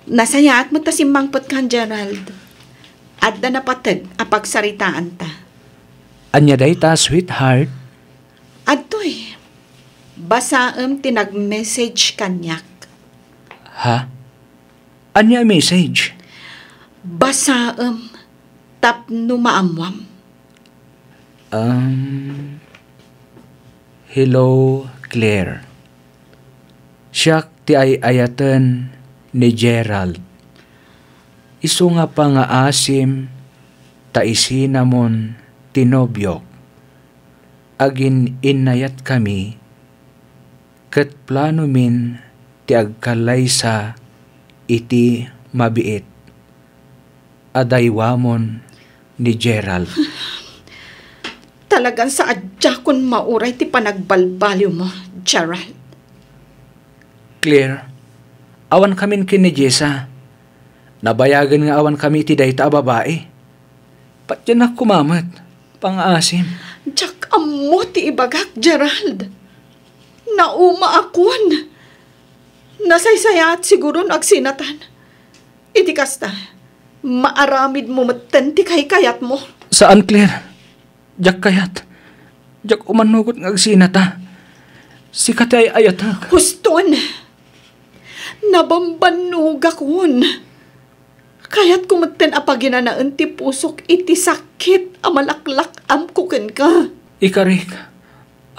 Nasayaat mo ta simbangpot kan, Gerald. Adda na patag apagsaritaan ta.
Anya day ta, sweetheart.
Adtoy, basaem tinag-message kanyak.
Ha? Anya message?
Basaem tapno maamwam.
Hello, Claire. Siyak ti ay ayatan ni Gerald. Isu nga pa nga asim ta isinamon tinobyok. Agin inayat kami ket plano min ti agkalaysa iti mabiit. Adaywamon ni Gerald.
Talagang sa adya kun mauray ti panagbalbaliw mo, Gerald.
Claire, awan kamin kin ni Jessa. Nabayagan nga awan kami iti dayta a babae. Pat yan na kumamat, pang-asim.
Jack amo ti ibagak, Gerald. Nauma akon. Nasaysayat siguro agsinatan. Iti kasta, maaramid mo matan ti kayat mo.
Saan, Claire? Jack kayat. Jack umanugot ng agsinata. Si katay ayat ha.
Huston, nabambanog akon. Kaya't kumatan apaginanaan ti pusok iti sakit amalaklak amkuken ka.
Ikarik,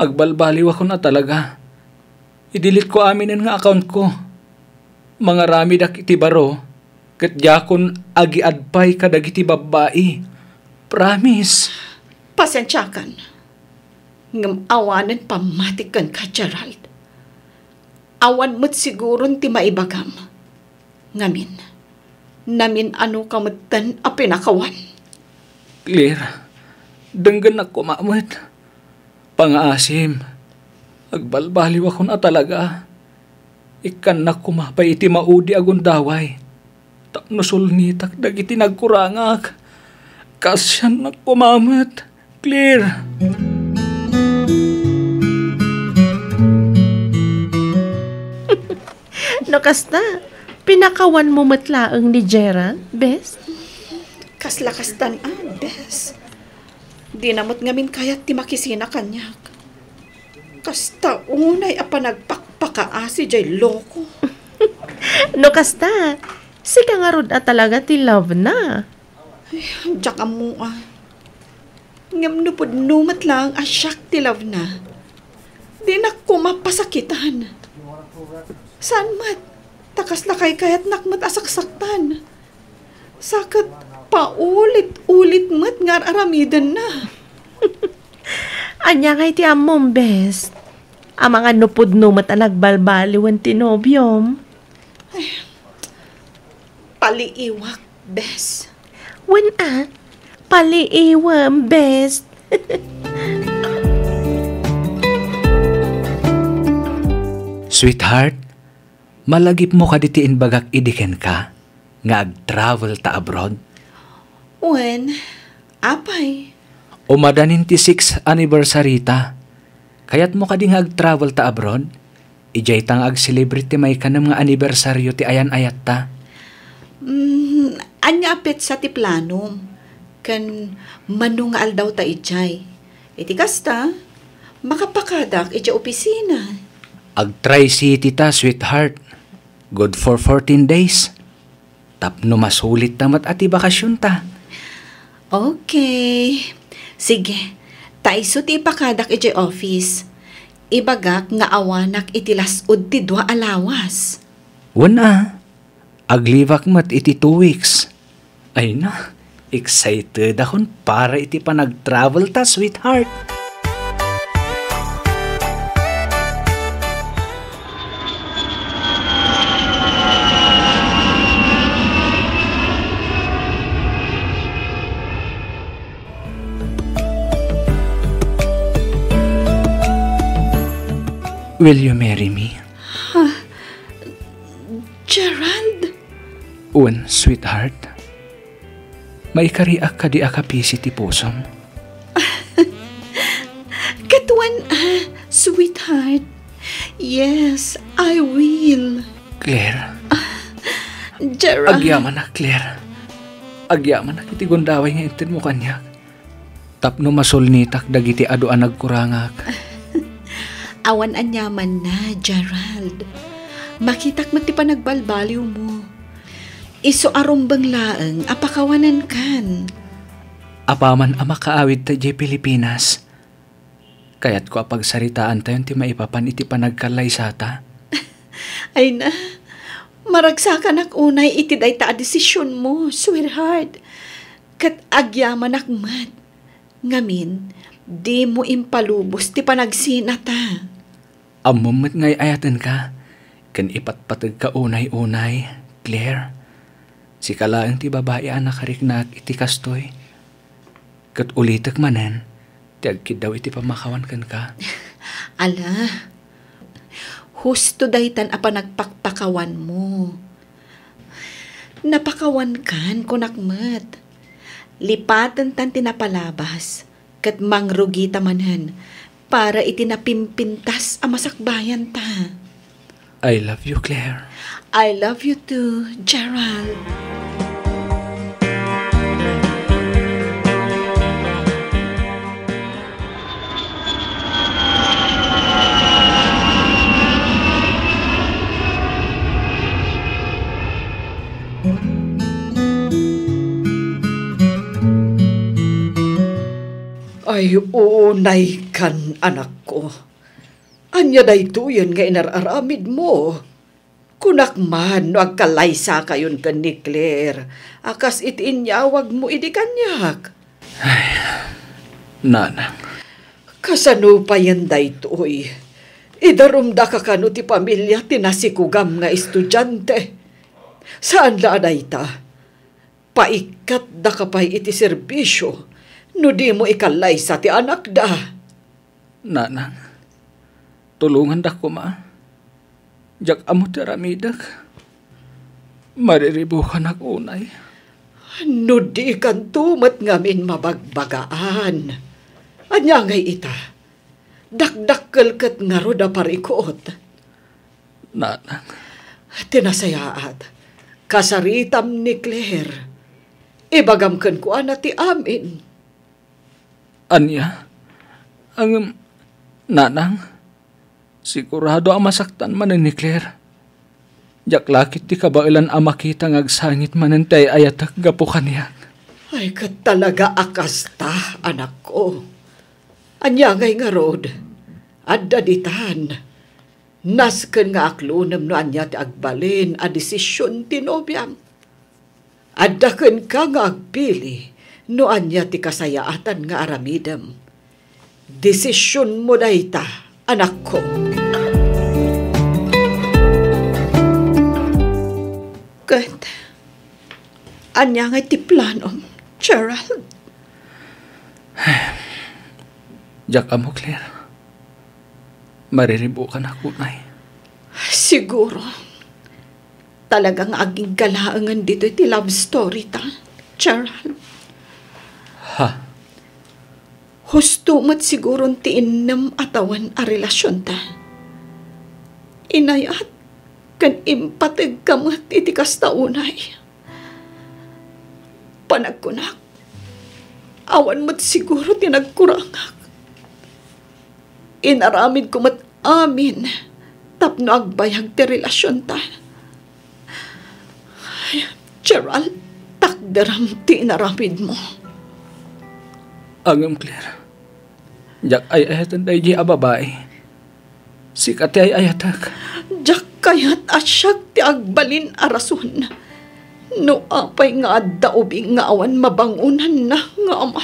agbalbaliw ako na talaga. Idilit ko aminin nga account ko. Mga rami dak iti baro, kat yakon agiadpay kadag iti babae. Promise.
Pasensyakan. Ngam awanan pamatikan ka, Gerald. Awan mo't siguron ti maibagam. Ngamin, namin ano kamatan a pinakawan.
Claire, denggan ako mamit. Pangaasim, agbalbaliw ako na talaga. Ikan na kumapay iti maudi agundaway. Taknusul nitak dagiti nagkurangak. Kasyan na kumamit. Claire.
No kasta, pinakawan mo matlaang ni Gerald, bes?
Kaslakastan bes. Di namot ngamin kayat ti makisina kanyak. Kasta unay apa nagpakpakaasi jay loko.
No kasta, sika nga rod talaga ti love na.
Diyak amo Ngam nupod numat lang asyak ti love na. Di na kumapasakitan. Saan mat? Takas na kay kayat nakmat asaksaktan. Sakat paulit-ulit mat ngar aramidan na.
Anya ngay ti amom, bes. Ang mga nupod numat ang nagbalbaliwan ti nobyom.
Paliiwak, bes.
Wen paliiwam, bes.
Sweetheart, malagip mo ka ditiin bagak idiken ka nga ag-travel ta abroad.
Wen, apay.
Umadanin ti 6th anniversary ta. Kayat mo ka di nga ag-travel ta abroad. Ijay tang ag-celebrity may kanam nga anibersaryo ti ayan-ayat ta.
Anya apit sa ti plano. Kan manunga aldaw ta ijay. Iti kasta, makapakadak iti opisina.
Ag-Tri-City ta, sweetheart. Good for 14 days. Tapno masulit tamat ati bakasyon ta.
Okay. Sige, taiso ti ipakadak iti office. Ibagak nga awanak iti lasud ti dua alawas.
Wana, aglivak mat iti 2 weeks. Ay na, excited akon para iti pa nag-travel ta, sweetheart. Will you marry me?
Gerald?
Wen, sweetheart. May kariak ka di akapisi ti pusom.
Katuan, sweetheart. Yes, I will.
Claire.
Gerald.
Agyaman na, Claire. Agyaman na kiti gundaway nga intin mo kanyak. Tapno masulnitak dagiti aduan nagkurangak.
Awan anyaman na, Gerald. Makitak mo ti panagbalbaliw mo. Iso arumbang laeng apakawanan kan.
Apaman ang makaawid ta di Pilipinas. Kaya't ko apagsaritaan tayo ti maipapan iti panagkalay sata.
Ay na, maragsakan ak unay iti day ta desisyon mo, sweetheart. Kat agyaman akmat. Ngamin, di mo impalubos ti panagsinata.
Amumit ngay ayatan ka. Kan ipatpatag ka unay-unay, Claire. Si kalaang ti babae anak kariknak iti kastoy. Kat ulitak manen, ti agkid daw iti pamakawan kan ka.
Ala, husto daytan apa nagpakpakawan mo. Napakawan kan kunakmat. Lipatan tan tinapalabas. kat mangrugi tamanan para itinapimpintas ang masakbayan ta.
I love you, Claire.
I love you too, Gerald.
Ay, unay kan, anak ko. Anya daytoyan nga inararamid mo. Kunak man, no agkalaysa kayon kan ni Claire. Akas itiinyawag mo idi kanyak.
Nanang.
Kasano pa yan daytoy? Idarumda ka kano ti pamilya tinasikugam nga estudyante. Saan la ta? Paikat da ka pa'y iti serbisyo. No di mo ikalay sa ti anak da.
Nanang, tulungan da ko ma. Jak amo ti ramidak. Mariribukan ako unay.
No di kan tumat ngamin mabagbagaan. Anya ngay ita. Dakdakkel ket nga roda parikot.
Nanang.
Tinasayaat. Kasaritam ni Claire. Ibagamkan ko ana ti amin.
Anya, ang nanang, sigurado ang masaktan man ni Claire. Jak lakit ti kabailan ang makita ngagsangit man tay ayatak gapo kaniya.
Ay, kat talaga akasta, anak ko. Anya ngay nga rod, adda ditan. Nasken nga aklunem no anya ti agbalin a desisyon ti nobyam. Adda ken ka nga agpili, no anya ti kasayaatan nga aramidem. Desisyon mo dayta, anak ko.
Kat, anya nga ti planom, Gerald.
Jak amo, Claire. Mariribukan ako, nay.
Siguro. Talagang aging galaangan dito iti love story ta, Gerald.
Ha?
Husto mat siguro ti innam atawan a relasyon ta. Inayat kan impateg kamat iti kastaunay. Panagkunak. Awan mat siguro tinagkurangak. Inaramid ko mat amin tapno agbayag ti relasyon ta. Ay, Gerald, takdaram ti inaramid mo.
Agam, Claire. Jak ay ayatan day di ababae. Sikat ay ayatak.
Jak kayat asyak ti agbalin arason. No apay nga adda ubing nga awan mabangunan na nga ama.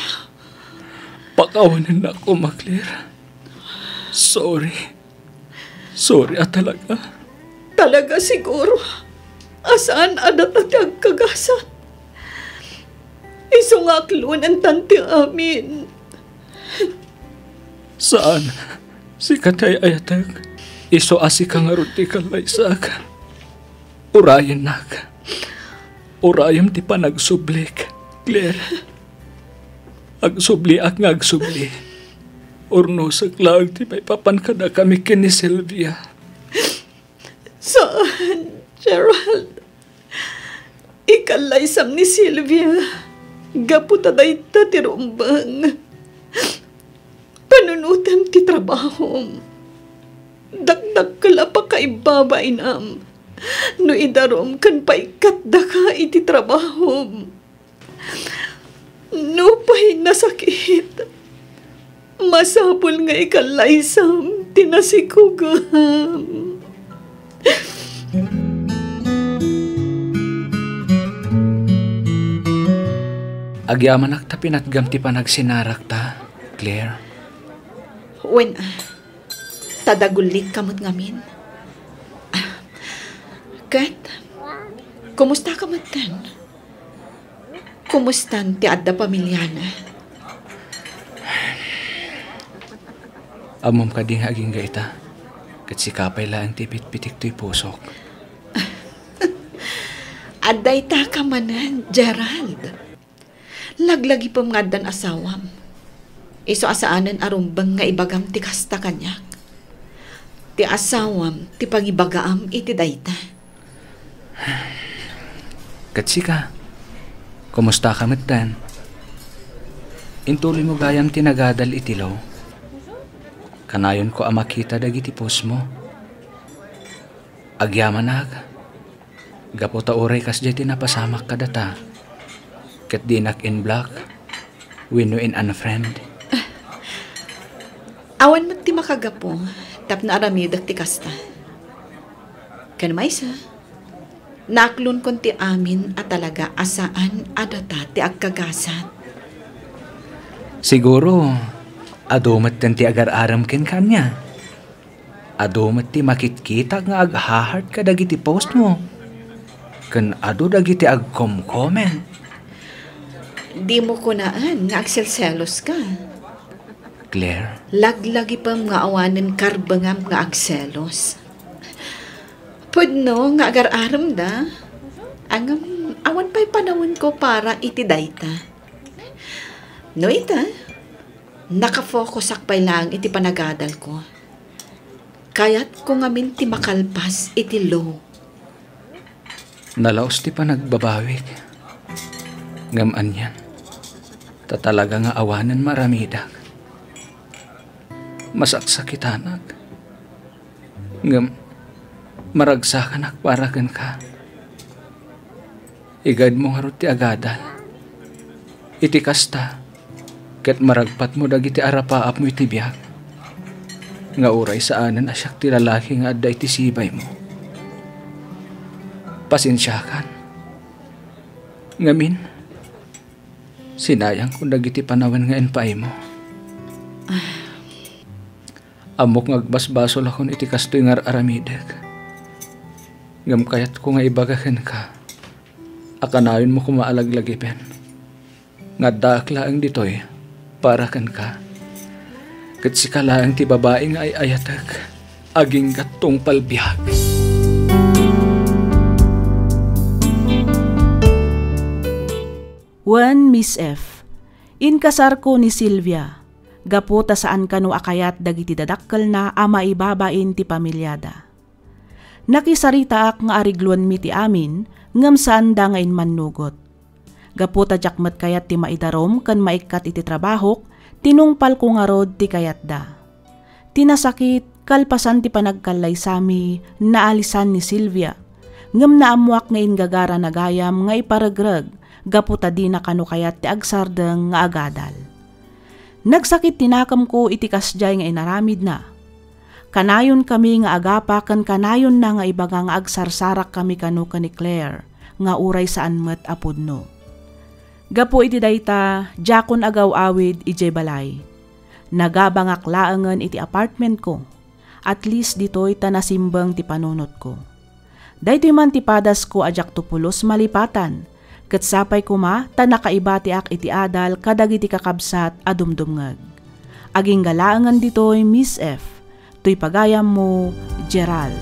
Pakawanan na ako, Claire. Sorry. Sorry talaga.
Talaga siguro. Asaan adat na ti agkagasat. Isungaklo ng tanti amin.
Saan? Si katay ayatak. Iso asi ka nga ruti kalaysak. Urayan nak. Urayam ti pa nagsublik. Claire. Agsubli ak nga agsubli. Urno sa klag ti may papan kada kami kini Sylvia.
Saan, Gerald? Ikalay sam ni Sylvia. Gaputaday ta ti rumbang. Panunutan ti trabaho. Dagdag kala pa kay babainam. No idarom kan paikat da ka iti trabaho. No pa'y nasakit. Masapol nga ikalay sam tinasikugam.
Agyaman ak tapin at gamti pa nagsinarak ta, Claire.
When, tadagulit kamot ngamin. Kat, kumusta ka matan? Kumustan ti adda pamilyana?
Amom ka ding aging gaita. Kat si kapay lang ti pitpitik to'y pusok.
Adday ta ka manan, Gerald. Laglagi pa ngadan asawam. Iso asaanan arumbang nga ibagam ti kasta kanyak. Ti asawam, ti pangibagaam iti dayta.
Katsika, kumusta ka metan? Intuloy mo gayam tinagadal itilaw. Kanayon ko amakita dagiti pos mo. Agyaman na ka. Gapo ta oray kas jay tinapasamak ka data. Ket dinak in black, wino in unfriend.
Awan mo ti makagapo, tap na aramidak ti kasta. Kanmaysa, naklon kon ti amin at talaga asaan adata ti agkagasat.
Siguro, adumat ten ti agar-aram ken kanya. Adumat ti makitkita nga aghahart ka dagiti post mo. Ken adu dagiti agkom-comment.
Di mo kunaan nga agselselos ka.
Claire,
Laglagi pa nga awanan karbangam nga agselos. Pudno nga agar-aram da. Angam awan pa'y panahon ko para iti dayta. No ita, nakafocus akpay lang iti panagadal ko. Kaya't kung amin ti makalpas iti low.
nalaos ti pa nagbabawik. Ngaman yan. Tatalaga nga awanan maramidak. Masaksakitanag. Ngam, maragsakan akparagan ka. Igad mo nga ti agadal. Iti kasta, ket maragpat mo dagiti arapaap mo iti biyak. Nga uray saanan asyak ti lalaki nga adda iti sibay mo. Pasensyakan. Ngamin, sinayang kung dagiti panawan nga enpay mo. Amok ngagbasbasol akon iti kastoy nga aramidag. Ngam kayat ko nga ibagakan ka. Akanayon mo kumaalaglagipen. Nga dakla ang ditoy para kan ka. Kat si kalaang ti babae nga ay ayatag. Aging gatong palbihag.
Juan Miss F. Inkasar ko ni Silvia. Gaputa saan kano akayat dagiti dadakkel na ama ibabain ti pamilyada. Nakisarita ak nga arigluan mi ti amin ngem saan da ngayon mannugot. Gaputa jakmet kayat ti maidarom kan maikat iti trabahok tinungpal ko nga rod ti kayat da. Tinasakit kalpasan ti panagkalay sami naalisan ni Silvia ngem naamuak nga ingagara nagayam nga iparagreg gaputa di na kano kayat ti agsardeng nga agadal. Nagsakit tinakam ko iti kasjay nga inaramid na. Kanayon kami nga agapakan kanayon na nga ibaga nga agsarsarak kami kano ka ni Claire nga uray saan met apudno. Gapo iti dayta, jakon agaw awid ijay balay. Nagabangak laangan iti apartment ko. At least dito'y tanasimbang ti panunot ko. Daytoy man ti padas ko ajak tupulos malipatan. Ket sapay kuma tanakaibati ak iti adal kadagiti kakabsat adumdumngag. Aging galaangan ditoy Miss F. Tuy pagayam mo Gerald.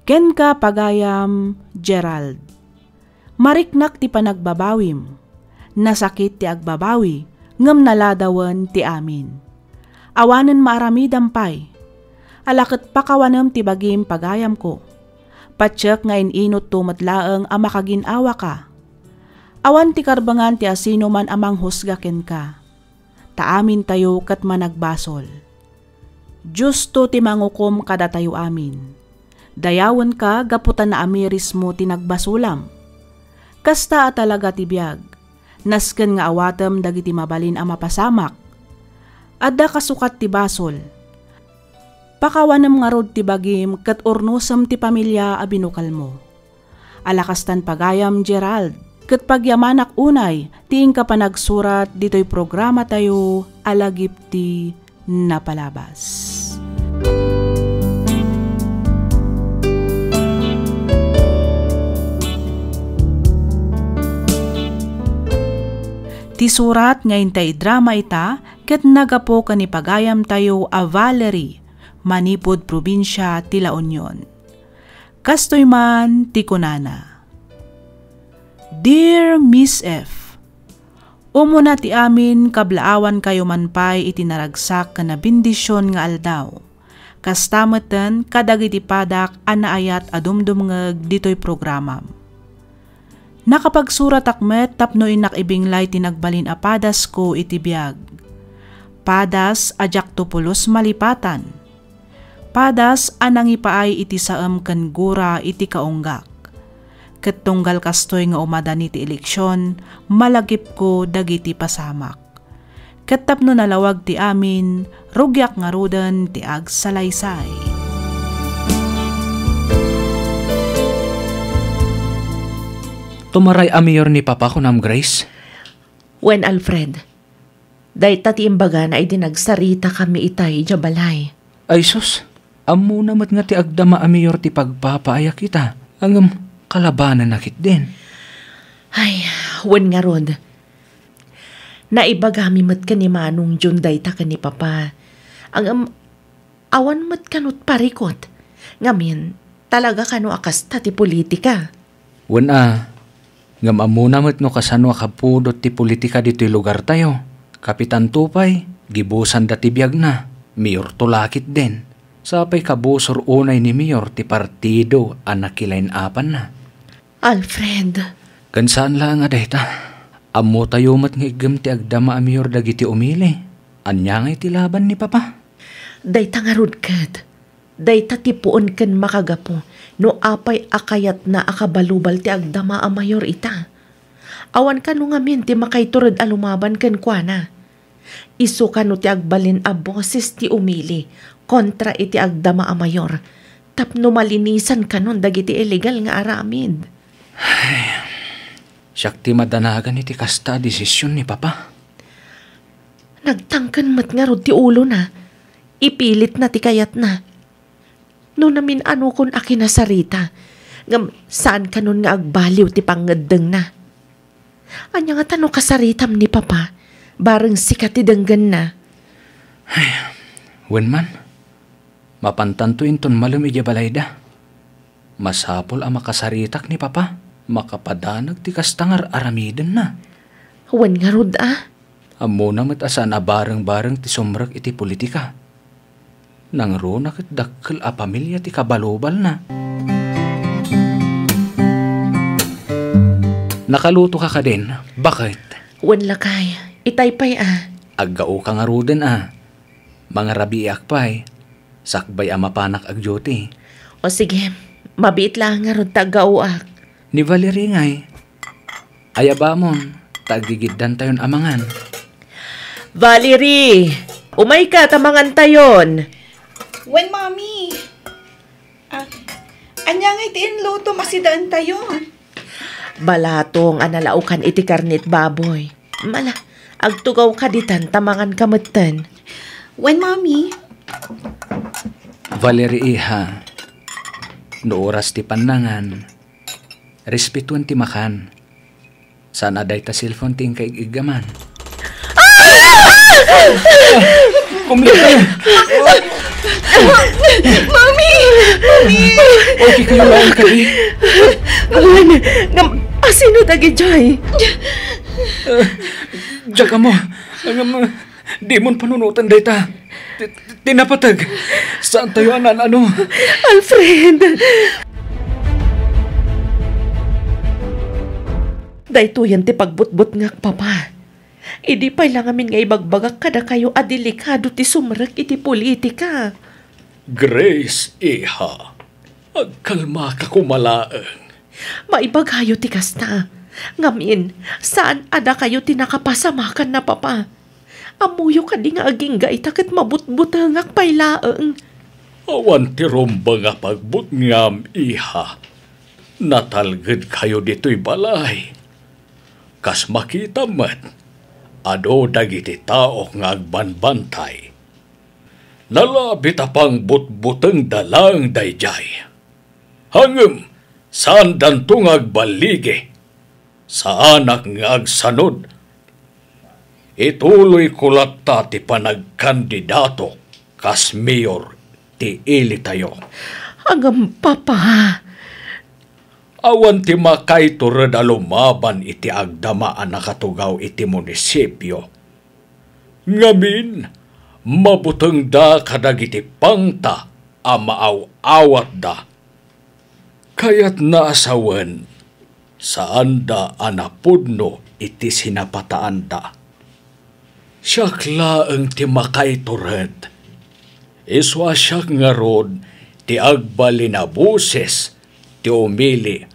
Ken ka pagayam Gerald. Mariknak ti panagbabawim. Nasakit ti agbabawi. Ngam naladawan ti amin. Awanen maarami dampay. Alakit pakawanam ti bagim pagayam ko. Patsyak nga inot tumatlaang amakaginawa ka. Awan ti karbangan ti asino man amang husgaken ka. Taamin tayo kat managbasol. Justo ti mangukom kada tayo amin. Dayawan ka gaputan na amiris mo tinagbasulam. Kasta talaga ti biyag. Nasken nga awatem dagiti mabalin a mapasamak. Adda kasukat ti basol. Pakawanem nga rod ti bagim ket ornosem ti pamilya a binukal mo. Alakastan pagayam Gerald, ket pagyamanak unay tiing ka panagsurat ditoy programa tayo alagip ti napalabas. Ti surat ngayon tay drama ita ket nagapo kanipagayam tayo a Valerie manipod probinsya ti La Union. Kastoy man ti kunana. Dear Miss F, umuna ti amin kablaawan kayo manpay iti naragsak na bendisyon nga aldaw. Kastameten kadagiti padak anaayat adumdumngeg ditoy programam. Nakapagsurat akmet tapno inakibinglay tinagbalin apadas ko iti biag. Padas ajak tupulos malipatan. Padas anang ipaay iti saem ken gura iti kaunggak. Ket tunggal kastoy nga umadan iti eleksyon, malagip ko dagiti pasamak. Ket tapno nalawag ti amin, rugyak nga ruden ti agsalaysay.
Tumaray amayor ni Papa ko nam Grace?
Wen Alfred, day tati imbaga na ay dinagsarita kami itay jabalay.
Ay sus, amo namat nga ti agdama amayor ti pagpapaaya kita. Ang kalabanan nakit din.
Ay, wen nga rod. Naibagami mat ka ni Manong Jun day ta ka ni Papa. Ang awan mat kanot parikot. Ngamin, talaga kano akas tati politika.
Wen ngam amuna mat no kasano akapudot ti politika dito'y lugar tayo. Kapitan Tupay, gibusan dati biyag na. Mayor tulakit din. Sapay kabusor unay ni Mayor ti partido anak kilain apan na.
Alfred.
Kansaan lang nga dahita. Amo tayo mat nga igam ti agdama a Mayor dagiti umili. Anya nga iti laban ni Papa.
Dayta nga rod kat. Dayta tipuon ken makagapo. No apay akayat na akabalubal ti agdama a Mayor ita. Awan ka no ngamin ti makaiturod alumaban ken kuana. Isu ka no ti agbalin a boses ti umili kontra iti agdama a Mayor. Tapno malinisan ka nun dagiti illegal nga aramid.
Ay, siyak ti madanagan iti kasta desisyon ni Papa.
Nagtangkan mat nga rod ti ulo na. Ipilit na ti kayat na. No namin ano kun akinasarita. Ngam saan ka nun nga agbaliw ti pangadeng na. Anya nga tanong kasaritam ni Papa. Bareng sikat ti denggan na.
Ay, wen man. Mapantantuin ton malum ijabalayda. Masapol ang makasaritak ni Papa. Makapadanag ti kastangar aramiden na.
Wen nga rod
Amo na matasan a bareng-bareng ti sumrag iti politika. Nang rona ket dakkel a pamilya ti kabalubal na. Nakaluto ka din. Bakit?
Wen lakay. Itaypay
Aggao ka nga ruden Mga rabiak pay. Sakbay a mapanak ag duty.
O sige, mabiit lang nga rod tagauak.
Ni Valerie ngay. Ayabamon, tagigiddan tayon amangan.
Valerie! Umay ka, tamangan tayon!
Wen, Mami. Anya nga itiin luto masidaan tayo.
Balatong analaukan iti karnit baboy. Mala, agtugaw ka ditan, tamangan kamatan.
Wen, Mami.
Valerie iha. No oras ti panangan. Respetuan ti makan. Sana day ta cellphone ting kay igaman. Kumlit ka.
Mami! Mami!
Okay kayo lang kay.
Asino tagi Joy?
Diyaga mo. Di mon panunutan day ta. Tinapatag. Saan tayo ano?
Alfred! Dayto yan ti pagbutbut nga Papa. Idi pa'y lang amin nga ibagbagak kada kayo adelikado ti sumrek iti politika.
Grace, iha. Agkalma ka kumalaang.
Maibaghayo ti kasta. Ngamin, saan ada kayo tinakapasamakan na Papa? Amuyo ka di nga aging gaita kat mabutbutangak pa'y laang.
Awan ti romba nga pagbutngam, iha. Natalged kayo dito'y balay. Kas makita man, ado dagiti tao nga agbanbantay. Nalabit apang butbuteng dalang dayjay. Hangem, saan dantong agbalige, sa anak nga agsanod. Ituloy kulat ti panagkandidato kas mayor ti ili tayo.
Agam papa.
Awan ti makay tured a lumaban iti agdamaan na katugaw iti munisipyo. Ngamin, mabuteng da kadagiti pangta a maaw-awat da. Kaya't naasawen, saan da anapudno iti sinapataan da. Siyak laeng ti makay tured. Iswa siyak nga rod ti agbali na buses ti umili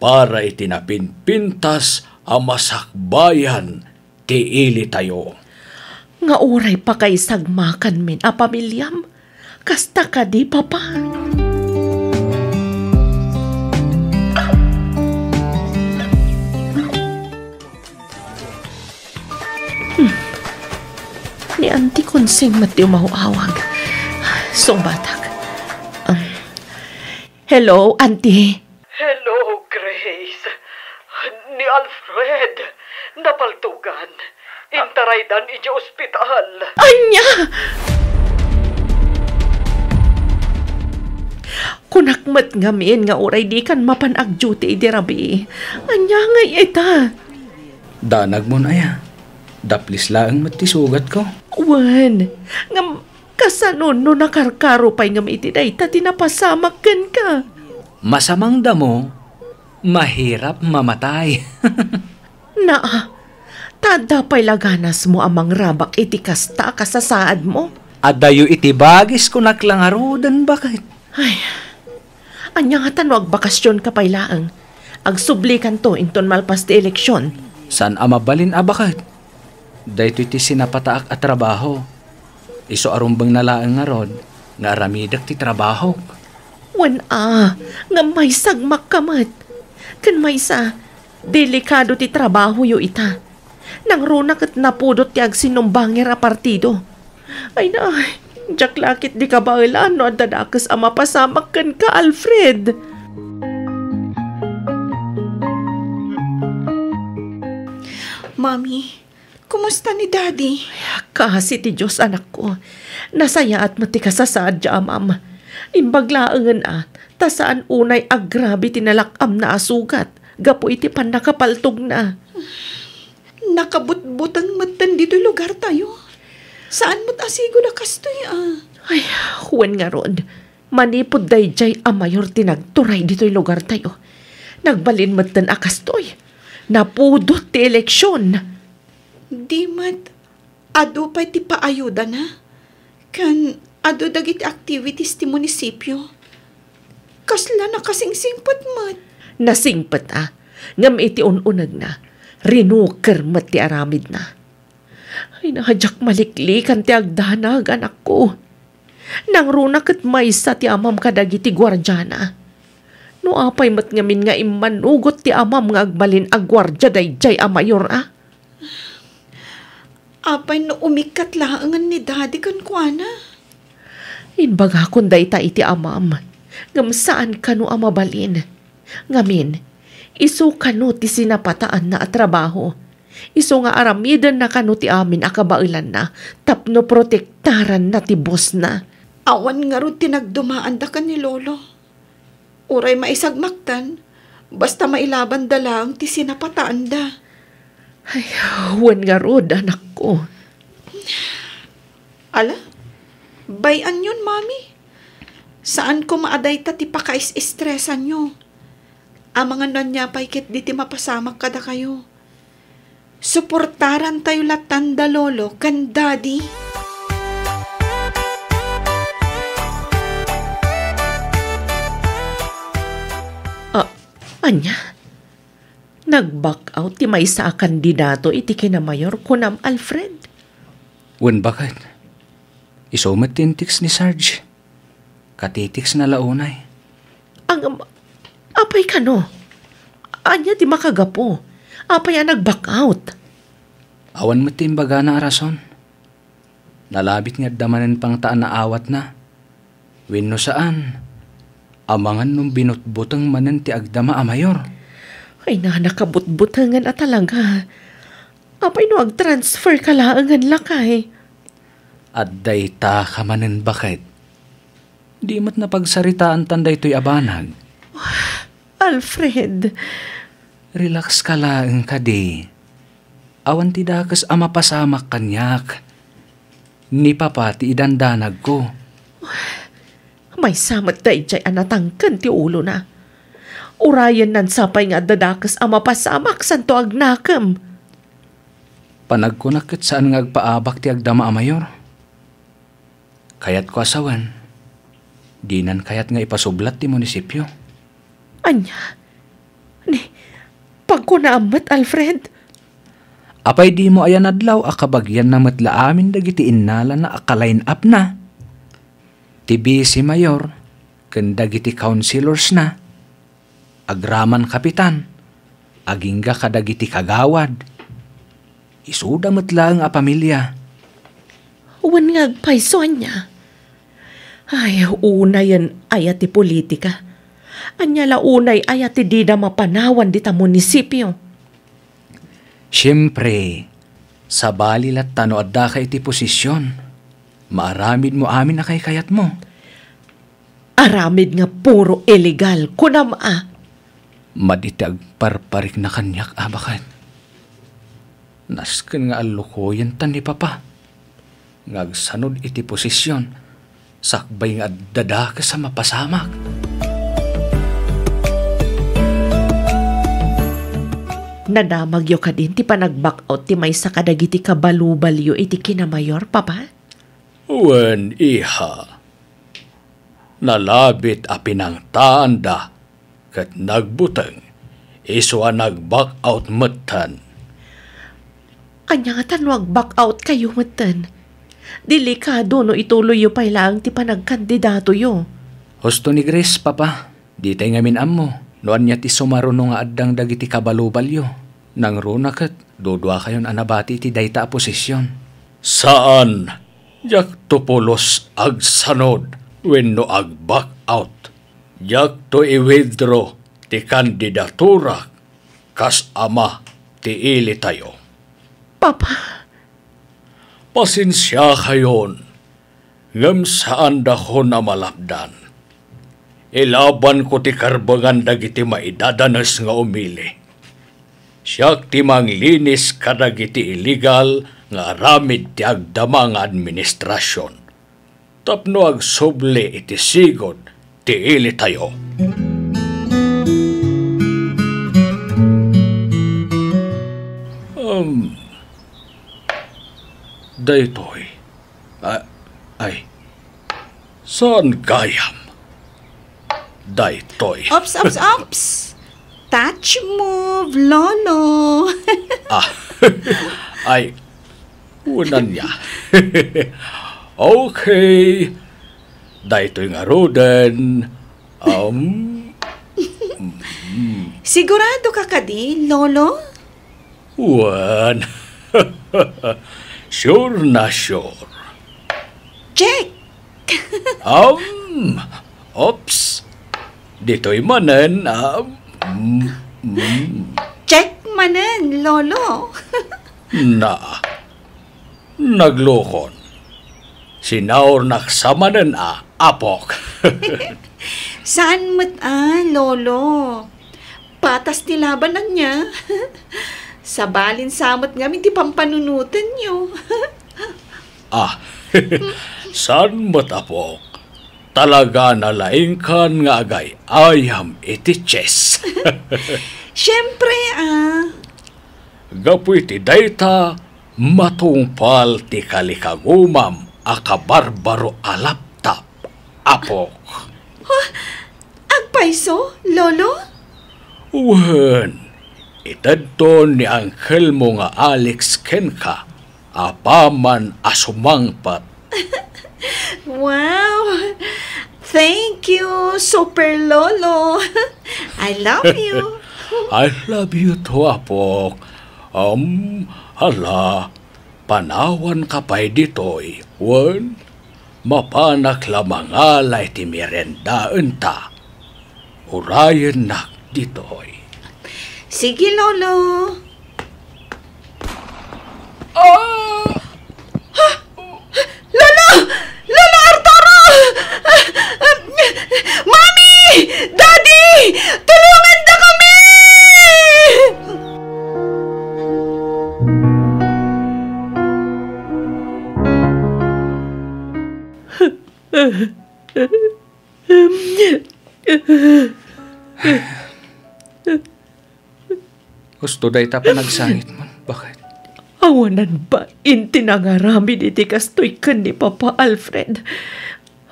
para iti napinpintas a masakbayan ti ili tayo.
Nga uray pa kay sagmakan min a pamilyam. Kasta ka di, papa. Ni Auntie Konsing mati umawawag. Sumbatag. Hello, Auntie.
Hello, Grace. Ni Alfred. Napaltugan. Intaraydan iti ospital.
Anya! Kunakmat ngamin nga uray di kan mapanag duty iti rabi. Anya nga ita.
Danag mo na ya. Daplis laeng matisugat ko.
Wan, ngam kasanon no nakarkaro pa'y ngam iti day ta tinapasamakan ka.
Masamang damo, mahirap mamatay.
Naa, tada pa'y laganas mo amang rabak iti kasta kasasaad mo.
Adayo iti bagis ko naklangarudan bakit?
Ay, anya nga tanwag bakasyon ka pa'y laang. Agsublikan to inton malpas ti eleksyon.
San amabalin a bakit? Dahito iti sinapataak at trabaho. Iso arumbang nalaang nga rod, nga aramidak ti trabaho.
Wan nga may sagmak kamat. Kan may sa, delikado ti trabaho yu ita. Nang runak at napudot ti agsinumbangir a partido. Ay na, jak lakit di ka ba no at dadakas ang mapasamak kan ka, Alfred.
Mami, kumusta ni Daddy?
Kasi ti Diyos anak ko. Nasaya at mati kasasaad dya, ma'am. Imbaglaangan tasaan unay agrabi tinalakam na asugat. Gapo iti pan nakapaltog na.
Nakabutbutang matan dito lugar tayo. Saan mo't asigo na kastoy
Ay, huwan nga rod. Manipod day jay amayor tinagturay dito'y lugar tayo. Nagbalin matan akastoy. Napudot ti eleksyon.
Di mat, ado pa'y ti paayuda na. Kan, ado dagiti activities ti munisipyo. Kasla na kasingsingpat mat.
Nasingpat ngam iti ununag na. Rinuker mat ti aramid na. Ay nahadyak maliklikan ti agdanag anak ko. Nang runak at maysa ti amam kadagiti gwardyana. No apay mat ngamin nga imanugot ti amam nga agbalin agwardya dayjay a mayor
Apay no umikat laangan ni Daddy kan kuana.
Inbaga kun dayta iti amam. Ngam saan kano amabalin. Ngamin, iso kano ti sinapataan na at trabaho. Iso nga aramidan na kano ti amin akabailan na. Tapno protektaran na ti boss na.
Awan nga ro tinagdumaan da ka ni Lolo. Uray maisagmaktan, basta mailaban da lang ti sinapataan da.
Ay, huwan nga rod, anak ko.
Ala, bayan yun, Mami. Saan ko maaday ta ti pakais-estresan nyo? Ang mga nanyapay kit di ti mapasamak kada kayo. Suportaran tayo latanda, Lolo, kan Daddy.
Anya, nag-back out ti may sa kandidato iti kinamayor kunam Alfred.
Wen bakit? Isumat tintiks ni Sarge. Katitiks na launay.
Apay ka no? Anya ti makagapo. Apay nag-back out.
Awan mo timbaga na arason. Nalabit nga damanan pang taan na awat na. Wenno saan? Amangan nung binutbutang manan ti agdama a mayor.
Ay na nakabutbutangan at talaga. Apay no ag-transfer ka laangan lakay.
At dayta ka manan bakit? Di mat na pagsaritaan tanda ito'y abanag.
Alfred,
Relax ka lang ka di. Awan ti dakas ama pasamak kanyak. Ni papa ti idandanag ko.
may samat da ijay anatangkan ti ulo na. Urayan nan sapay nga dadakas ama pasamak santo agnakam.
Panagkunak ket saan nga agpaabak ti agdama a mayor. Kayat ko asawan. Dinan kayat nga ipasublat ti munisipyo.
Anya? Ni, pagkunaamat, Alfred.
Apay di mo ayan adlaw akabagyan na matla amin dagiti innala na akalain up na. Ti si mayor, ken dagiti councilors na. Agraman kapitan, agingga kadagiti kagawad. Isuda matla ang pamilya.
Uwan nga agpaiso niya. Ay, una yan ayat ti politika. Anya launay ayat ti di na mapanawan di ta munisipyo.
Siyempre, sa balilat tano adda ka iti posisyon. Maaramid mo amin na kay kayat mo.
Aramid nga puro illegal kunam a.
Maditag parparik na kanyak abakan. Nasken nga alukoyan tan ni papa. Ngagsanod iti posisyon. Sakbay nga dada ka sa mapasamak.
Nadamagyo ka din ti panag-back out ti may sa kadagiti kabalubalyo iti kinamayor, papa?
Wen, iha. Nalabit a pinangtaan da kat nagbuteng iso a nag-back out metan.
Anya nga tanwag back out kayo metan. Delikado no ituloy yu pa lang ti panagkandidato yu.
Husto ni Grace, papa. Di tayo ngamin mo. Noan niya ti sumaruno nga addang dagiti kabalubalyo. Nang runa kat, dudwa kayon anabati ti dayta a posisyon. Saan? Jak to pulos agsanod when no ag-back out. Jak to i-withdraw ti kandidatura kas ama ti ili tayo.
Papa,
pasensya kayon. Ngam saan dako na malapdan. Ilaban ko ti karbangan dagiti maidadanas nga umili. Siyak ti manglinis kadagiti illegal nga aramid ti agdama nga administrasyon. Tapno agsuble iti sigod ti ili tayo. Daytoy. Ay. Saan gayam? Daytoy.
Ops, ops, ops. Touch move, Lolo.
Ay. Unan niya. Okay. Daytoy nga roden.
Sigurado ka kadi, Lolo?
Wan. Sure na sure.
Check!
Ops. Dito'y manen,
Check manen, Lolo.
na. Naglukon. Sinaor naksamanen apok.
Saan mat Lolo? Patas nilabanan niya. Sa balin samot nga ti pampanunutan niyo.
Saan matapok? Talaga nalaing kan nga agay ayam iti chess.
Siyempre
Gapu iti dayta matungpal ti kalikagumam akabarbaro alaptap apok.
Agpaiso, Lolo?
Wen, itadto ni angkel mo nga Alex Kenka apaman asumangpat.
Wow! Thank you, Super Lolo. I love you.
I love you too, apok. Hala, panawan ka pa'y dito'y. Wen, mapanak lamang alay ti merendaan ta. Urayan nak dito'y.
Sige, Lolo. Lolo! Lolo Arturo!
Gusto day ta pa nagsangit mo. Bakit?
Awanan ba inti nangaramid iti kastoy ken ni Papa Alfred?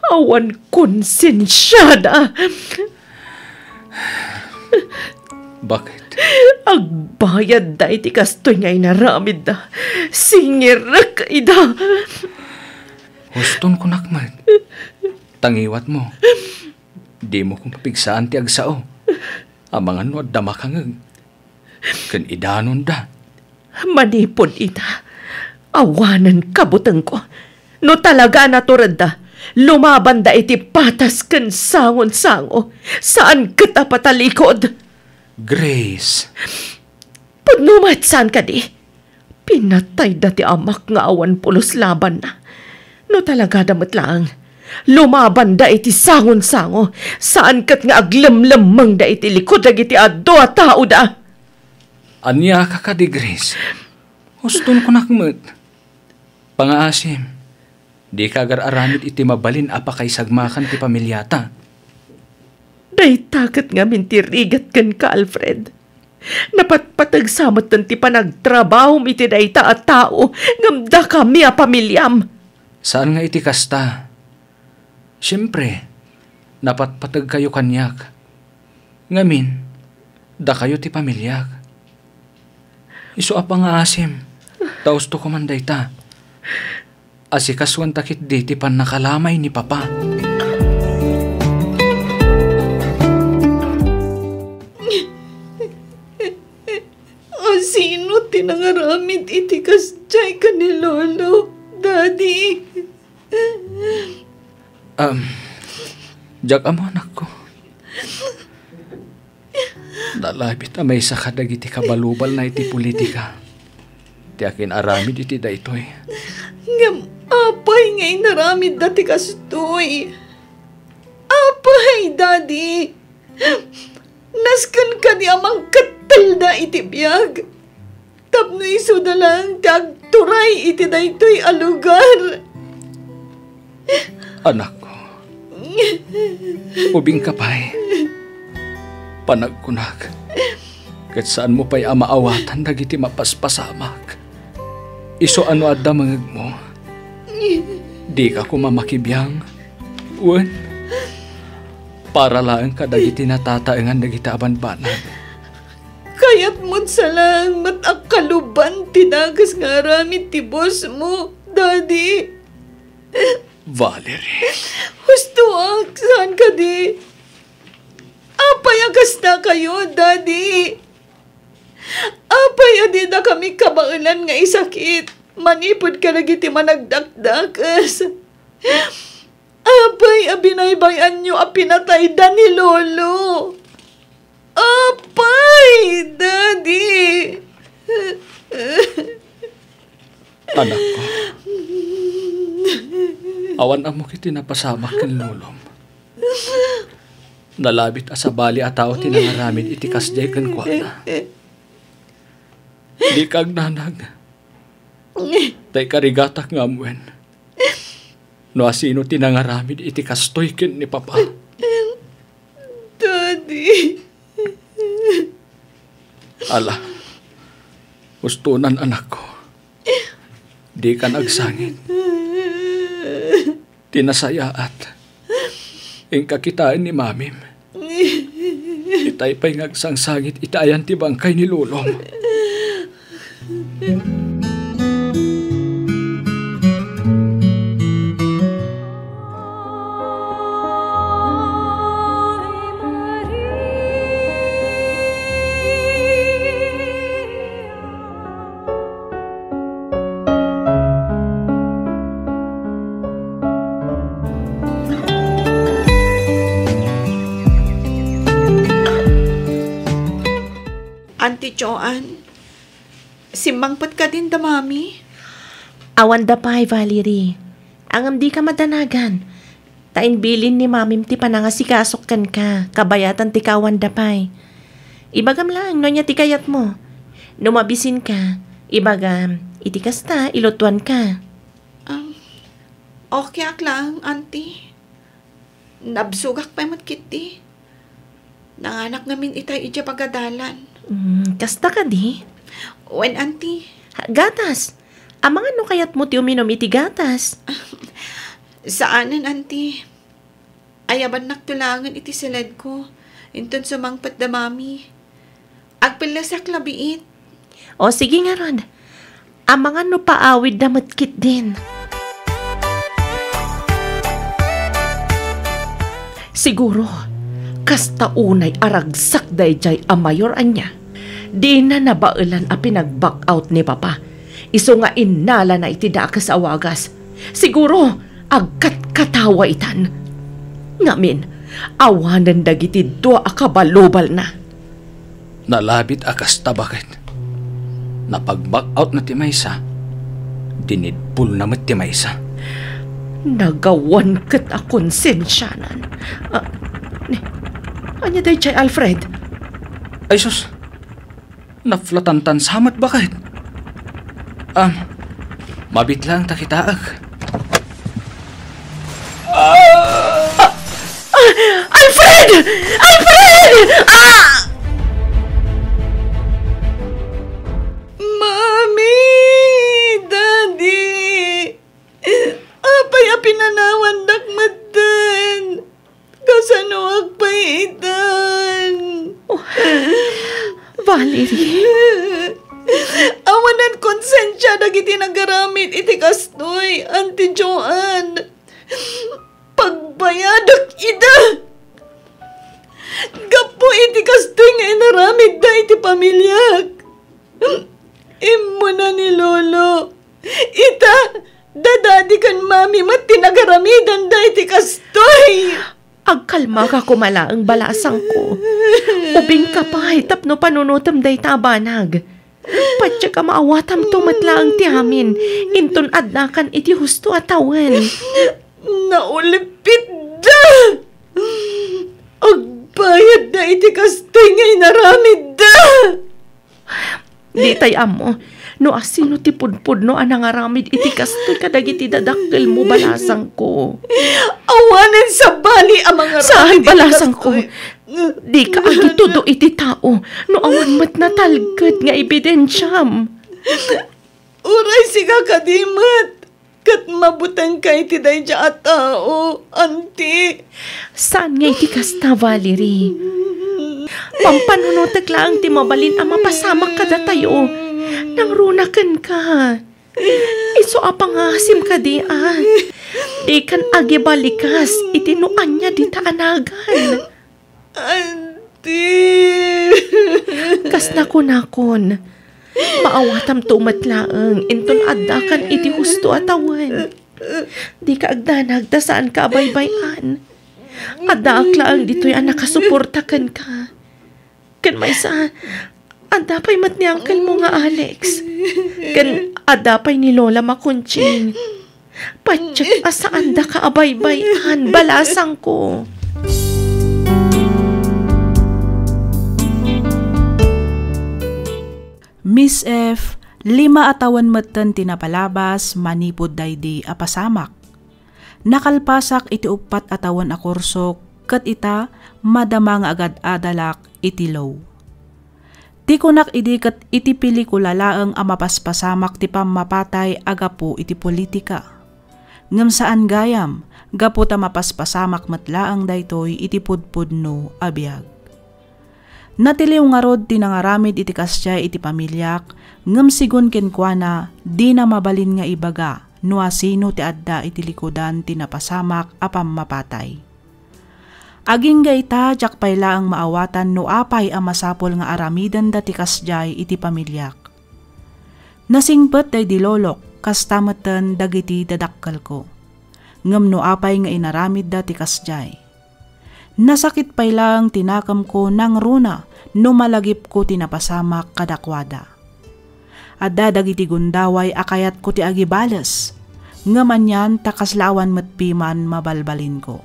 Awan konsensyada.
Bakit?
Agbayad da iti kastoy nga inaramid da. Singirak ida.
Huston ko nakman. Tangiwat mo. Di mo kong papigsaan ti agsao. Amangan no da makangag. Ken idanon da.
Manipon ita. Awanan kabutang ko. No talaga naturad da. Lumaban da iti patas ken sangon-sango. Saan kita patalikod?
Grace.
Pagnumat saan ka di? Pinatay da ti amak nga awan pulos laban na. No talaga damot lang. Lumaban da iti sangon-sango. Saan kat nga aglamlamang da iti likod iti addo a tao da.
Anya ka di Grace. Huston ko nakmet. Pangaasim. Di ka agar-aramid iti mabalin apa kay sagmakan ti pamilyata.
Day takat nga mintirigat kan ka, Alfred. Napatpatagsamot ti panagtrabaho iti dayta at tao ngamda kami a pamilyam.
Saan nga iti kasta? Siyempre, napatpatag kayo kanyak. Ngamin, da kayo ti pamilyak. Isu apa nga asim, taos to kumanday ta. Asikaswan takit di ti pan nakalamay ni Papa.
Sino tinangaramid iti kasjay ka ni Lolo, Daddy?
Jak amo anak ko. Dalabit na may sakadag iti kabalubal na iti politika. Ti akin aramid iti daytoy.
Ngam, apay ngay naramid dati kastoy. Apay, Daddy. Naskan ka di amang katal na iti biyag. Tapno iso na lang tagturay iti daytoy a lugar.
Anak ko. Ubing kapay. Panagkunag. Kat saan mo pa'y amaawatan dagiti mapaspasamak. Iso ano adda mangag mo. Di ka kumamakibiyang. Uwan. Para lang ka dagiti natataengan dagiti abanbanan.
Kayat mo't salang matakaluban tinagas nga ramit ti boss mo, Daddy.
Valerie.
Gusto saan ka di? Apayagas na kayo, Daddy. Apay na kami kabailan nga isakit. Manipod ka lagi ti managdakdakas. Apay abinaybayan nyo a pinatay da ni Lolo. Apay, Daddy.
Anak ko. Awan amo kiti napasamak ken lolom. Nalabit asabali a tao tinangaramid iti kasjay ken kuana. Di kag nanag. Tay karigatak nga amwen. No asino tinangaramid iti kastoy ken ni Papa.
Daddy.
Ala. Gustunan anak ko. Di ka nagsangit. Tinasayaat. Ing kakitaan ni Mamim. Itay pa'y ngagsangsangit itayan ti bangkay ni Lolong.
Auntie Joanne, simbangpat ka din da, Mami?
Awan da pa'y, Valerie. Ang di ka madanagan. Tain bilin ni Mamim ti panangasikasok kan ka. Kabayatan ti kawan da pa'y. Ibagam lang, no niya ti kayat mo. Numabisin ka. Ibagam, iti kasta, ilutuan ka.
Okay ak lang, Auntie. Nabsugak pa mo't kiti. Nanganak namin itay ija pagadalan.
Kasta ka di?
When, auntie?
Gatas. Amang ano kayat mo ti uminom iti gatas?
Saanan, auntie? Ayaban naktulangan iti silad ko. Inton sumangpat da mami. Agpilasak labiit.
O sige nga ron. Amang ano paawid na matkit din. Siguro, kasta unay aragsak dayjay a mayor anya. Di na nabailan a pinag-back out ni Papa. Iso nga inala na iti da ka sa awagas. Siguro, agkat katawa itan. Ngamin, awanan dagiti dua a kabalubal na.
Nalabit akas bakit? Napag-back out na ti Maysa, dinidpul na mat ti Maysa.
Nagawan kat a konsensyanan. Anya day chay Alfred?
Ay sus, naflatantan samat bakit? Mabit lang takitaag.
Alfred! Alfred!
Mami! Daddy! Apay a pinanawan dakmatan. Kasano agpayitan.
Valerie.
Awanan konsensya dagiti nagaramit iti kastoy, Auntie Joanne. Pagbayadak ida. Gapo iti kastoy nga inaramit da iti pamilyak. Imo na ni Lolo. Ita, dadadi kan mami mat tinagaramidan da iti kastoy.
Agkalma ka kumala ang balasang ko. Ubing ka pa, tapno panunutam day tabanag. Patya ka maawatam tumatla ang tiyamin. Inton adnakan iti husto atawan.
Naulipit da! Agbayad da iti kastoy nga inaramid da!
Di tay amo, no asino ti pudpud no anang aramid iti kastoy kadagiti dadakkel mo balasang ko.
Awanan sa bali ang mga
saan balasang ko? Di ka agitudo iti tao no awan mat natalgad nga ebidensyam.
Uray siga kadimat. Kat mabutan ka iti day dya at tao, Auntie.
Saan nga iti kasta, Valerie? Pampanunotag lang ti mabalin ang mapasamak kada tayo. Nang runakan ka. Iso apang asim ka di Di kan agibalikas itinuan niya di taanagan.
Auntie.
Kas nakon. Maawatam tumatlaang inton addakan iti husto atawan. Di ka agdanag da saan ka abaybayan. Addaak laang dito'y nakasuportakan ka. Kan Maysa, adapay mat ni Uncle mo nga Alex. Kan adapay ni Lola Makunching. Patsak asaan da ka abaybayan, balasang ko.
Miss F, 5 atawan matan tinapalabas, manipod daydi apasamak. Nakalpasak iti 4 atawan akursok, kat ita madama nga agad adalak iti low. Ti kunak idi kat iti pelikula laeng amapaspasamak ti pamapatay agapo iti politika. Ngem saan gayam, gapo ta mapaspasamak matlaang daytoy iti pudpudno abiyag. Natiliw nga rod tinangaramid iti kasya iti pamilyak, ngem sigun kenkwana di na mabalin nga ibaga no asino ti adda iti likodan tinapasamak apam mapatay. Aging gayta jak payla ang maawatan no apay ang masapol nga aramidan dati kasjay iti pamilyak. Nasingpet day dilolok kastameten dagiti dadakkel ko. Ngem no apay nga inaramid dati kasjay. Nasakit paylang tinakam ko nang runa no malagip ko tinapasamak kadakwada. Adda dagiti gundaway akayat ko ti agibales, ngaman yan takaslawan matpiman mabalbalin ko.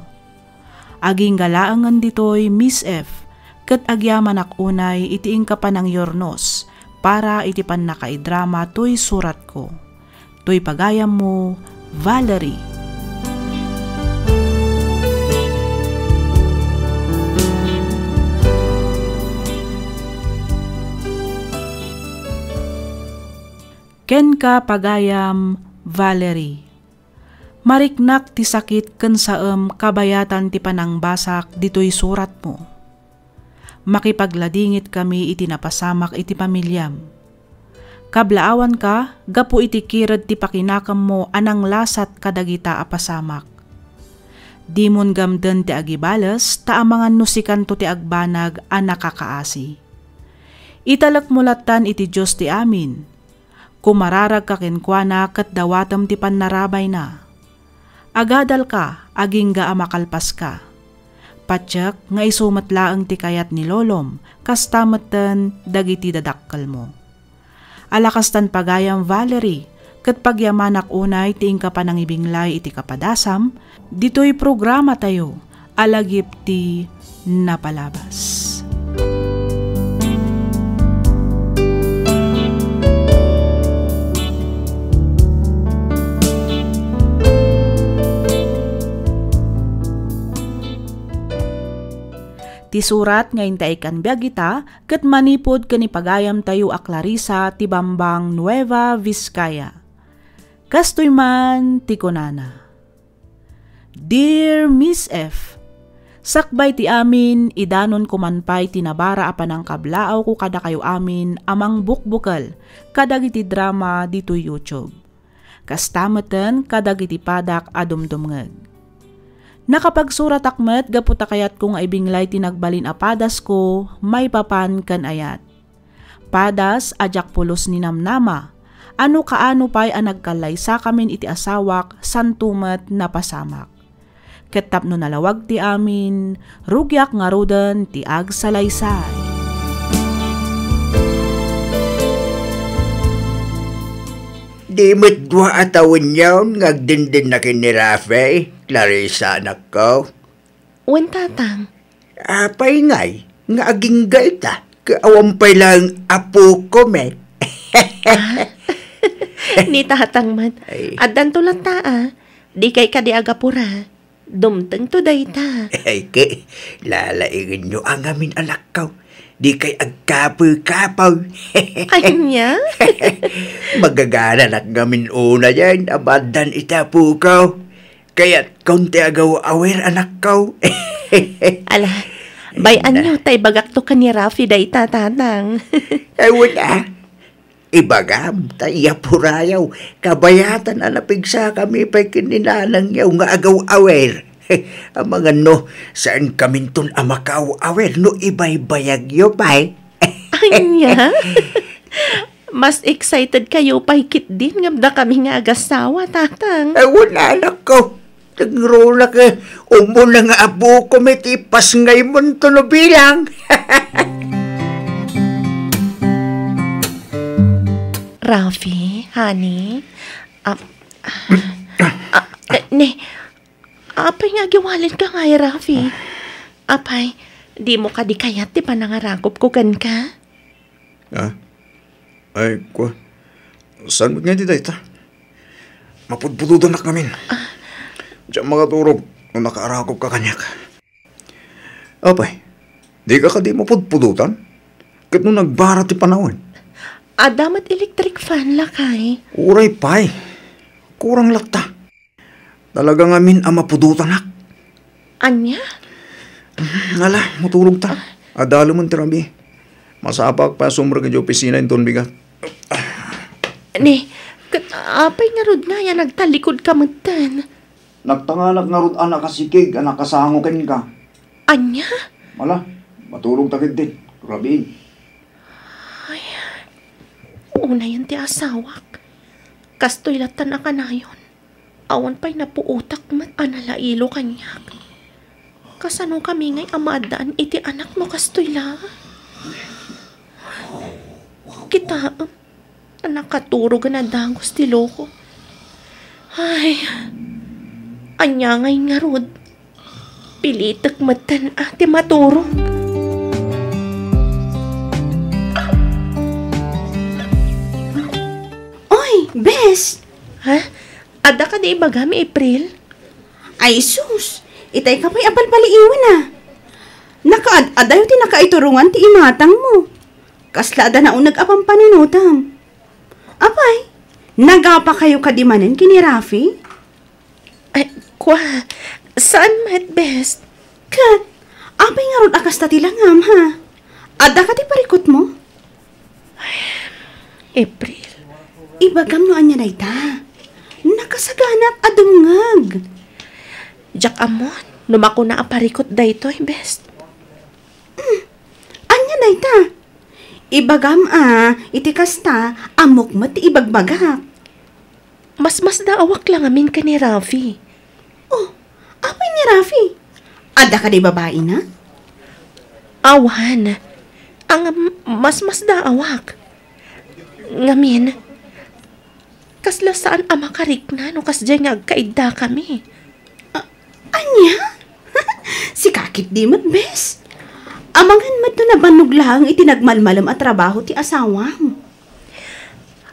Aging galaangan ditoy Miss F, kat agyaman akunay itiing ka pa ng yornos, para iti pan nakaidrama to'y surat ko. To'y pagayam mo, Valerie. Ken ka pagayam Valerie. Mariknak ti sakit ken saem kabayatan ti panangbasak ditoy surat mo. Makipagladingit kami iti napasamak iti pamilyam. Kablaawan ka, gapu iti kirad ti pakinakam mo anang lasat kadagita apasamak. Di mon gamden ti agibales, taamangan nusikan to ti agbanag a nakakaasi. Italak mulatan iti Diyos ti amin. Kumararag ka kenkwana ket dawatem ti pannarabay na. Agadal ka, aging ga amakalpas ka. Patyak nga isumatlaang ti kayat ni lolom, kastameten dagiti dadakkel mo. Alakastan pagayam Valerie, ket pagyamanak unay ti ingka panangibinglay iti kapadasam, dito'y programa tayo, alagip ti napalabas. Ti surat nga intay kan biagita, ket manipod kani pagayam tayo a Clarissa ti Bambang Nueva Vizcaya. Kastoy man ti kunana. Dear Miss F, sakbay ti amin, idanon kumanpay tinabara apan ang kablaaw ko kada kayo amin amang bukbukal, kadagiti drama dito YouTube. Kastameten kadagiti padak adumdumngeg. Nakapagsurat akmet gaputa kayat kung aibinglay tinagbalin a padas ko, may papan kan ayat. Padas ajak pulos ni namnama, ano kaano pa'y anagkalay sa kamin iti asawak, santumet na pasamak. Ketap no nalawag ti amin, rugyak nga roden ti agsalaysay.
Di mo't dua atawin yawn, ngagdindin na kin ni Rafe, Clarissa anak ko.
Wen tatang.
Apay ngay, nga aging gaita, kaawampay lang apo ko, me.
Ni tatang man, adan tulang taa, di kay kadi agapura, dumteng to dayta.
Ay, lalaigin nyo ang amin anak ko. Di kay agkapoy-kapoy.
Anya?
Magagana na ngamin una yan, abadan itapo ko. Kaya't konti agaw awer anak ko.
Ala, bayan nyo tay bagak to ka ni Rafi day tatang.
Ay wala. Ibagam, tayo purayaw. Kabayatan anapigsa kami pa'y kininanang yaw nga agaw awer. Ang mga no, saan kamintun amakaw awer no ibay-bayag yo pa'y.
Anya? Mas excited kayo pa'y kit din ngabda kami nga agasawa, tatang.
Ay wala anak ko. Nagrola ka, umuna nga abo ko may tipas ngay mo to no bilang.
Rafi, honey, apay nga giwalin ka nga, Rafi. Apay, di mo ka di kayat di pa nangarakop ko kan ka?
Ay, ko. Saan mo nga di dayta? Mapudpududan na kami. Diyan mga turog, nung nakaarakop ka kanyak. Apay, di ka di mapudpududan? Kat nung nagbara ti panahon.
Damat electric fan lakay.
Uray pay. Kurang lakta. Talaga ngamin ang mapudutan nak.
Anya?
Ngala, matulog ta. Adalo man tirabi. Masapak pa sumra ka di opisina yung tunbigat.
Ni, apay nga rod nga yan, nagtalikod ka magtan.
Nagtangalag nga rod anak kasikig, anak kasangokin ka.
Anya?
Mala, matulog takit din. Rabiin.
Ay, una yan ti asawak. Kastoy latan na kanayon. Awan pa'y napuutak mat analailo kanyak. Kasano kami ngay amadaan iti anak mo kastoy la? Kita, nakaturog na dangos ti loko. Ay, anya ngay nga rod. Pilitak matan ati maturog.
Bes!
Ha? Ada ka di ibagami, April?
Ay sus! Itay ka pa'y apalpaliiwan na. Nakaadayo ti nakaiturungan ti imatang mo. Kasla ada na unag apang paninutam. Apay, Nagapa kayo kadimanin kini Rafi?
Ay, kwa, saan mat best?
Kat, apay nga rod akas tatilangam ha? Adda ka ti parikot mo?
April.
Ibagam no anya na ita. Nakasaganat adungag.
Jak amon, numako na aparikot daytoy best.
Anya na ita. Ibagam iti kasta, amok mo ti ibagbagak.
Mas daawak lang amin ka ni Rafi.
Oh, apay ni Rafi? Adda ka di babae na?
Awan. Ang mas daawak. Ngamin, kasla saan ama karik na no kas dyan nga kaida kami.
Anya? Si kakit di mat bes. Amangan mat na banog lang itinagmalmalam at trabaho ti asawang.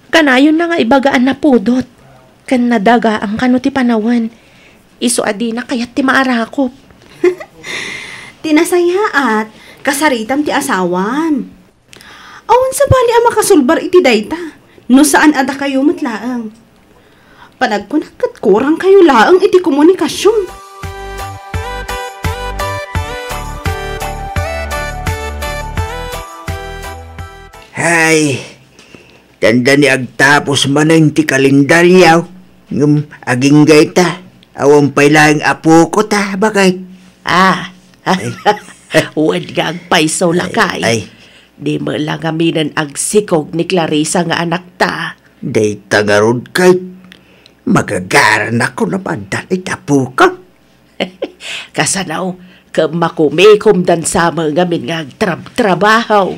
Kanayon na nga ibagaan na pudot. Kan nadaga ang kano ti panawan. Iso adi na kayat ti maarakop.
Tinasaya at kasaritam ti asawan. Awan sa bali ang makasulbar iti dayta. No saan ada kayo matlaang. Panagkunakat kurang kayo laang iti komunikasyon.
Hay, tanda ni agtapos manang ti kalendaryaw. Ngum aging gayta, awang pailang apo ko ta, bakay?
Uwad nga agpaisaw lakay.
Ay.
Di mo lang aminan agsikog ni Clarissa nga anak ta.
Day tagarod kay, magagaran ako na pandan itapo ka.
Kasanaw, kamakumikom dan sa mga min nga trabaho.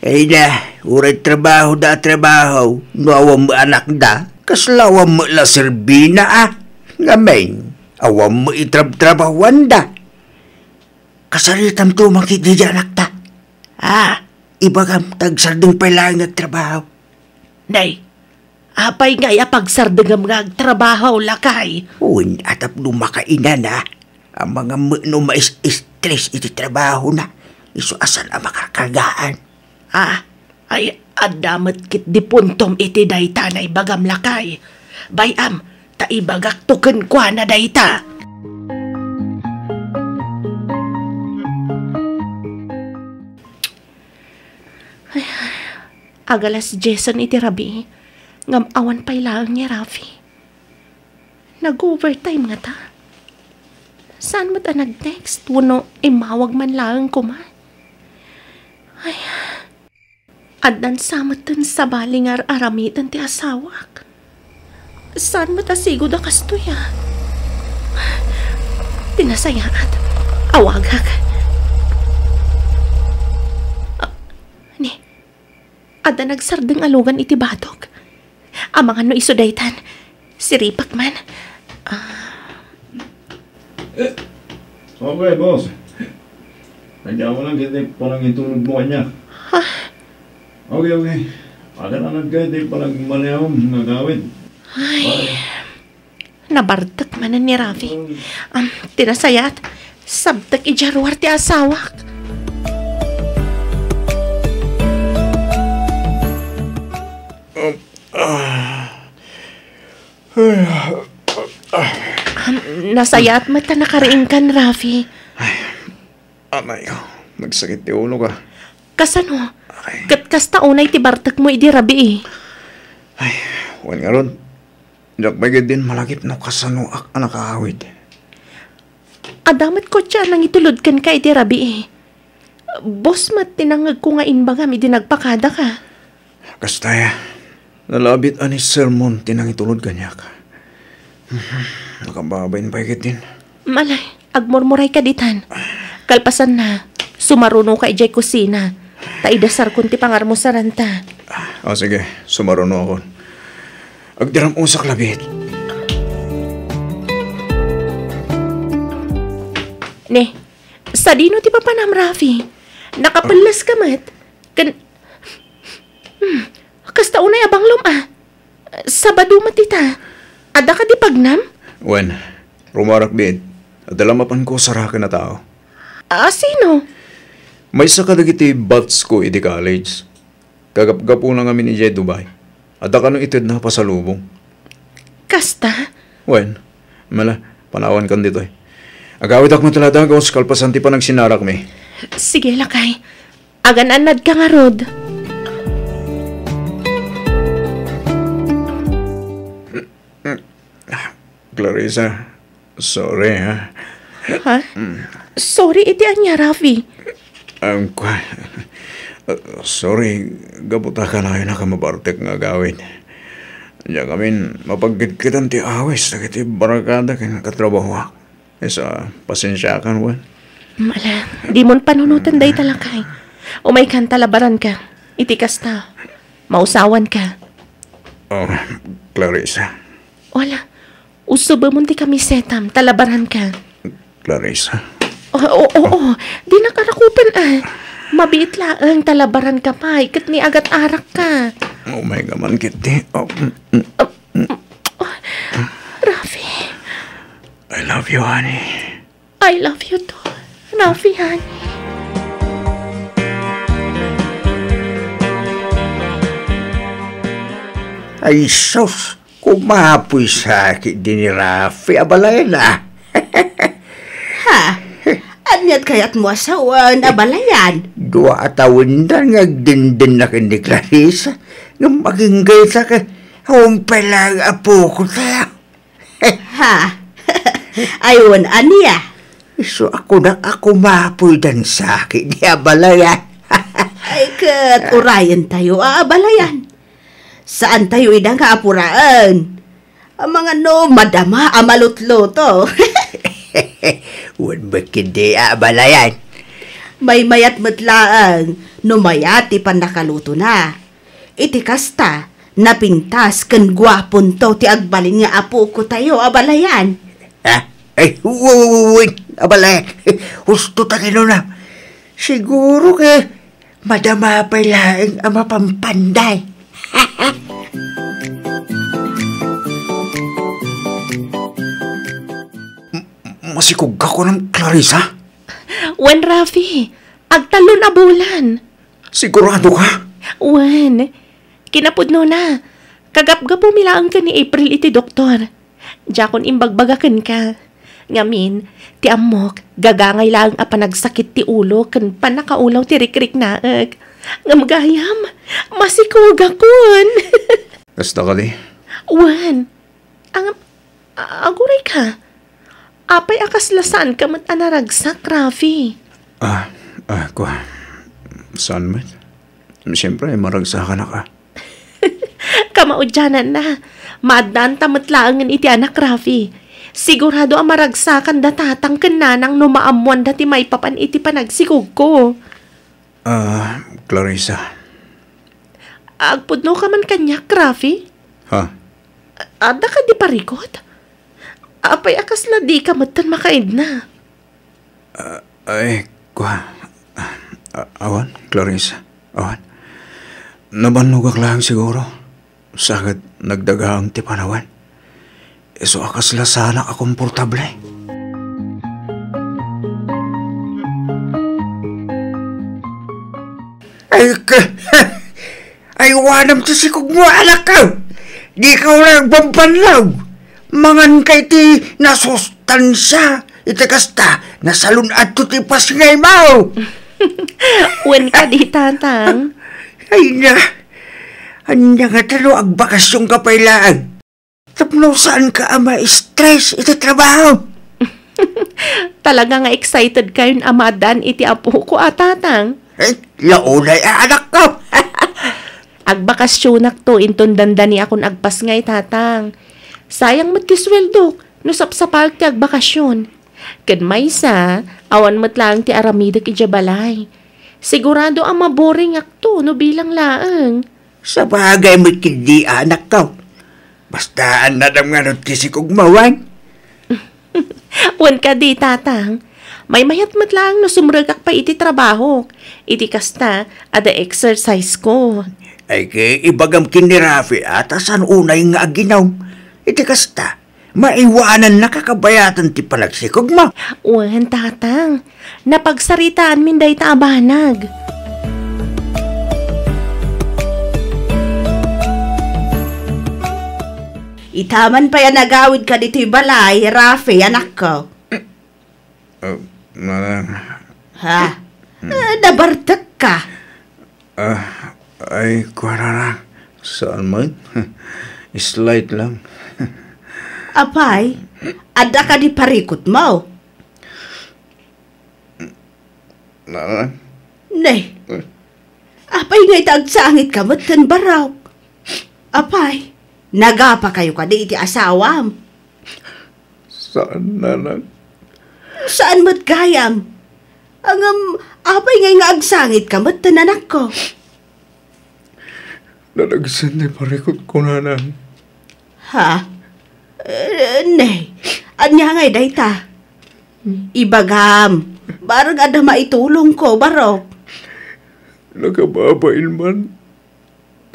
Ay na, uray trabaho da trabaho, nuawam mo anak da, kaslawam mo la serbina Ngamen, awam mo itrab-trabawan da. Kasaritam to makiti di anak ta. Ibagam tagsardeng pailang nagtrabaho.
Nay, apay nga pagsardengam nga trabaho lakay.
Uy, atap lumakainan na. Ang mga no mais-stress iti trabaho na. Iso asan ang makakagaan.
Ay adamat kit di puntom iti dayta na ibagam lakay. Bayam, ta ibagak tuken kwa na dayta. Agalas Jason iti rabi, ngam awan pa'y lang niya Rafi. Nag-overtime nga ta. Saan mo ta nag-text? Wano imawag man lang ko man. Ay, adan samatan sa balingar aramitan ti asawak. Saan mo ta sigod a kastoya? Tinasayaat, awagak. Ada nagsardeng alugan iti batok. Amangan no isodaytan. Siripak man.
Okay, boss. Kanya mo lang kita parang itulog mo kanya. Okay. Ada na nagkaya parang manayawang mga gawin.
Ay, nabartak man ni Rafi. Tinasayat. Sabtak ijarwar ti asawak. Nasayat mata nakariin kan, Rafi.
Ay, anay ko. Nagsakit ti ulo ka.
Kasano? Katkas taunay ti bartak mo idi rabi
Ay, huwag nga ron. Diyak bagay din malagip no kasano ak nakahawid.
Adamat ko tiyan nang itulod kan ka idi rabi Boss mat tinangag ko nga inbagam idi nagpakada ka.
Kastaya, nalabit ani sermon tinang itulod kanya ka. Nakababayin pa ikit din.
Malay, agmurmuray ka ditan. Kalpasan na, sumaruno ka ijay kusina. Taidasar kunti pangar mo sa ranta.
Sige, sumaruno ako. Agdiram usak labit.
Ne, sa dino ti papanam, Rafi. Nakapalas ka mat. Kasta unay abang luma. Sabado matita. Ada ka di pagnam?
Wen, rumarak bid. At alamapan ko sarakan na tao.
Sino?
May sa kadagiti bats ko iti college. Kagap-gapo na kami ni Jay Dubai. Ada ka nung itid na pasalubong.
Kasta?
Wen, mala, panawan kan dito eh. Agawid ako mataladag ako sa kalpasan ti pa nagsinarak mi.
Sige, lakay. Agan-anad ka nga, Rod.
Clarissa, sorry ha.
Ha? Sorry, iti anya, Rafi.
Sorry, gabuta ka na yun nakamabartek nga gawin. Diyan kami mapagkitkitan ti awis na kiti barakada kaya katrabaho. Isa, pasensya ka naman.
Mala, di mon panunutan day talakay. Umay kan talabaran ka. Itikas ta. Mausawan ka.
Oh, Clarissa.
Wala. Uso ba mo di kami setam, talabaran ka.
Clarissa.
Oo. Di nakarakupan Mabiit laang talabaran ka pa. Ikat ni agat arak ka.
Oh my gaman kiti.
Rafi.
I love you, honey.
I love you too. Rafi, honey.
Ay, sus, kumapoy sa akin din ni Rafi. Abalayan na.
Ha? Anyat kaya't mo asawan, abalayan.
Dua atawin na ngagdindin na kini Clarissa. Nga maging gayta ka, humpay apo ko tayo.
Ha? Ayun, aniya.
So ako mapoy dan sa akin ni abalayan.
Ay, kat urayan tayo, abalayan. Saan tayo idang kaapuraan? Ang mga madama, amalutluto.
Wan ba kindi abalayan?
May mayat matlaang, mayati pan nakaluto na. Iti kasta, napintas kan gwapon to ti agbalin nga apo ko tayo, abalayan.
Ha? Ay, wait, abalayan. Husto ta kino na. Siguro ke, madama pa lang ang mapampanday.
Masikog ka ko ng Clarissa?
Wen, Rafi. Agtalon na bulan.
Sigurado ka?
Wen, kinapudno na. Kagap-gap bumilaan ka ni April iti doktor. Jakon imbagbagakan ka. Ngamin, ti amok, gagangay lang a panagsakit ti ulo kan panakaulaw ti rikrik naag. Ngamgayam, masikog akon.
Kasta ka di?
Wen, aguray ka. Apay akaslasan ka mat anaragsak, Rafi.
Saan man? Siyempre, maragsakan na ka.
Kamaudyanan na. Madan tamatlaangan iti anak, Rafi. Sigurado ang maragsakan datatang kananang numaamuan dati may papan iti panagsikog ko.
Clarissa.
Agpudno ka man kanyak, Rafi?
Ha?
Ada ka di parikot? Apay akas na di ka matan makaid na.
Awan, Clarissa. Awan. Nabanugak lang siguro. Sakit nagdagaang ti panawan. So akas la sana ka komportable.
Ay, wanam ti sikog mo, anak ka. Di ka lang bampanlaw. Mangan kay ti nasustansya. Iti kasta, nasalun at ti pasngay mo.
Wen ka di, tatang.
Ay na. Anya nga talo agbakasyon ka pailaan. Tapno saan ka ama stress iti trabaho.
Talaga nga excited kayo amadan iti apo ko, tatang.
Ay, launay anak ka.
Agbakasyonak to, inton dandani akon agpasngay, tatang. Sayang matisweldo, no sapsapal ti agbakasyon. Kad may sa, awan matlang ti aramidak ijabalay. Sigurado ang maboring akto, no bilang laang.
Sa bagay mo't kindi anak ka. Basta anadam nga nun ti sikog mawan.
Wan ka di, tatang. May mayat matlang no sumragak pa iti trabaho. Iti kasta, ada exercise ko.
Ay kay ibagam kini Rafi at asan unay nga aginaw. Iti kasta, maiwanan na kakabayatan ti panagsikog mo.
Wan, tatang. Napagsaritaan min day taabanag.
Itaman pa yan nagawid ka dito'y balay, Rafi, anak ko.
Manang,
Ha? Nabartak ka.
ay, kuwara na. Saan man? Slight lang.
Apay, ada ka di parikot mo.
Manang,
Nay, apay nga itagsangit ka matan baraw. Apay, nagapa kayo ka di iti asawam.
saan nanang?
Saan mo't gayam? Ang apay nga agsangit ka matan anak ko.
Nalagsan na parikot ko nanang.
Ha? Nay, anya ngay dayta. Ibagam, barang ada maitulong ko, baro.
Nagababail man.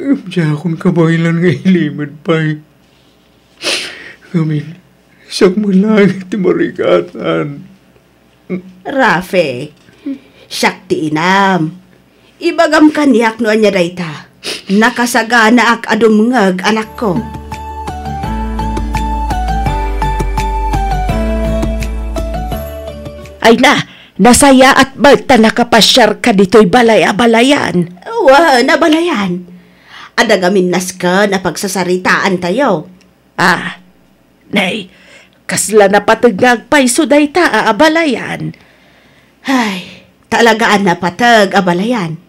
Diya akong kabailan nga ilimid pa'y. Ngamin, isang malangit ti marikatan.
Rafe, syakti inam. Ibagam kaniyak no anya dayta. Nakasagana ak adumngag anak ko.
Ay na, nasaya at balta nakapasyar ka dito'y balay-abalayan.
Nabalayan. Adagamin nas ka na pagsasaritaan tayo.
Nay, kasla na patagag paiso day ta aabalayan.
Ay, talagaan na patag abalayan.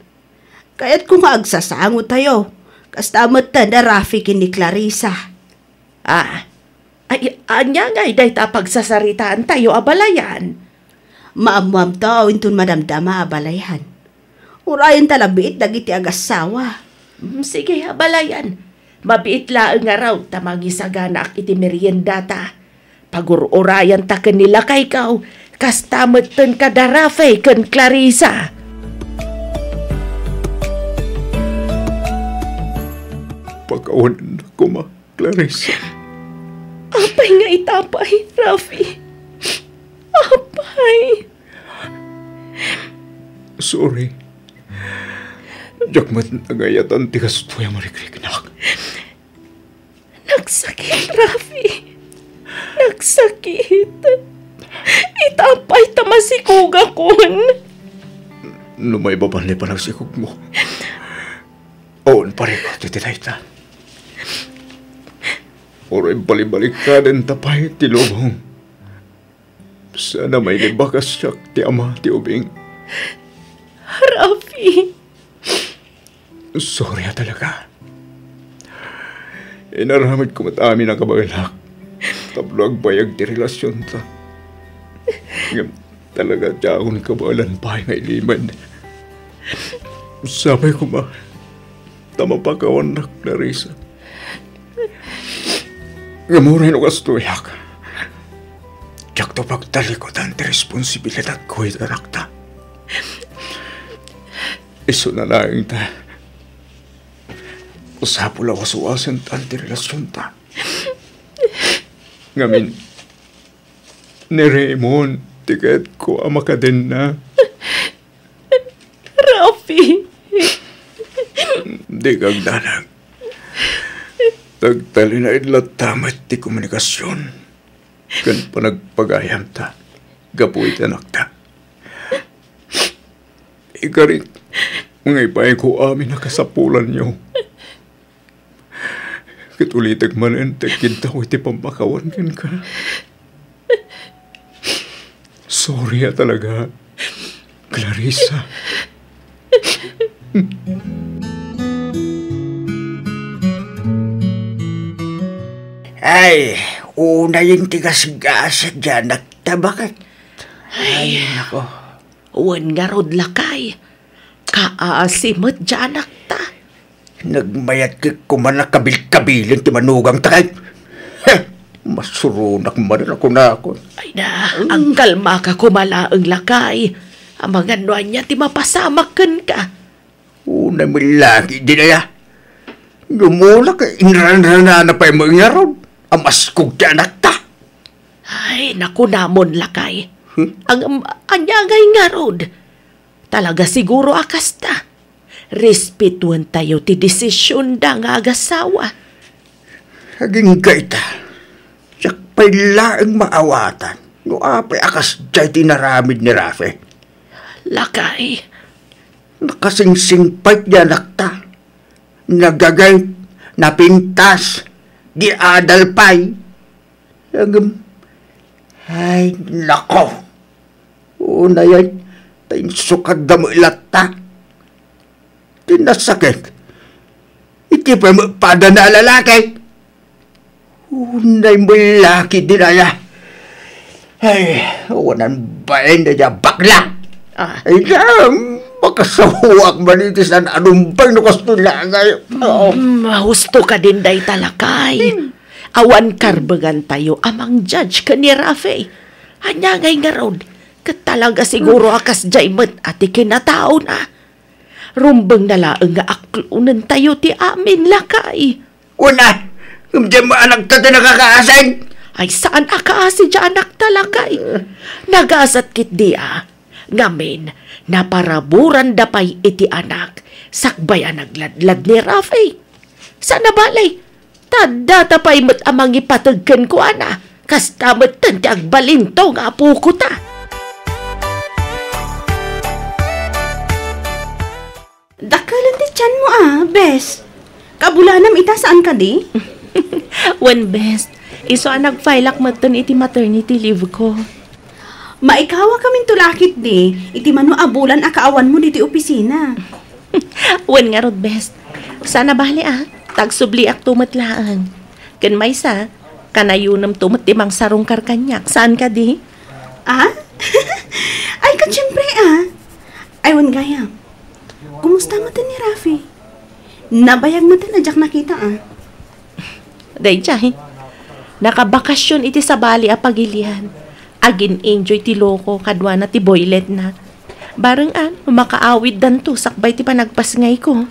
Kaya't kung agsasango tayo, kastamot na Rafi kini Clarissa.
Ay, anya ngay day ta pagsasaritaan tayo abalayan.
Maamuam tao intun madamdama abalayan. Urayan talabit dagiti agasawa.
Sige, abalayan. Mabiit laang nga raw tamagisagana ak iti merienda ta. Pagururayan ta kanila kay kaw, kastamot ten kada Rafe ken Clarissa.
Pagkawanan ako ma, Clarissa.
Apay nga itapay, Rafi. Apay.
Sorry. Jakmat nagayatan ti kastuya marikriknak.
Nagsakit, Rafi. Nagsakit. Itapay tamasikuga kon.
Numay babanli pa nagsikog mo. Oon pare ko, tititayta. Oray balibalik ka din tapay ti lubong. Sana may libakas siya ti ama ti ubing.
Rafi.
Sorry talaga. Inaramid ko matami ng kabagalak. Tablag bayag ti relasyon ta. Ngam talaga tiyaon kabalan pa nga iliman. Sabay ko ma, tama pa kawan na Clarissa. Ngamuray no kastuyak. Tiyak to pagtalikotan ti responsibilidad ko itanak ta. Iso na lang ta. Usapo lang wasuwasan ta ti relasyon ta. Ngamin, ni Raymond, tiket ko ama ka din na.
Rafi.
Di kang danag. Tagtali na idlat tamat ti komunikasyon. Kan panagpagayam ta. Gapuit anak ta. Ikarit, mga ipay ko amin nakasapulan niyo. Katulitag manan, tagkinta ko iti pamakawan ka. Sorry talaga, Clarissa.
Ay, una yung tigas-gasa dyan, nagtabakat.
Ay, nako. Uwan nga rod lakay. Kaasimot dyan nakta.
Nagmayat ka kumanak kabil-kabilin ti manugang takay. Masurunak man ako na ako.
Ay na, ang kalma ka kumala ang lakay. Ang mga nuan niya ti mapasamakan ka.
Una mo lagi din na ya. Gumula ka, inranrana na pa yung mga ron. Amaskog ti anak ta.
Ay, naku namon lakay. Ang anyagay nga rod. Talaga siguro akas ta. Respetuan tayo ti desisyon da nga agasawa.
Haging gaita. Sak pa'y laang maawatan. No apay akas jay tinaramid ni Rafe.
Lakay.
Nakasingsingpay niya nakta. Nagagay, napintas, di adalpay. Ay, nako. Una yan, tayo sukad na mo ilata. Tinasakit. Iti pa mo pada na lalaki. Unay mo laki din aya. Ay, wanan bayan na niya bakla. Ay, makasawak manitis na anumpay no kasto lang ngayon.
Mahusto ka din day talakay. Awan karbagan tayo amang judge ka ni Rafe. Hanyangay nga raw. Katalaga siguro akas jaymet ati kinatao na. Rumbang nalaang nga aklunan tayo ti amin lakay.
Una, hindi mo anak ta nakakaasin.
Ay saan akaasi dyan anak talakay? Nagasat kit dia. Ngamin, naparaburan dapay iti anak. Sakbay ang nagladlad ni Rafe. Sana balay? Tadda tapay mat amang ipatagkan ko ana. Kasta mat tanti agbalinto nga po ko ta.
Dakalan di tiyan mo bes. Kabulanam ita saan ka di?
When best, iso ang nag-file akmatan iti maternity leave ko.
Maikawa kaming tulakit di. Iti mano abulan akaawan mo diti opisina.
When nga rod best. Sana bali tagsubli ak tumatlaan. Ken maysa, kanayunam tumat timang sarong karkanyak. Saan ka di?
Ay ka siyempre Aywan gaya. Kumusta matan ni Rafi? Nabayag matan na jak nakita
Day chay. Nakabakasyon iti sa bali pagilian. Agin enjoy ti loko kadwa na ti boylet na. Barang makaawid dan to sakbay ti panagpasngay ko.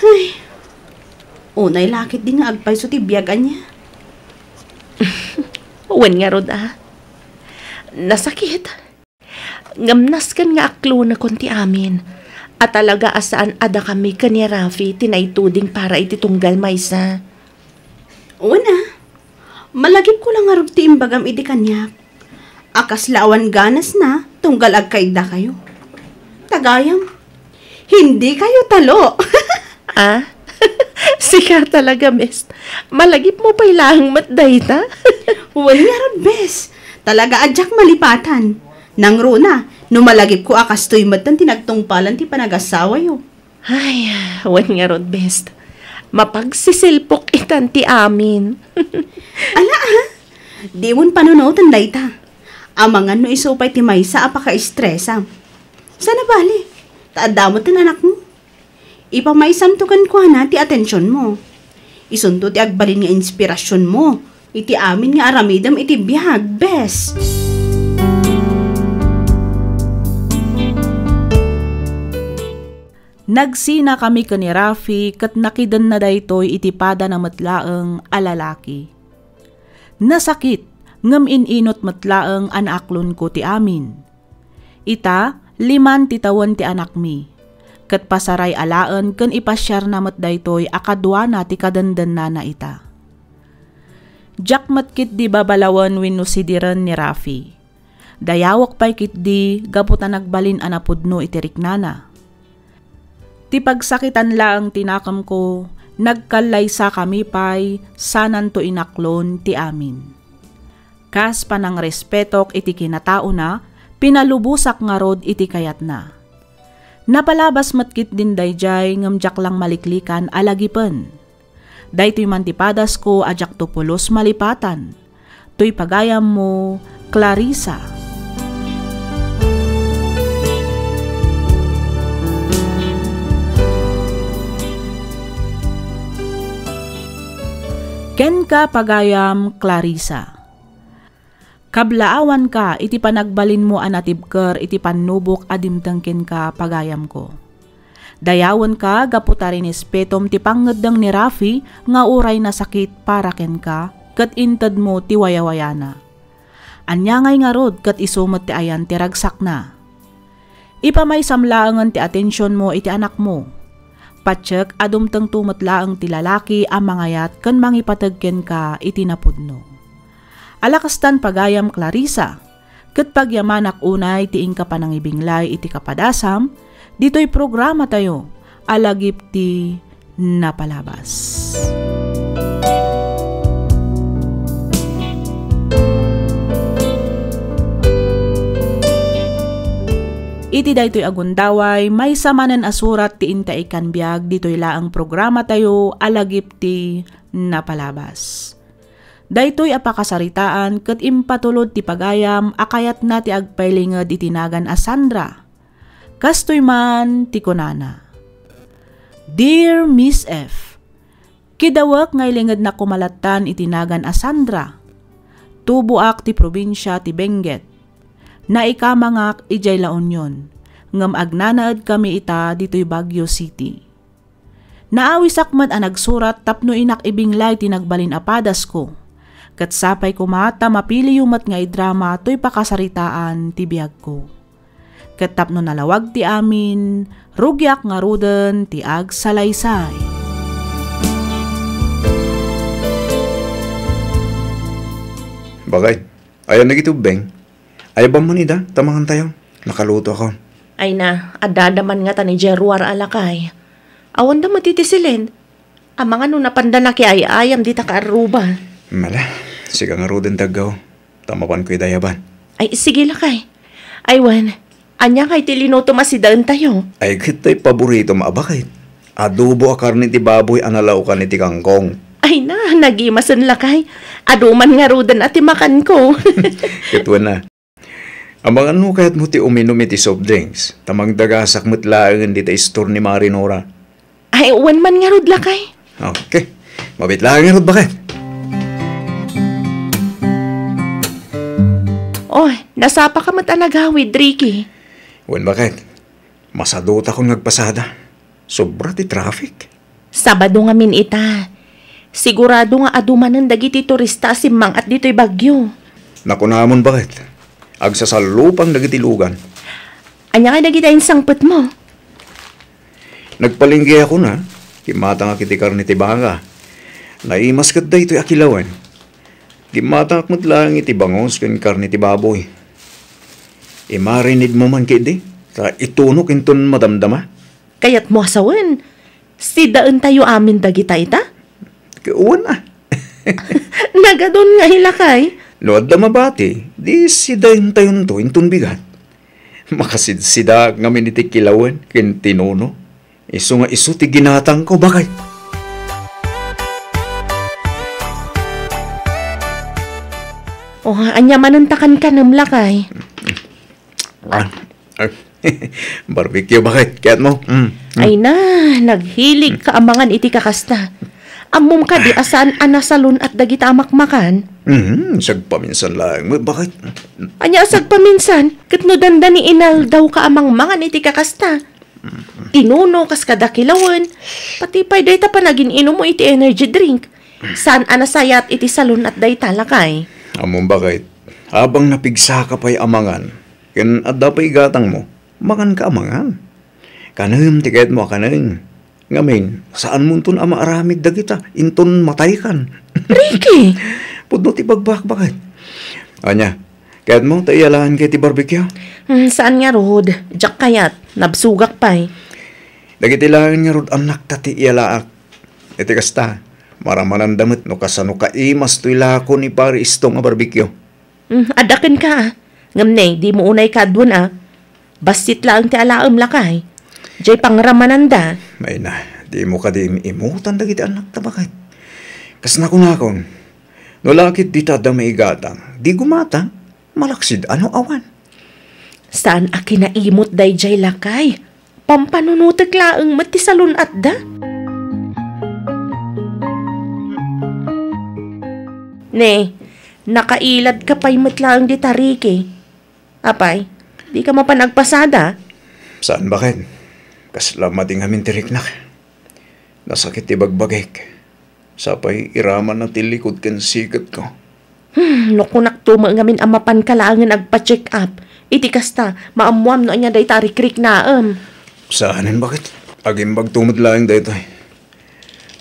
Ay, unay lakit din nga agpay so ti biyagan niya.
Wen nga rod Nasakit. Ngamnas kan nga aklo na konti amin. At talaga asaan ada kami kanya Rafi tinaituding para iti tunggal maysa.
Una, malagip ko lang nga rod ti imbagam iti kanyak. Akas lawan ganas na tunggal agkaida kayo. Tagayam, hindi kayo talo.
Sika talaga, bes. Malagip mo pa ilahang matday ta?
Wala nga ron, bes. Talaga adyak malipatan. Nang runa, numalagip ko akastoy matan tinagtungpalan ti panagasawa yo.
Ay, wala nga ron, bes. Mapagsisilpok itan ti amin.
Ala di mon panunutan dayta. Amangan no isupay ti maysa apaka-estresa. Sana bali, taadamot ang anak mo. Ipamaysam to kan ko ti atensyon mo. Isunto ti agbalin nga inspirasyon mo. Iti amin nga aramidam iti biyag, bes.
Nagsina kami ka ni Rafi kat nakidan na daytoy iti pada na matlaeng alalaki. Nasakit ngam ininot matlaeng anaklon ko ti amin. Ita, 5 titawan ti anak mi. Kat pasaray alaan ken ipasyar na matdaytoy akadwa na ti kadandan na ita. Jak matkit di babalawan wenno sidiran ni Rafi. Dayawak pay kit di gaputan nagbalin anapudno iti riknana. Ti pagsakitan laang tinakam ko, nagkalaysa kami pay sanan to inaklon ti amin. Kas panang respetok iti kinatao na, pinalubusak nga rod iti kayat na. Napalabas matkit din dayjay ngamjak lang maliklikan alagipen. Daytoy mantipadas ko ajak to pulos malipatan. Toy pagayam mo, Clarissa. Ken ka pagayam, Clarissa. Kablaawan ka iti panagbalin mo anatibker iti panubok adimtangken ka pagayam ko. Dayawan ka gaputarin espetom ti pangeddang ni Rafi nga uray na sakit para ken ka ket inted mo ti wayawayana. Anyangay nga rod ket isumet ti ayan ti ragsak na. Ipamay samlaangan ti atensyon mo iti anak mo. Patsek adumteng tumetlaeng ti lalaki a mangayat ken mangipatagken ka iti napudno. Alakastan pagayam Clarissa, ket pagyamanak unay ti ingka panangibinglay iti kapadasam, dito'y programa tayo, alagip ti napalabas. Iti daytoy agundaway, may samanen asurat ti inta ikan biag, dito'y laang programa tayo, alagip ti napalabas. Daytoy apakasaritaan ket impatulod ti pagayam akayat na ti agpailinged itinagan a Sandra. Kastoy man ti kunana. Dear Miss F, kidawak ngay linged na kumalatan itinagan a Sandra. Tubuak ti probinsya ti Benguet. Naikamangak ijay La Union. Ngem agnanaed kami ita ditoy Baguio City. Naawisak man a nagsurat tapno inak ibinglay ti nagbalin apadas ko. Kat sapay kumata mapili yumat nga idrama to'y pakasaritaan ti biyag ko. Kat tapno nalawag ti amin, rugyak nga ruden ti ag salaysay.
Bagay, ayaw nagitubeng. Ayaw ba mo nida? Tamangan tayo. Nakaluto ako.
Ay na, adadaman nga ta ni Jeruar alakay. Awan da matitisilin. Ang mga nung napandana ki ay ayam di ta kaaruba.
Mala, siga nga ruden tagaw. Tamapan ko'y dayaban.
Ay, sige lakay. Aywan, anya kay tilinuto masidaan tayo.
Ay, kita'y paborito maabakit. Adobo a karni ti baboy analaw ka ni ti kangkong.
Ay na, nagimasan lakay. Aduman nga rudan at imakan ko.
Kitwa na. Ang mga ano kaya't mo ti uminom iti soft drinks. Tamang dagasak matlaangan di ta store ni Marinora.
Ay, uwan man nga rud lakay.
Okay, mabit lang nga rud bakit?
Oh, nasapa ka matanagawid, Ricky.
Uwan bakit? Masadota kong nagpasada. Sobra ti traffic.
Sabado nga min ita. Sigurado nga adumanan dagiti turista simang at dito'y Bagyo.
Nakunamon bakit? Agsasalupang dagitilugan.
Anya ka dagitayin sangpet mo?
Nagpalinggi ako na. Kimata nga kiti karni ti banga. Naimas kat da ito'y akilawan. Kimata akmat lang iti bangos kan karni ti baboy. Imarinid mo man kidi. Sa itunok inton madamdama.
Kayat mo asawan. Si daan tayo amin dagita ita?
Kauwan na.
Nagadon nga hilakay.
Load da mabati, di sidayin tayon to, intun bigat. Makasidsida nga miniti kilawan, kin tinuno. Iso nga iso ti ginatang ko, bakit?
O, anya manantakan ka namlakay.
Barbecue, bakit? Kaya't mo?
Ay na, naghilig ka amangan iti kakasta. Amom ka di asan anasalon at dagita amakmakan.
Sagpaminsan lang. Bakit?
Anya sagpaminsan, kitno danda ni inal daw ka amang mangan iti kakasta. Tinuno kas kadakilawan, pati pa'y dayta pa naging inom mo iti energy drink. Saan anasayat iti salon at dayta lakay?
Amom bakit? Habang napigsa ka pa'y amangan, kin adda pa'y gatang mo, mangan ka amangan. Kanam, tiket mo kanam. Ngamin, saan mo itong amaaramid dagita? Inton matay kan.
Ricky!
Pudno ti bagbak-bakit. Anya, kaya't mo taiyalaan kay ti barbecue?
Saan nga rod? Diyak kayat, nabsugak pa'y.
Dagitilaan nga rod anak tati iyalaak. Iti kasta, maramanan damit no kasano ka imas to ilako ni pari istong nga barbecue.
Adakin ka. Ngamnay, di mo unay kadwan Basit lang ti alaam lakay. Jay pangramananda.
May na, di mo ka di imutan dagiti anak tabakit. Kas nakon, no lakit di tada may gatang, di gumata, malaksid ano awan.
Saan aki naimot day jay lakay? Pampanunutek laeng matisalon at da? Ne, nakailad ka pa'y matlaang di tariki. Apay, di ka mapanagpasada?
Saan bakit? Kaslamating amin tiriknak. Nasakit ibagbagek. Sapay iraman na tilikod ken sikat ko.
Nakunak tuma ngamin amapan kalaangan agpa-check up. Iti kasta, maamuam no anya day tarikrik na
Saanin bakit?
Agimbag tumod lang daytoy.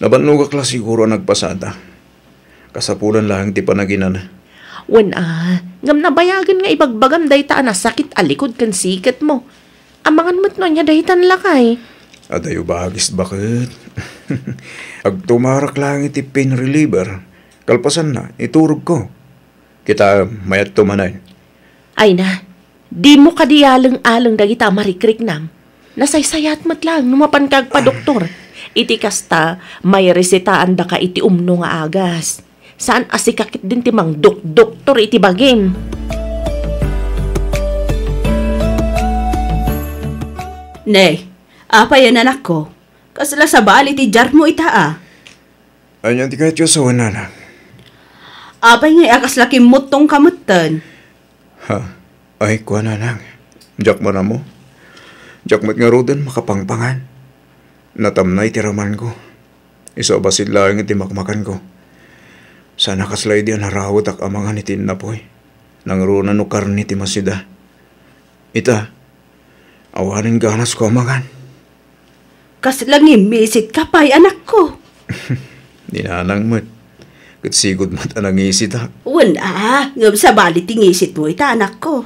Nabanugak la siguro nagpasada. Kasapulan lang ti panaginan.
Wen ngam nabayagan nga ibagbagam dayta na sakit alikod kan sikat mo. Amangan mo't no niya daytan lakay.
Adayo bahagis bakit? Agtumarak lang iti pain reliever. Kalpasan na, iturog ko. Kita mayat tumanay.
Ay na, di mo kadiyalang-alang dagita marikrik nam. Nasaysayat mo't lang, numapan kag pa doktor. Iti kasta, may resitaan da ka iti umno nga agas. Saan asikakit din ti mang doktor iti bagin?
Nay, apa yan anak ko? Kasla sa bali ti jar mo ita
Anyan ti kahit yung sawan na.
Apay nga akas laki mutong kamutan.
Ha? Ay, kuha na lang. Jack mo na mo. Jack mo't nga rodan makapangpangan. Natamnay tiraman ko. Isa basid lang iti makmakan ko. Sana kaslay diyan harawat ak amangan iti napoy. Nang runa no karni ti masida. Ita, awanin ganas ko amangan.
Kaslang imisit ka pa'y anak ko.
Dinanang mo't. Katsigod mo't anang isit ha.
Wala, ngam sa bali tingisit mo ita anak ko.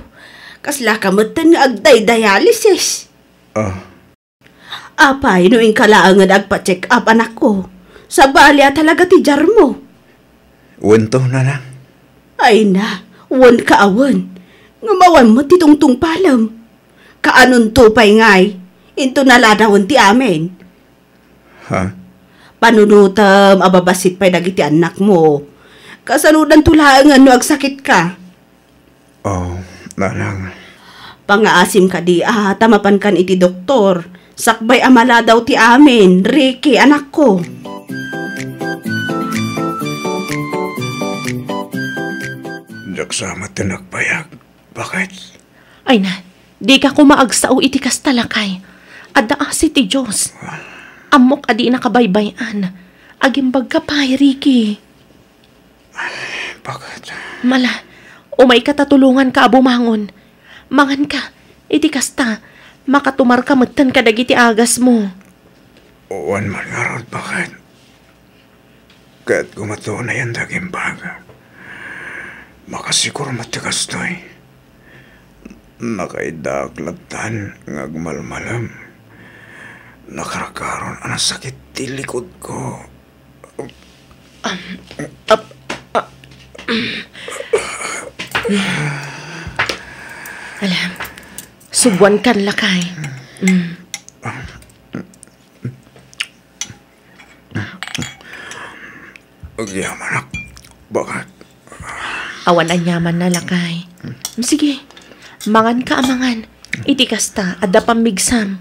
Kasla kamutan nga agday dialysis. Apay no ing kalaangan agpa-check up anak ko. Sa bali talaga ti jar mo.
Wento na lang.
Ay na, wan ka awan. Ngamawan mo titungtung palam. Kaanon to pa'y ngay. Into naladawan ti amin.
Ha?
Panunutam, ababasit pa'y dagiti anak mo. Kasanudan tulaangan no agsakit ka.
Nalang.
Pangaasim ka di tamapan kan iti doktor. Sakbay amala daw ti amin, Ricky, anak ko.
Jaksama tinagpayag. Bakit?
Ay na, di ka kumaagsao iti kastalakay. Adaasi ti Diyos. Amok adi nakabaybayan. Agimbag ka pa, Ricky.
Bakit?
Mala, umay katatulungan ka abumangon. Mangan ka, iti kasta. Makatumar ka matan ka dagiti agas mo.
Uwan man nga rod, bakit? Kahit gumato na yan daging baga. Makasigur matigas to'y. Nakaidaklatan ngagmalmalam. Nakarakaron ang sakit ti likod ko.
Alam, subuan kan lakay.
Agyaman ako. Bakit?
Awan anyaman na lakay. Sige, mangan ka amangan. Iti kasta, adda pamigsam.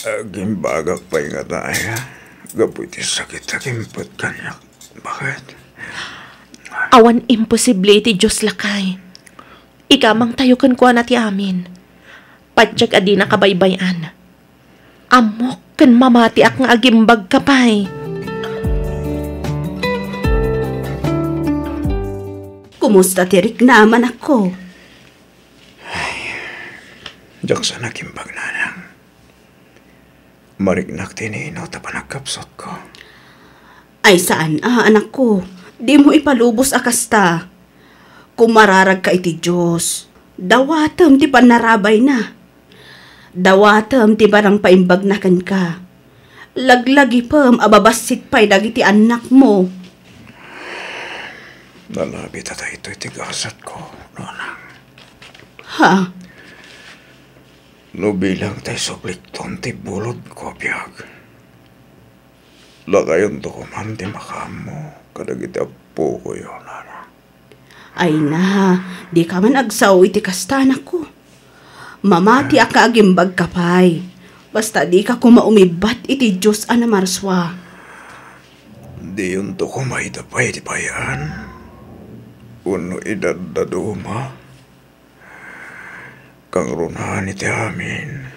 Aging bagak pa nga tayo. Gapoy ti sakit agimpot kanyak. Bakit?
Awan imposible iti Diyos lakay. Ikamang tayo kan kuha na ti amin. Padyag adi na kabaybayan. Amok kan mamati ak nga agimbag kapay.
Kumusta tirik naman ako?
Diyak sa nagimbag na lang. Marignak tinino ta panagkapsot ko.
Ay saan anak ko? Di mo ipalubos akasta. Kung mararag ka iti Diyos, dawatam ti panarabay na. Dawatam ti barang paimbag na kan ka. Laglagi pam ababasit pa'y dagiti anak mo.
Nalabi tata ito'y tigasat ko, nonang.
Ha?
No bilang tayo suplikton ti bulod ko, biyag. Lagayon to kuman ti makamo, kadagiti apo ko yun, nana.
Ay na, di ka man agsaw iti kastanak ko. Mamati ka agimbag kapay. Basta di ka kumaumibat iti Diyos anamarswa.
Di yun to kumaitapay ti bayan. Uno idadaduma. Kang runahan iti amin.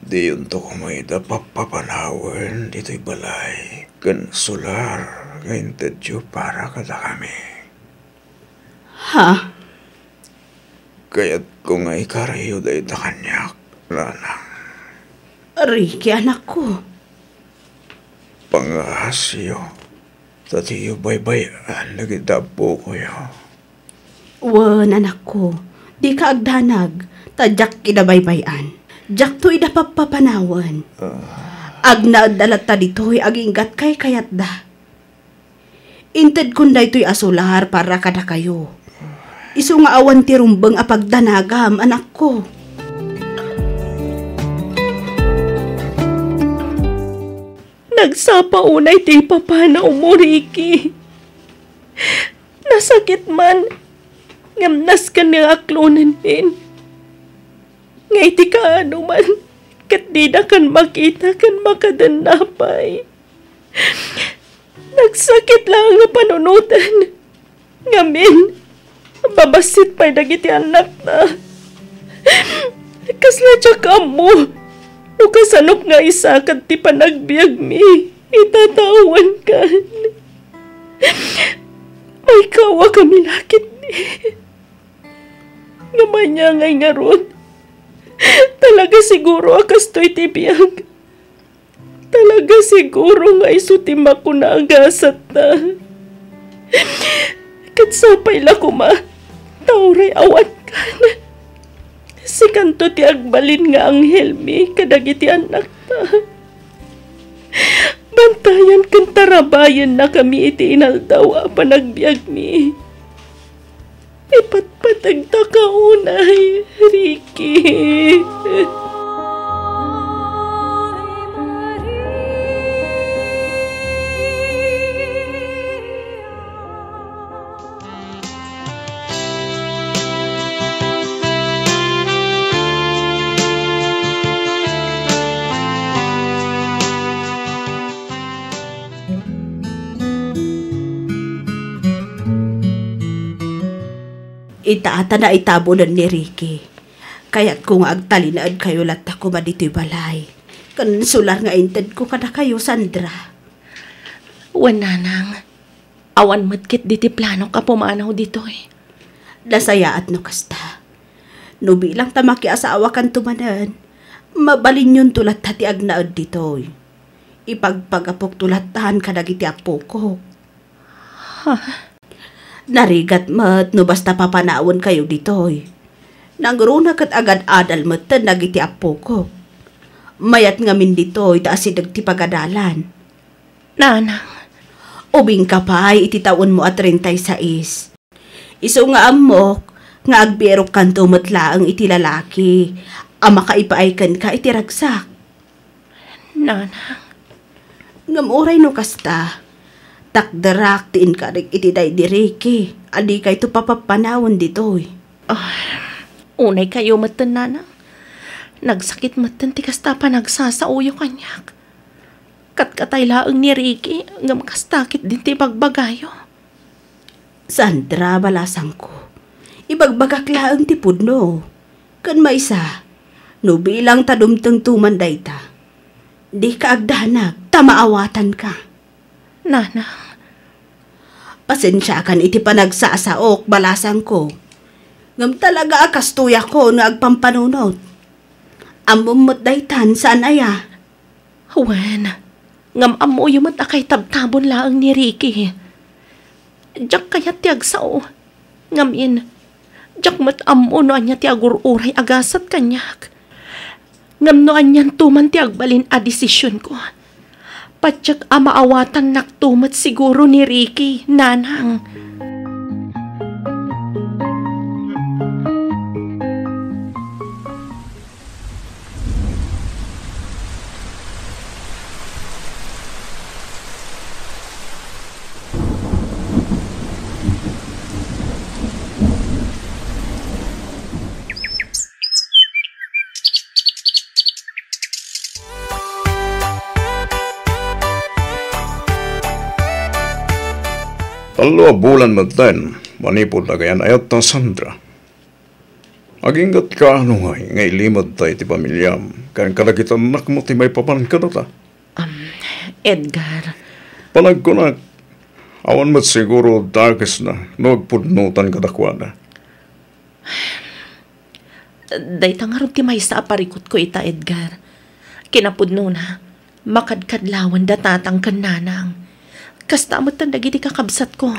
Di yun to kumaita papapanawan dito'y balay. Kan solar, ngayon tadyo para kada kami.
Ha?
Kaya't kung ay karayo dahi da kanyak, lanang.
Ricky, anak ko.
Pangasyo. Tatiyo bay-bayan, nagitapo ko yo.
Wan, anak ko. Di ka agdanag. Tadyak kidabaybayan. Jak to idapapapanawan. Agnaadalat ta dito'y aginggat kay kayat da. Inted kunday to'y asular para kada kayo. Isu nga awan ti rumbeng apagdanagam, anak ko.
Nagsapa unay ti papanaw mo, Ricky. Nasakit man. Ngamnas ka niya aklonan din. Ngay ti ka ano man. Kat di na kan makita kan makadanapay. Nagsakit lang nga panunutan. Ngamin, babasit pa'y dagiti anak na. Kasla tsaka mo. Nukasanok nga isa kat ti panagbiag mi. Itatawan ka. May kawa kami lakit ni. Ngamanya ngay nga ron. Talaga siguro akas to'y tibiyag. Talaga siguro nga isutima ko na agasat na. Katsapay la ko ma. Tauray awat ka na. Si kanto ti agbalin nga anghel mi kadagiti anak ta. Bantayan kan tarabayan na kami iti inaldaw apa nagbiag mi. Ipatpatag ta kaunay, Ricky.
Itaata na itabunan ni Ricky. Kaya't kung agtalinaad kayo latta ko ba dito'y balay. Kansular nga inted ko kada kayo, Sandra.
Wananang, awan matkit diti plano ka pumanaw dito eh.
Nasaya at no kasta. No bilang tamaki asawa kan tumanan, mabalin yun tulat hati agnaad dito'y. Ipagpagapok tulatahan ka nagiti apo ko. Narigat mat no basta papanawon kayo ditoy. Nangruna kat agad adal mat nagiti apo ko. Mayat ngamin ditoy taasidag ti pagadalan.
Nanang.
Ubing kapay iti taon mo at 36. Isu nga amok nga agberok kanto matlaang iti lalaki. Ama kaipaaykan ka iti ragsak.
Nanang.
Ngamuray no kasta. Takdarak tiin ka rin iti day di Ricky. Adi kay to papapanawon ditoy.
Unay kayo matan, Nanang. Nagsakit matan ti kasta pa nagsasauyo kanyak. Katkatay laang ni Ricky nga makastakit din ti pagbagayo.
Sandra, balasang ko. Ibagbagak laang ti pudno. Kan maysa, no bilang tadumteng tumanday ta. Di ka agdanag, tamaawatan ka.
Nanang.
Pasensya kan iti panagsasaok, balasang ko. Ngam talaga akas tuya ko nga agpampanunot. Amumot daytan saan aya?
Wen, ngam amo yumot akay tabtabon laang ni Ricky. Diyak kaya ti agsao. Ngamin, diyak mat amo no anya ti agururay agasat kanyak. Ngam no anyan tuman ti agbalin a desisyon ko. Patyak amaawatan naktumat siguro ni Ricky, Nanang.
Talua bulan maten, manipod na kayan ayat ta Sandra. Aginggat ka ano ngay limad tayo ti pamilyam, kan kalagitan anak mo ti may papan ka na ta.
Edgar.
Panag ko na, awan mat siguro dagas na, nagpudnutan ka dakwana.
Day tangarod ti may sa aparikot ko ita, Edgar. Kinapudno na, makadkadlawan datatang kananang. Kasta mo tandag iti kakabsat ko.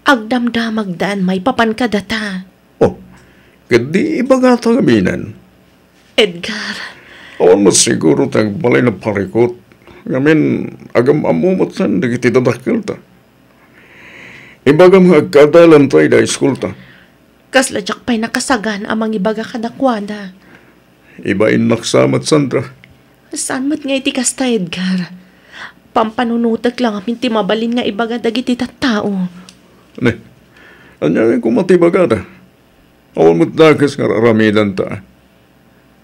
Agdamdamag daan may papan ka data.
Oh, kadi iba nga tagaminan.
Edgar.
Awan mo siguro tayong balay na parikot. Ngamin, agam amumot san, dagiti dadakil ta. Ibagam agkadalan tayo da school ta.
Kasladyak pa'y nakasagan amang ibaga kadakwada.
Ibain naksamat, Sandra.
Saan mo't nga iti kasta, Edgar? Pampanunutak lang amin timabalin nga ibaga dagiti tattao.
Ne, anyan ko matibagada. Awan mo't dagas nga raramidan ta.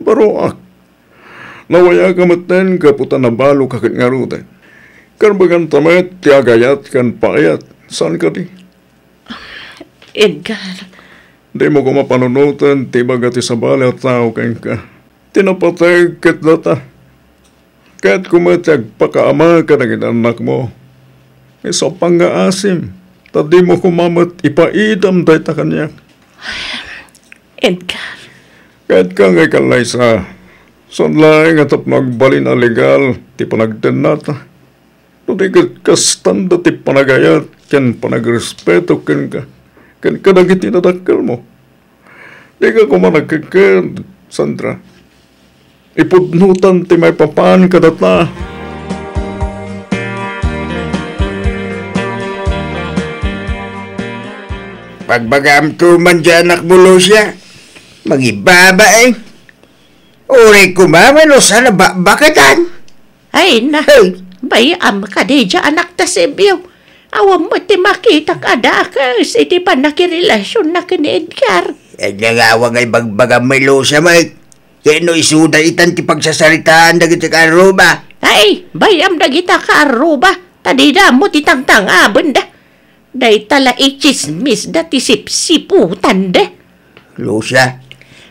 Baroak. Nawaya ka maten kaputan na balo kakit nga ruta. Karbagan tamat, tiagayat kan paayat. Saan ka di?
Edgar.
Di mo ko mapanunutan, tibagati sa bali at tao kain ka. Tinapatay kat data. Kahit kumatag pakaama ka na anak mo. Isa pang nga asim. Tadi mo kumamat ipaidam dahi ta kanya.
Edgar.
Kahit ka ngay kalay sa sonlay nga tap nagbalin na legal ti panagden nata. No di kastanda ti panagayat ken panagrespeto ken ka. Ken kadagiti nadakkel mo. Di ka kumanagkakad, Sandra. Ipudnutan ti may papan kadata.
Pagbagam tuman dyan anak mo, Lucia. Magibaba eh. Uri kumaman o sana bakatan.
Ay na. Bayam ka di dyan anak ta Sibiyo. Awam mo ti makita ka dakas. Iti pa nakirelasyon na kini Edgar.
Yan nga awang ay bagbagam may Lucia, Mike. Kaya no isuda itan ti pagsasalitaan na kita ka aruba.
Ay, bayam na kita ka aruba. Tadida mo ti tangtang abanda. Day tala ichismis dati sipsiputan de.
Lucia?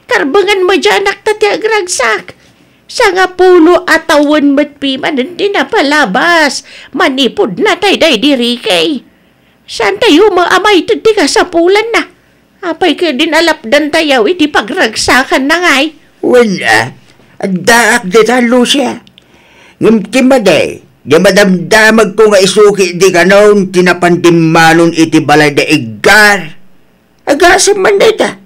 Karbangan mo dyan nakta ti agragsak. Sa nga pulo atawan mo't piman hindi na palabas. Manipod na tayo day diri kay. Saan tayo maamay ito di ka sa pulan na? Apay ka din alapdan tayo iti pagragsakan na ngay.
Wala. Agdaak dita, Lucia. Ngimtimaday. Di madamdamag ko nga isuki di ka noon, tinapandimanon iti balay da Edgar. Agasam man dita.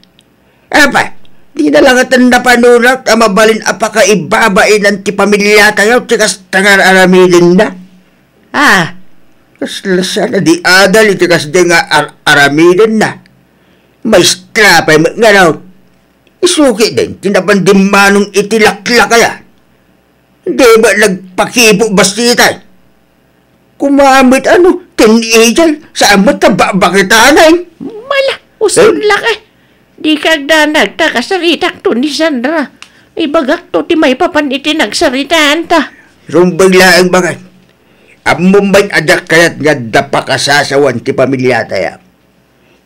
Apa, di na lang atan napanulat ang mabalin apaka ibabain ang ti pamilya tayo, tikas tangar aramidin na.
Ah.
Kaslasa na di adal, tikas di nga aramidin na. May strapay nga noon. Isuki din, tinapandimanon iti lakla kaya. Hindi ba nagpakibo bastita? Kumamit teenager, saan mo tababakitanay?
Mala, usun lang eh. Di kagda nagtakasaritak to ni Sandra. Ibagak to ti may papan iti nagsaritaan ta.
Rumbang laang bagay. Among may adak kayat nga dapakasasawan ti pamilya tayo.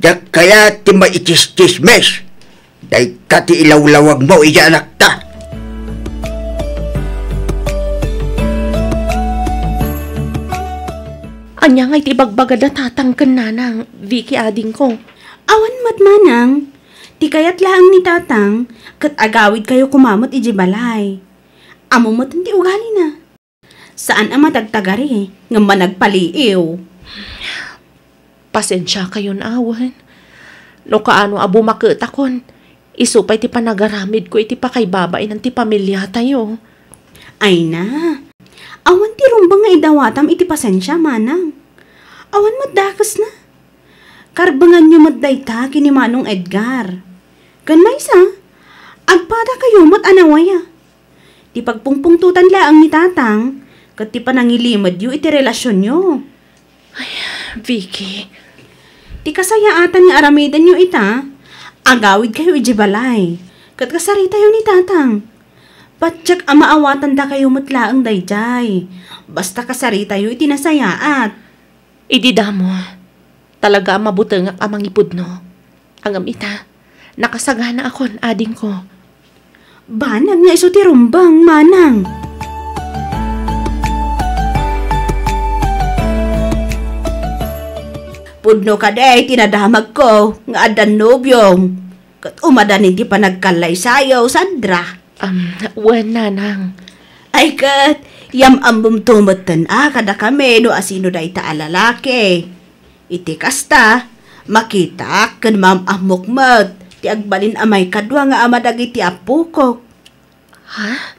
Dak kayat ti maitis-tismes. Day ka ti ilawlawag mo iya anak ta.
Anya nga'y tibagbaga da tatangkan na ng Vicky ading ko.
Awan matmanang, ti kayat laang ni tatang, kat agawid kayo kumamot iji balay. Amo mo ti ugali na. Saan ang matagtagari, nga managpaliiw?
Pasensya kayo na awan. No kaano abo makitakon, isupay ti panagaramid ko iti pa kay babae ng ti pamilya tayo.
Ay na, awan ti rumbang nga idawatam iti pasensya manang. Awan madakas na. Karbangan nyo maddayta kini Manong Edgar. Ganay sa, agpada kayo mat anawaya. Ti pagpungpungtutan laang ni tatang, kat ti panangilimad yu iti relasyon nyo.
Ay, Vicky.
Ti kasayaatan nga aramidan nyo ita, agawid kayo iji balay. Kat kasarita yun ni tatang. Patsak amaawatan da kayo matlaang dayjay. Basta kasarita yu iti nasayaat.
Idida mo, talaga mabutangak amang ipudno. Ang ita, nakasagana akon ading ko.
Banag nga iso ti rumbang, manang. Pudno ka day, tinadamag ko, nga adan nobyong. Kat umadanin ti panagkalay sayo, Sandra.
Wan nanang.
Ay kat, yam ambum tumatan kada kami no asino da ita alalaki. Iti kasta, makita kan mam amukmat, ti agbalin amay kadwa nga amadag iti apukok.
Ha?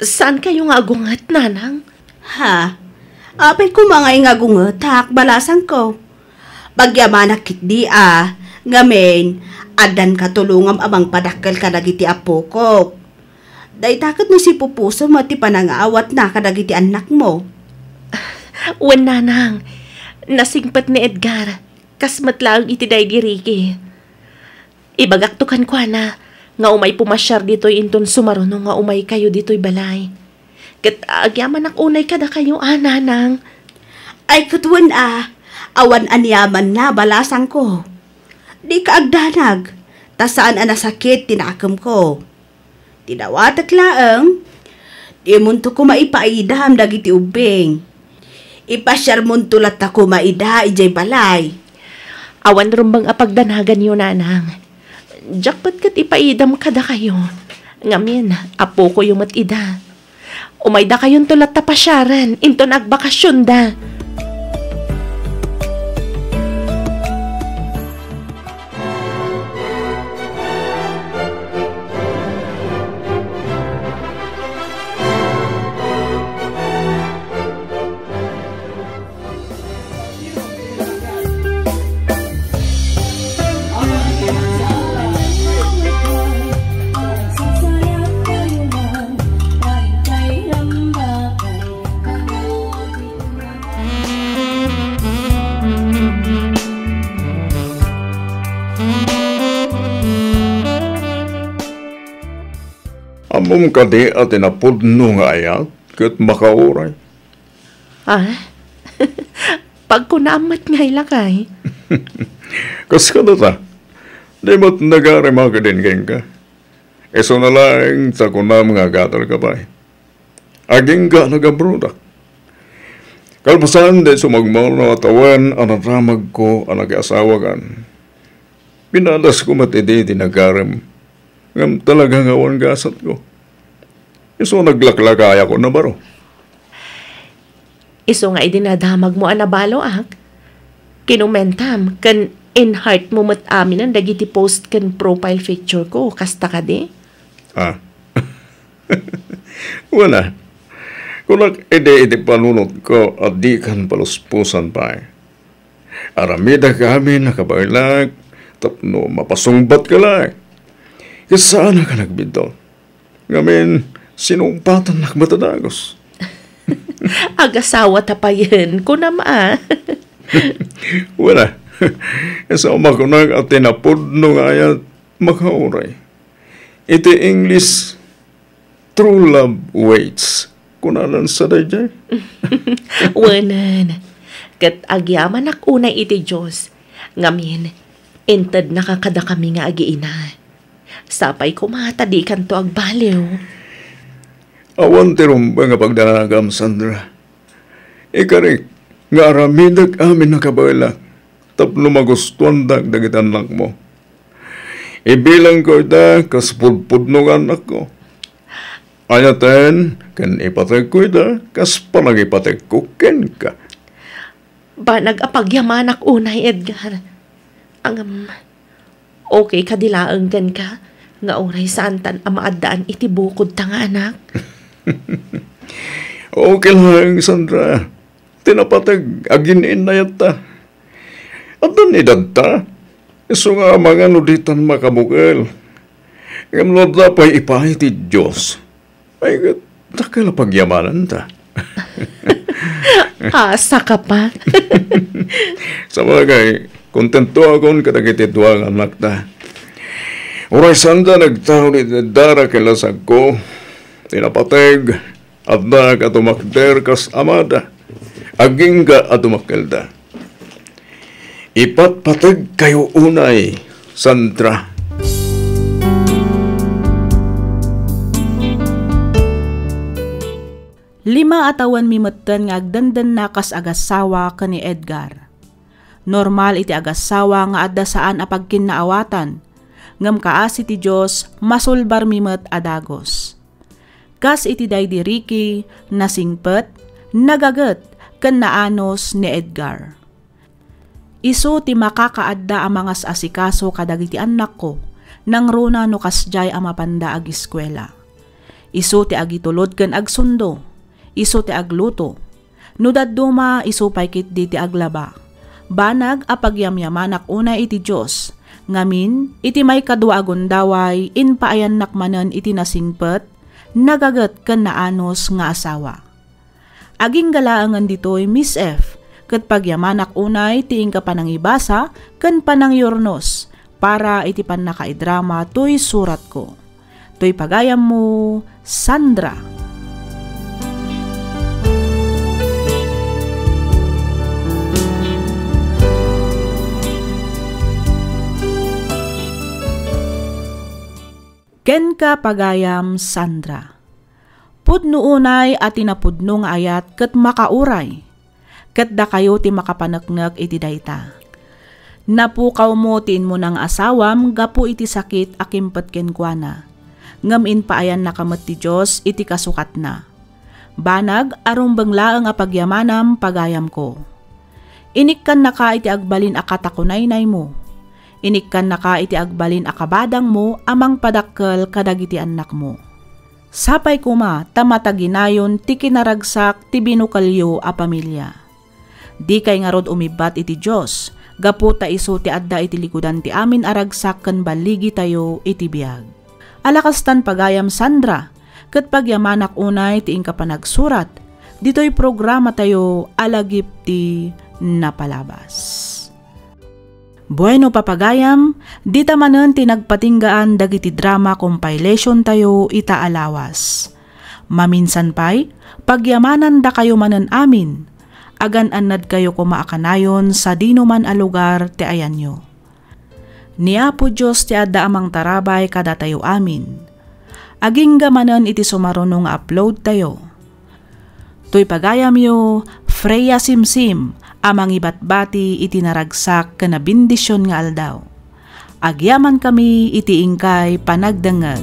Saan kayo nga agungat, nanang?
Ha? Apay ko mga ingagungat, balasan ko. Pagyamanak kit di ngamen, adan katulungam amang padakkel kadagiti apukok. Daitakot mo si pupuso mo ti panangaawat na kadagiti anak mo.
Wan, nanang, nasingpat ni Edgar, kasmat lang iti day diriki. Ibagaktukan ko na, nga umay pumasyar dito'y inton sumaruno nga umay kayo dito'y balay. Kat agyaman ak unay kada kayo, nanang.
Ay kutuan awan anyaman na balasang ko. Di ka agdanag, tasaan nasakit tinakam ko. Tinawatak laang, di munto ko maipaidam dagiti ubing. Ipasyar munto lat ako maida ijay balay.
Awan rumbang apagdanagan yun, nanang. Jakpat kat ipaidam kada kayo. Ngamin, apo ko yung matida. Umayda kayong tulat tapasyaran, into nagbakasyon da.
Amom kadi at inapudno nga ayat, kat makauray.
Pag kunamat nga ilakay.
Kas ka na ta, di mo't nagarima ka din keng ka. Eso na lang sa kunam nga gatal ka ba. Aging ka nagabruda. Kalpasan di sumagmao na atawan ang naramag ko ang nag-asawa kan. Pinadas ko matidi tinagarim. Ngam talagang awan gasat ko. Iso naglaklakaya ko na baro.
Iso nga idinadamag mo anabalo kinumentam kan in-heart mo mat amin ang dagiti post kan profile picture ko. Kasta ka di?
Wala. Kunak ide panunod ko at di kan paluspusan pa. Aramida kami nakabailag tapno mapasungbat ka lang. Kasaan ka nagbidol? Ngamin, sinumpatan nakmatadagos.
Agasawa tapayin ko nama.
Wala. Isa umakunag at tinapudno nga ayat makauray. Iti English, true love waits. Kunalan sa dayjay.
Wanan. Kat agyaman ak unay iti Diyos. Ngamin, intad nakakada kami nga agiina. Sapay ko matadikan to agbaliw.
Awan tirumba nga pagdanagam, Sandra. Ikarik, nga aramidag amin nakabaila, tapno magustuan dagdagit anak mo. Ibilang ko ida, kas pudpudno nga anak ko. Ayaten, kan ipatag ko ida, kas palang ipatag kukin ka.
Ba nag-apagyaman ak unay, Edgar? Okay kadilaang gan ka, nga oray santan amaadaan iti bukod ta nga anak.
Okay lang, Sandra. Tinapatag aginin na yata. At doon idadta. Iso nga mga nuditan makabukal. Ngamnod na pa'y ipahay ti Diyos. Ay, nakalapagyamanan ta.
Asa ka pa?
Sa bagay, kontento akong kadagitidwa ang anak ta. Uray sanda nagtao ni Dara kilasag ko, tinapatag, at na katumakder kas amada, aging ka atumakelda. Ipatpatag kayo unay, Sandra.
Lima atawan mimeten nga agdandan na kas agasawa ka ni Edgar. Normal iti agasawa nga adda saan apagkinnaawatan, ngam kaasi ti Diyos masulbar mimet adagos. Kas iti daydi Ricky, nasingpet, nagaget, ken naanos ni Edgar. Isu ti makakaadda ang mga asikaso kadagiti anak ko, nang runa no kasjay ang mapanda ag eskwela. Isu ti agitulod ken agsundo, isu ti agluto, no dadduma isu paykit di ti aglaba. Banag apagyamyamanak una iti Diyos, ngamin iti may kadua agundaway inpaayan nakmanen iti nasingpet, nagaget ken naanos nga asawa. Aging galaangan ditoy Miss F, ket pagyamanak unay tiing ka panangibasa ken panangyornos para iti pannakaidrama toy surat ko. Toy pagayam mo, Sandra. Ken ka pagayam, Sandra. Pudno unay at tinapudno nga ayat ket makauray. Ket da kayo ti makapaneknek iti dayta. Napukaw mo tiin mo ng asawam gapu iti sakit akimpet kenkwana. Ngem paayan nakamet ti Diyos iti kasukat na. Banag arum benglaeng a pagyamanam pagayam ko. Inikkan naka iti agbalin akatakunaynay mo. Inikkan naka iti agbalin akabadang mo amang padakkel kadagiti anak mo. Sapay kuma tamataginayon ti kinaragsak ti binukalyo a pamilya. Di kay nga rod umibat iti Diyos, gapu ta iso ti adda iti likudan ti amin aragsak ken baligi tayo iti biag. Alakastan pagayam, Sandra, ket pagyamanak unay ti ingka panagsurat, ditoy programa tayo alagip ti napalabas. Bueno papagayam, di tamanen tinagpatinggaan dagiti drama compilation tayo itaalawas. Maminsan pay, pagyamanan da kayo manen amin, agan-anad kayo kumaakanayon sa dinuman a lugar ti ayan nyo. Ni Apo Diyos ti adda amang tarabay kada tayo amin. Aging gamanen iti sumarunong upload tayo. Toy pagayam yo, Freya Simsim, amang ibatbati iti naragsak ken bendisyon nga aldaw. Agyaman kami iti ingkay panagdengeg.